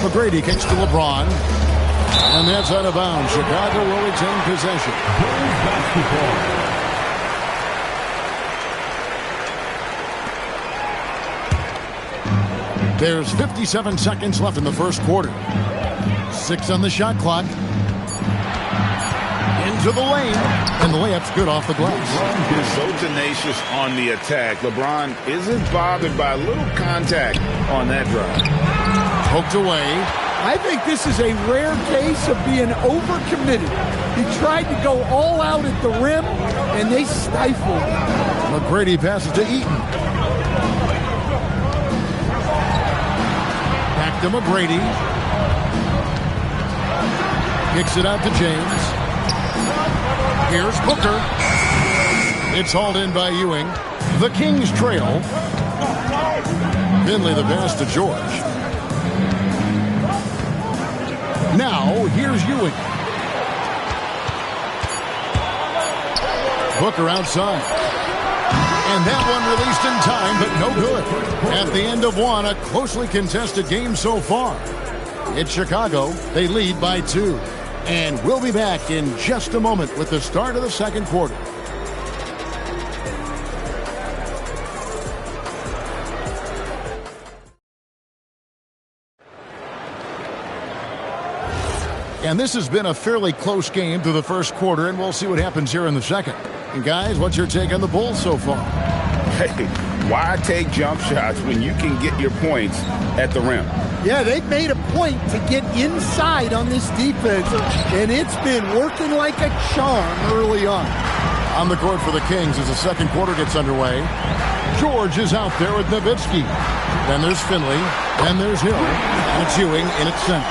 McGrady kicks to LeBron. And that's out of bounds. Chicago will retain possession. There's 57 seconds left in the first quarter. 6 on the shot clock. Into the lane. And the layup's good off the glass. LeBron is so tenacious on the attack. LeBron isn't bothered by a little contact on that drive. Poked away. I think this is a rare case of being overcommitted. He tried to go all out at the rim, and they stifled him. McGrady passes to Eaton. Back to McGrady. Kicks it out to James. Here's Booker. It's hauled in by Ewing. The Kings trail. Finley the pass to George. Now, here's Ewing. Booker outside. And that one released in time, but no good. At the end of one, a closely contested game so far. It's Chicago. They lead by 2. And we'll be back in just a moment with the start of the second quarter. And this has been a fairly close game through the first quarter, and we'll see what happens here in the second. And guys, what's your take on the Bulls so far? Hey, why take jump shots when you can get your points at the rim? Yeah, they've made a point to get inside on this defense, and it's been working like a charm early on. On the court for the Kings as the second quarter gets underway. George is out there with Nowitzki. Then there's Finley. Then there's Hill. And it's Ewing in its center.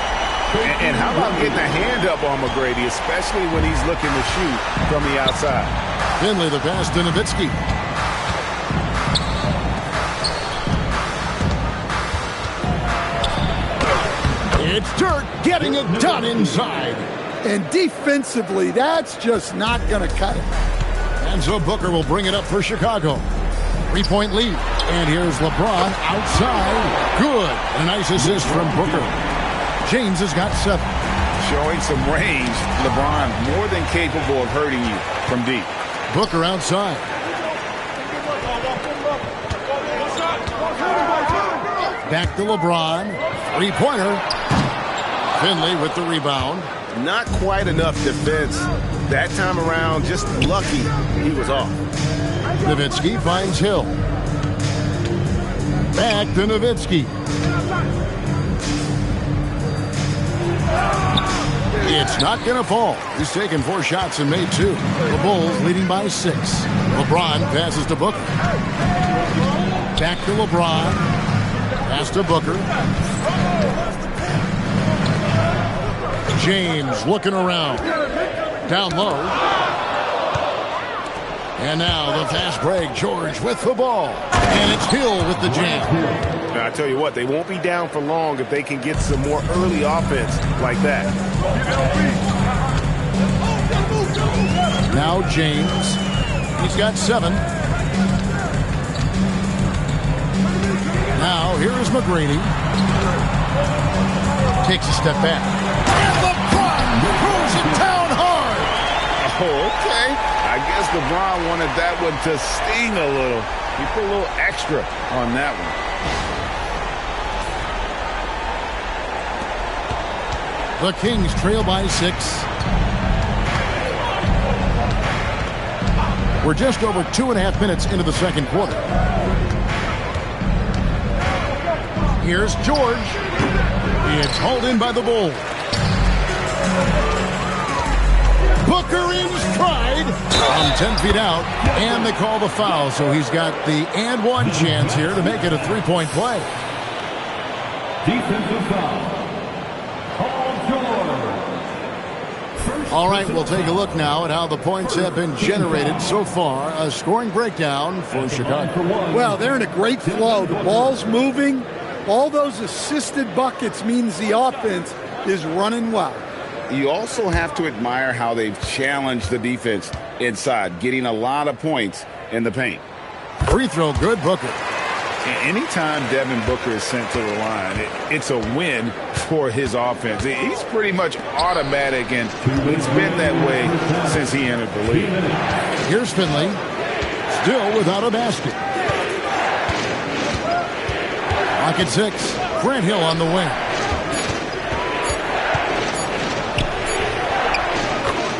And how about getting a hand up on McGrady, especially when he's looking to shoot from the outside? Finley the pass to Nowitzki. It's Dirk getting it done inside. And defensively, that's just not going to cut it. And so Booker will bring it up for Chicago. 3-point lead. And here's LeBron outside. Good. A nice assist from Booker. James has got 7. Showing some range, LeBron more than capable of hurting you from deep. Booker outside. Back to LeBron. 3-pointer. Finley with the rebound. Not quite enough defense. That time around, just lucky he was off. Nowitzki finds Hill. Back to Nowitzki. It's not going to fall. He's taken 4 shots and made 2. The Bulls leading by 6. LeBron passes to Booker. Back to LeBron. Pass to Booker. James looking around. Down low. And now the fast break. George with the ball. And it's Hill with the jam. Now, I tell you what, they won't be down for long if they can get some more early offense like that. Now James. He's got 7. Now here is McGrady. Takes a step back. And LeBron throws it down hard. Oh, okay. I guess LeBron wanted that one to sting a little. He put a little extra on that one. The Kings trail by 6. We're just over 2.5 minutes into the second quarter. Here's George. It's hauled in by the Bulls. Booker in stride from 10 feet out, and they call the foul, so he's got the and one chance here to make it a 3-point play. Defensive foul. All right, we'll take a look now at how the points have been generated so far. A scoring breakdown for Chicago. Well, they're in a great flow. The ball's moving. All those assisted buckets means the offense is running well. You also have to admire how they've challenged the defense inside, getting a lot of points in the paint. Free throw good, Booker. Anytime Devin Booker is sent to the line, it's a win for his offense. He's pretty much automatic, and it's been that way since he entered the league. Here's Finley, still without a basket. Lock at 6. Grant Hill on the wing.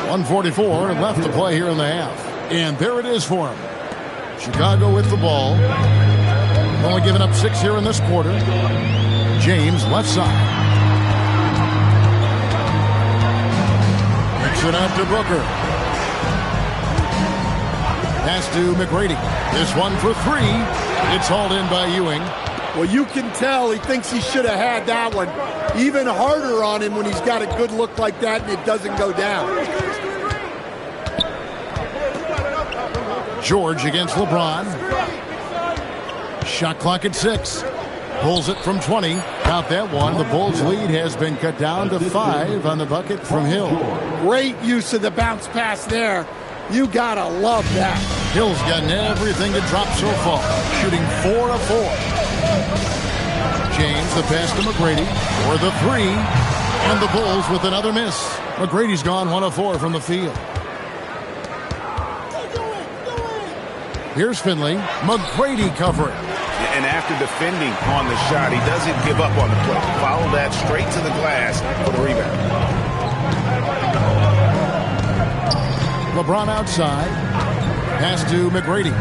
1:44 left to play here in the half. And there it is for him. Chicago with the ball. Only giving up 6 here in this quarter. James left side. Kicks it out to Booker. Pass to McGrady. This one for 3. It's hauled in by Ewing. Well, you can tell he thinks he should have had that one. Even harder on him when he's got a good look like that and it doesn't go down. George against LeBron. Shot clock at 6. Pulls it from 20. Count that one. The Bulls' lead has been cut down to 5 on the bucket from Hill. Great use of the bounce pass there. You gotta love that. Hill's gotten everything to drop so far. Shooting 4 of 4. James, the pass to McGrady for the 3. And the Bulls with another miss. McGrady's gone 1 of 4 from the field. Here's Finley. McGrady covering. And after defending on the shot, he doesn't give up on the play. Follow that straight to the glass for the rebound. LeBron outside. Pass to McGrady.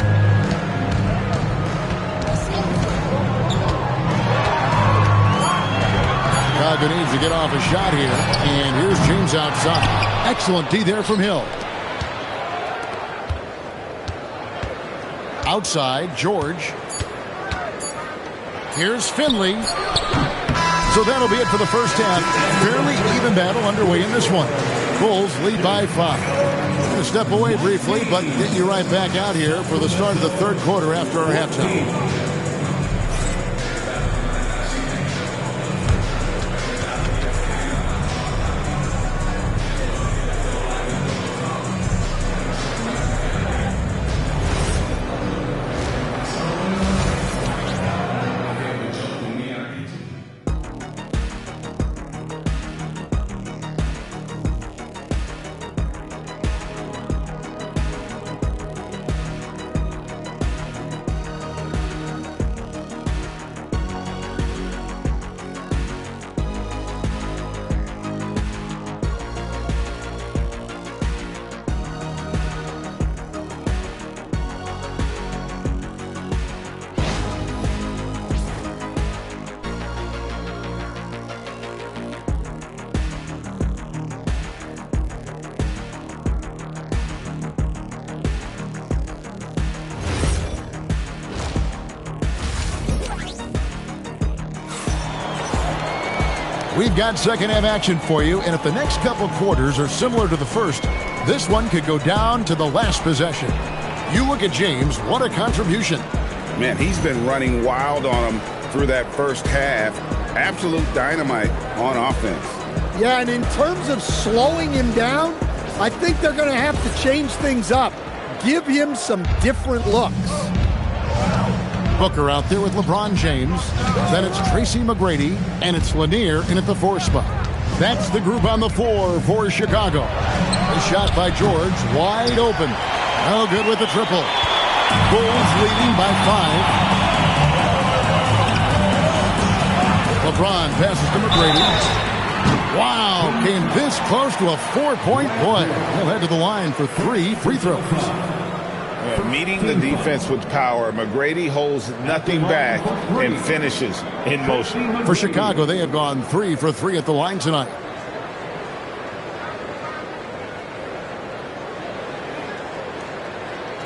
Chicago needs to get off a shot here. And here's James outside. Excellent D there from Hill. Outside, George. Here's Finley. So that'll be it for the first half. Fairly even battle underway in this one. Bulls lead by 5. I'm going to step away briefly, but get you right back out here for the start of the third quarter after our halftime. We've got second half action for you, and if the next couple quarters are similar to the first, this one could go down to the last possession. You look at James, what a contribution. Man, he's been running wild on him through that first half. Absolute dynamite on offense. Yeah, and in terms of slowing him down, I think they're going to have to change things up. Give him some different looks. Booker out there with LeBron James. Then it's Tracy McGrady, and it's Lanier in at the 4 spot. That's the group on the floor for Chicago. The shot by George, wide open. No good with the triple. Bulls leading by 5. LeBron passes to McGrady. Wow, came this close to a 4-point play. He'll head to the line for 3 free throws. Meeting the defense with power, McGrady holds nothing back and finishes in motion. For Chicago, they have gone 3 for 3 at the line tonight.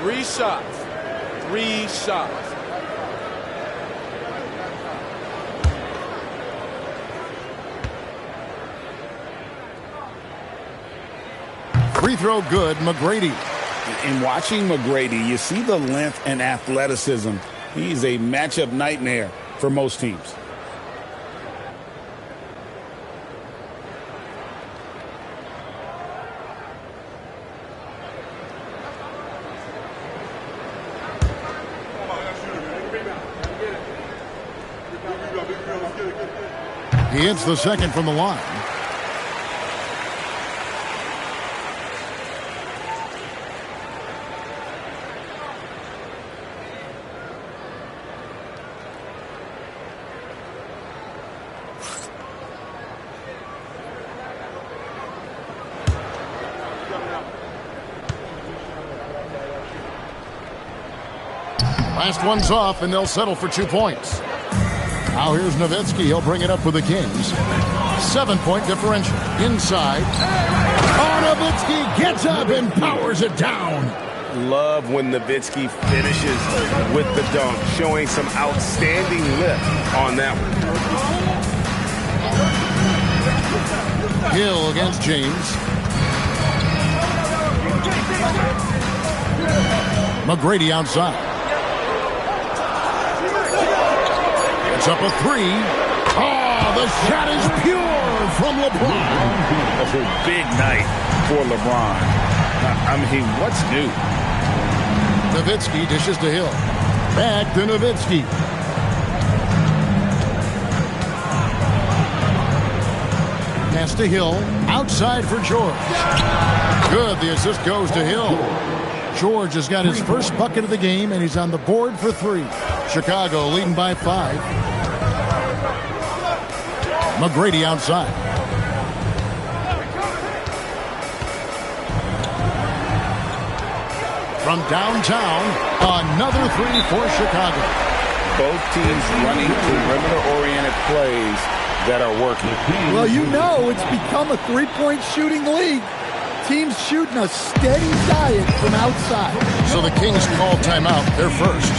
Three shots. Free throw good, McGrady. In watching McGrady, you see the length and athleticism. He's a matchup nightmare for most teams. He hits the second from the line. Last one's off, and they'll settle for 2 points. Now here's Nowitzki. He'll bring it up with the Kings. 7-point differential. Inside. Oh, Nowitzki gets up and powers it down. Love when Nowitzki finishes with the dunk, showing some outstanding lift on that one. Hill against James. McGrady outside. It's up a 3. Oh, the shot is pure from LeBron. A big night for LeBron. I mean, what's new? Nowitzki dishes to Hill. Back to Nowitzki. Pass to Hill. Outside for George. Good. The assist goes to Hill. George has got his first bucket of the game, and he's on the board for 3. Chicago leading by 5. McGrady outside. From downtown, another 3 for Chicago. Both teams running perimeter-oriented plays that are working. Well, you know it's become a 3-point shooting league. Teams shooting a steady diet from outside. So the Kings call timeout. They're first.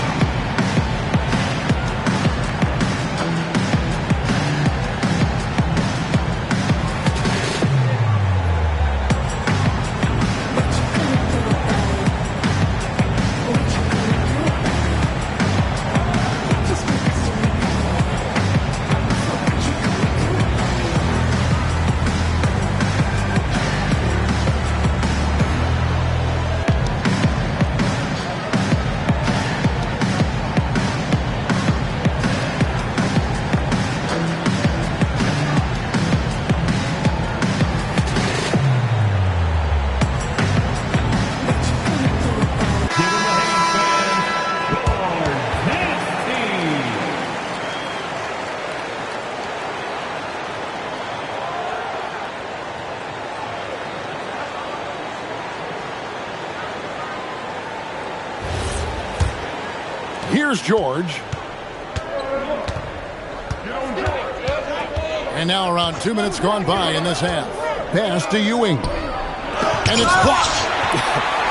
Here's George. And now around 2 minutes gone by in this half. Pass to Ewing. And it's blocked.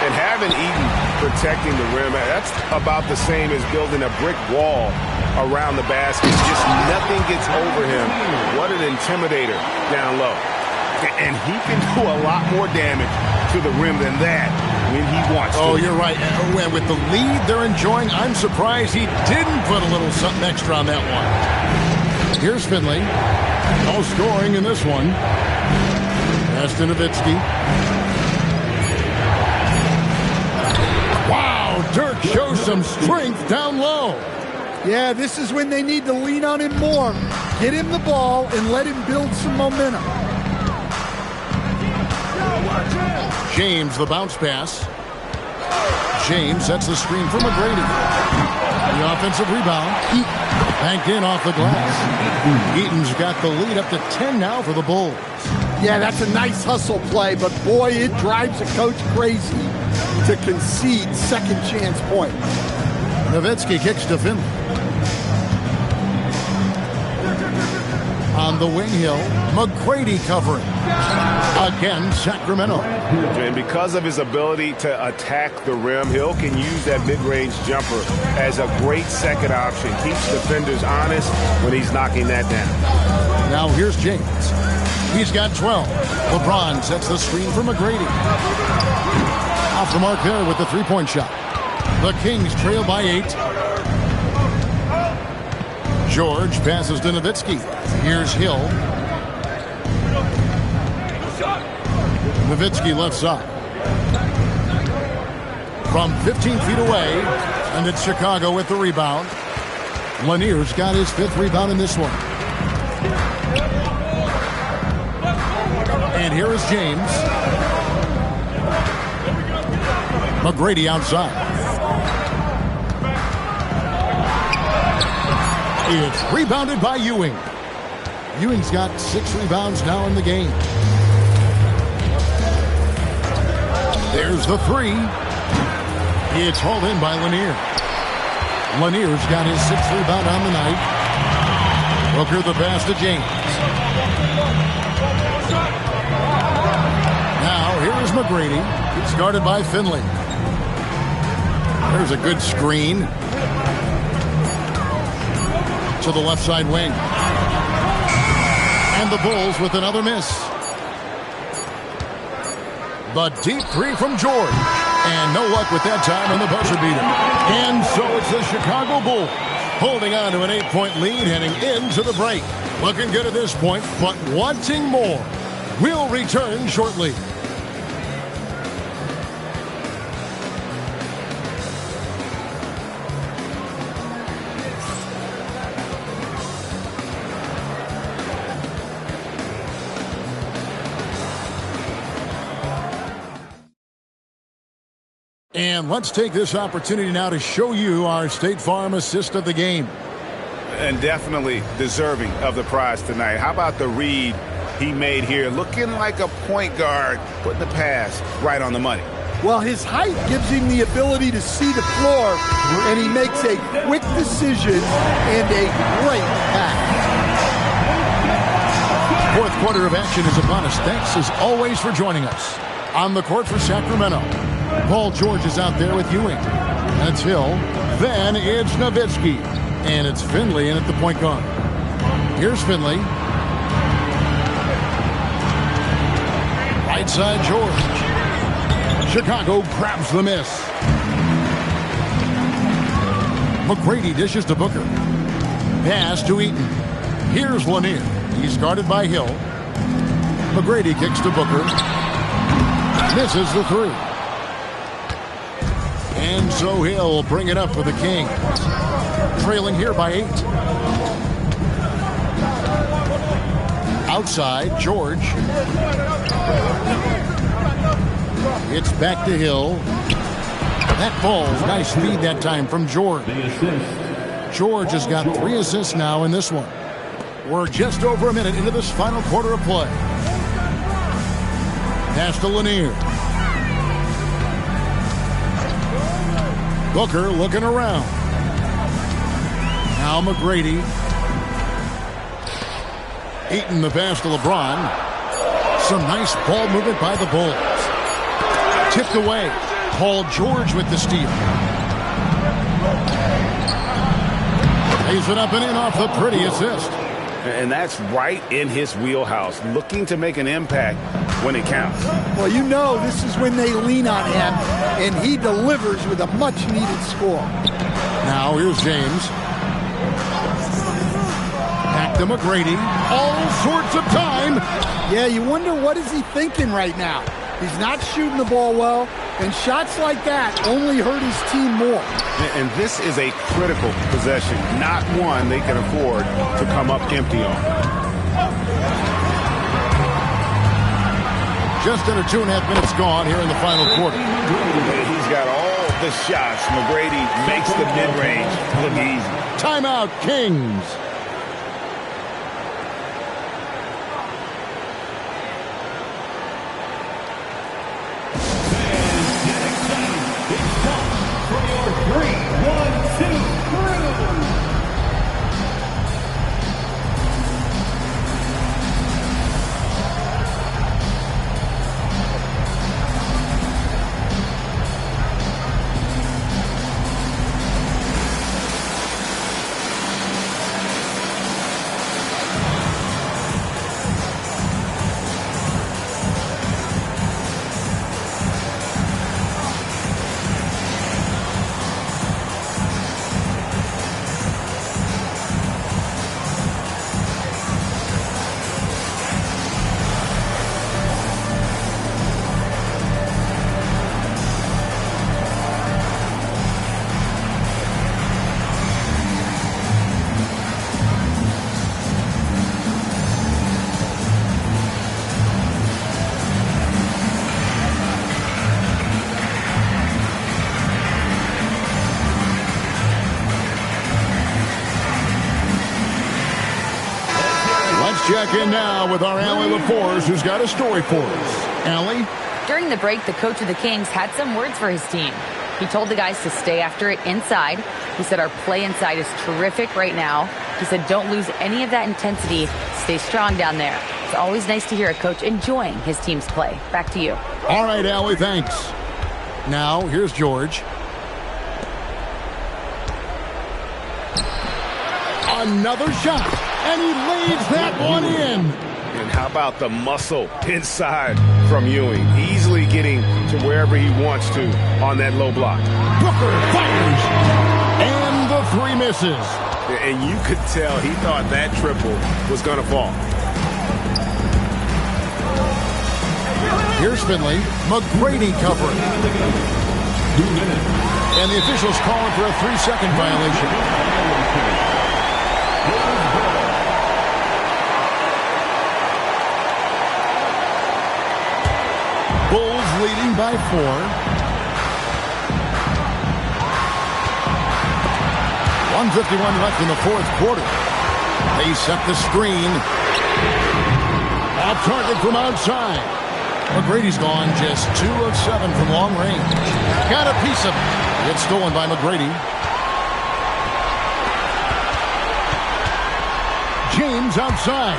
And having Eaton protecting the rim, that's about the same as building a brick wall around the basket. Just nothing gets over him. What an intimidator down low. And he can do a lot more damage to the rim than that when he wants to. Oh, you're right. With the lead they're enjoying, I'm surprised he didn't put a little something extra on that one. Here's Finley. No scoring in this one. Pass to Nowitzki. Wow, Dirk shows some strength down low. Yeah, this is when they need to lean on him more. Get him the ball and let him build some momentum. James, the bounce pass. James sets the screen for McGrady. The offensive rebound. Banked in off the glass. Eaton's got the lead up to 10 now for the Bulls. Yeah, that's a nice hustle play, but boy, it drives a coach crazy to concede second chance point. Nowitzki kicks to Finley. On the wing hill, McGrady covering. Again, Sacramento. And because of his ability to attack the rim, Hill can use that mid-range jumper as a great second option. Keeps defenders honest when he's knocking that down. Now here's James. He's got 12. LeBron sets the screen for McGrady. Off the mark there with the three-point shot. The Kings trail by 8. George passes to Nowitzki. Here's Hill. Nowitzki left side. From 15 feet away, and it's Chicago with the rebound. Lanier's got his 5th rebound in this one. And here is James. McGrady outside. It's rebounded by Ewing. Ewing's got 6 rebounds now in the game. There's the 3. It's hauled in by Lanier. Lanier's got his 6th rebound on the night. Booker the pass to James. Now here's McGrady. It's guarded by Finley. There's a good screen. To the left side wing. And the Bulls with another miss. The deep 3 from George. And no luck with that time on the buzzer beater. And so it's the Chicago Bulls holding on to an 8-point lead heading into the break. Looking good at this point, but wanting more. We'll return shortly. And let's take this opportunity now to show you our State Farm assist of the game. And definitely deserving of the prize tonight. How about the read he made here? Looking like a point guard, putting the pass right on the money. Well, his height gives him the ability to see the floor, and he makes a quick decision and a great pass. 4th quarter of action is upon us. Thanks as always for joining us. On the court for Sacramento, Paul George is out there with Ewing. That's Hill. Then it's Nowitzki. And it's Finley in at the point guard. Here's Finley. Right side George. Chicago grabs the miss. McGrady dishes to Booker. Pass to Eaton. Here's Lanier. He's guarded by Hill. McGrady kicks to Booker. Misses the 3. And so Hill will bring it up for the Kings. Trailing here by 8. Outside, George. It's back to Hill. That ball's nice feed that time from George. George has got 3 assists now in this one. We're just over a minute into this final quarter of play. Pass to Lanier. Booker looking around. Now McGrady. Eaton the pass to LeBron. Some nice ball movement by the Bulls. Tipped away. Paul George with the steal. Lays it up and in off the pretty assist. And that's right in his wheelhouse, looking to make an impact when it counts. Well, you know this is when they lean on him, and he delivers with a much-needed score. Now here's James. Back to McGrady. All sorts of time. Yeah, you wonder what is he thinking right now. He's not shooting the ball well, and shots like that only hurt his team more. And this is a critical possession, not one they can afford to come up empty on. Just under 2.5 minutes gone here in the final quarter. He's got all the shots. McGrady makes the mid-range look easy. Timeout, Kings. Check in now with our Allie LaForce, who's got a story for us. Allie? During the break, the coach of the Kings had some words for his team. He told the guys to stay after it inside. He said our play inside is terrific right now. He said don't lose any of that intensity. Stay strong down there. It's always nice to hear a coach enjoying his team's play. Back to you. All right, Allie, thanks. Now, here's George. Another shot, and he lays that one in. And how about the muscle inside from Ewing? Easily getting to wherever he wants to on that low block. Booker fires, and the three misses. And you could tell he thought that triple was going to fall. Here's Finley. McGrady covering. And the officials calling for a 3-second violation. Bulls leading by 4. .151 left in the fourth quarter. They set the screen. Off target from outside. McGrady's gone just 2 of 7 from long range. Got a piece of it. It's stolen by McGrady. James outside.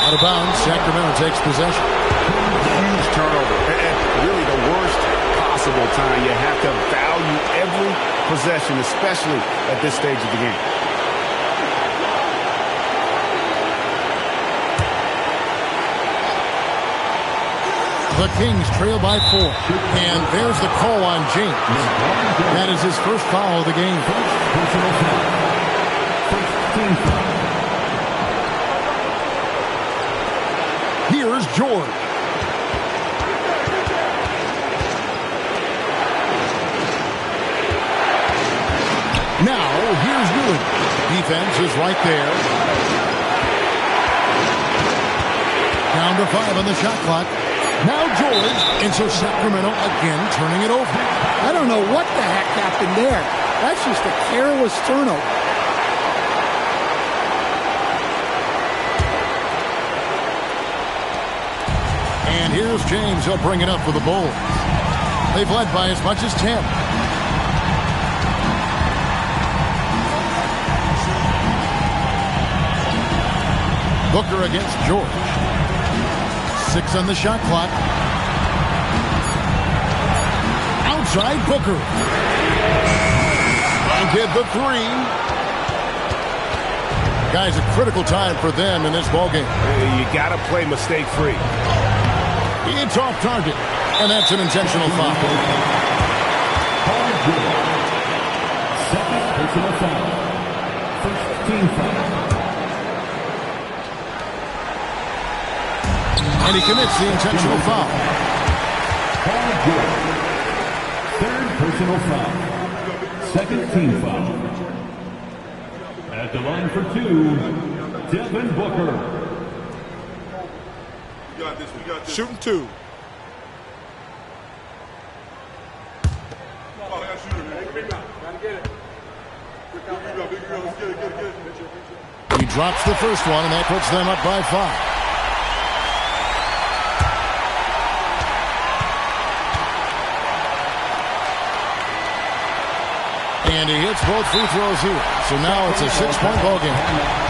Out of bounds, Sacramento takes possession. Huge turnover. And really the worst possible time. You have to value every possession, especially at this stage of the game. The Kings trail by 4. And there's the call on James. That is his first foul of the game. Here's George. Now, here's Ewing. Defense is right there. Down to 5 on the shot clock. Now George, and so Sacramento again turning it over. I don't know what the heck happened there. That's just a careless turnover. And here's James. He'll bring it up for the Bulls. They've led by as much as 10. Booker against George. 6 on the shot clock. Outside Booker. And get the 3. Guys, a critical time for them in this ballgame. You got to play mistake-free. It's off target, and that's an intentional foul. Second personal foul. First team foul. And he commits the intentional foul. Third personal foul. Second team foul. At the line for two, Devin Booker. We got this. Shooting two. He drops the first one, and that puts them up by 5. And he hits both free throws here. So now it's a 6-point ball game.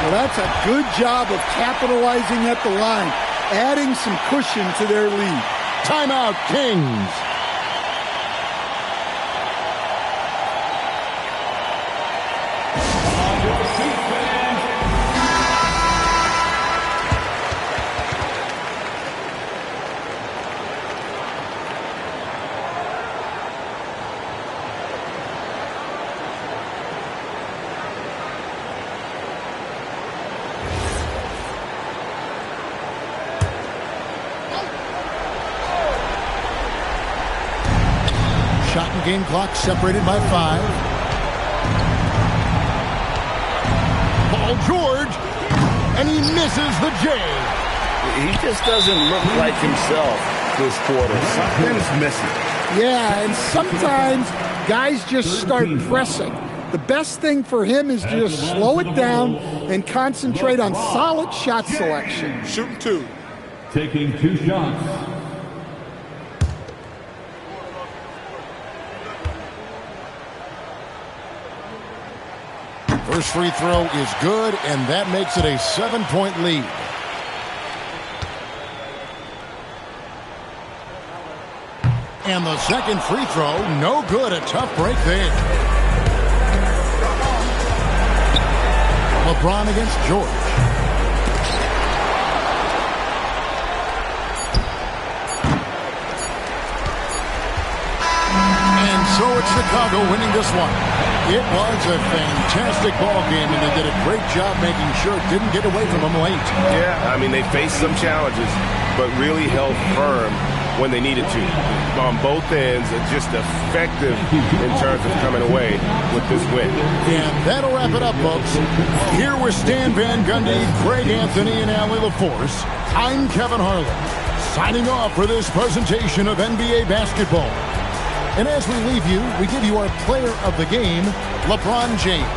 Well, that's a good job of capitalizing at the line, adding some cushion to their lead. Timeout, Kings. Shot and game clock separated by 5. Paul George, and he misses the J. He just doesn't look like himself this quarter. Something's missing. Yeah, and sometimes guys just start pressing. The best thing for him is to just slow it down and concentrate on solid shot selection. Shooting two. Taking 2 shots. First free throw is good, and that makes it a 7-point lead. And the second free throw, no good. A tough break there. LeBron against George. And so it's Chicago winning this one. It was a fantastic ball game, and they did a great job making sure it didn't get away from them late. Yeah, I mean, they faced some challenges, but really held firm when they needed to. On both ends, just effective in terms of coming away with this win. And that'll wrap it up, folks. Here with Stan Van Gundy, Greg Anthony, and Allie LaForce, I'm Kevin Harlan, signing off for this presentation of NBA basketball. And as we leave you, we give you our player of the game, LeBron James.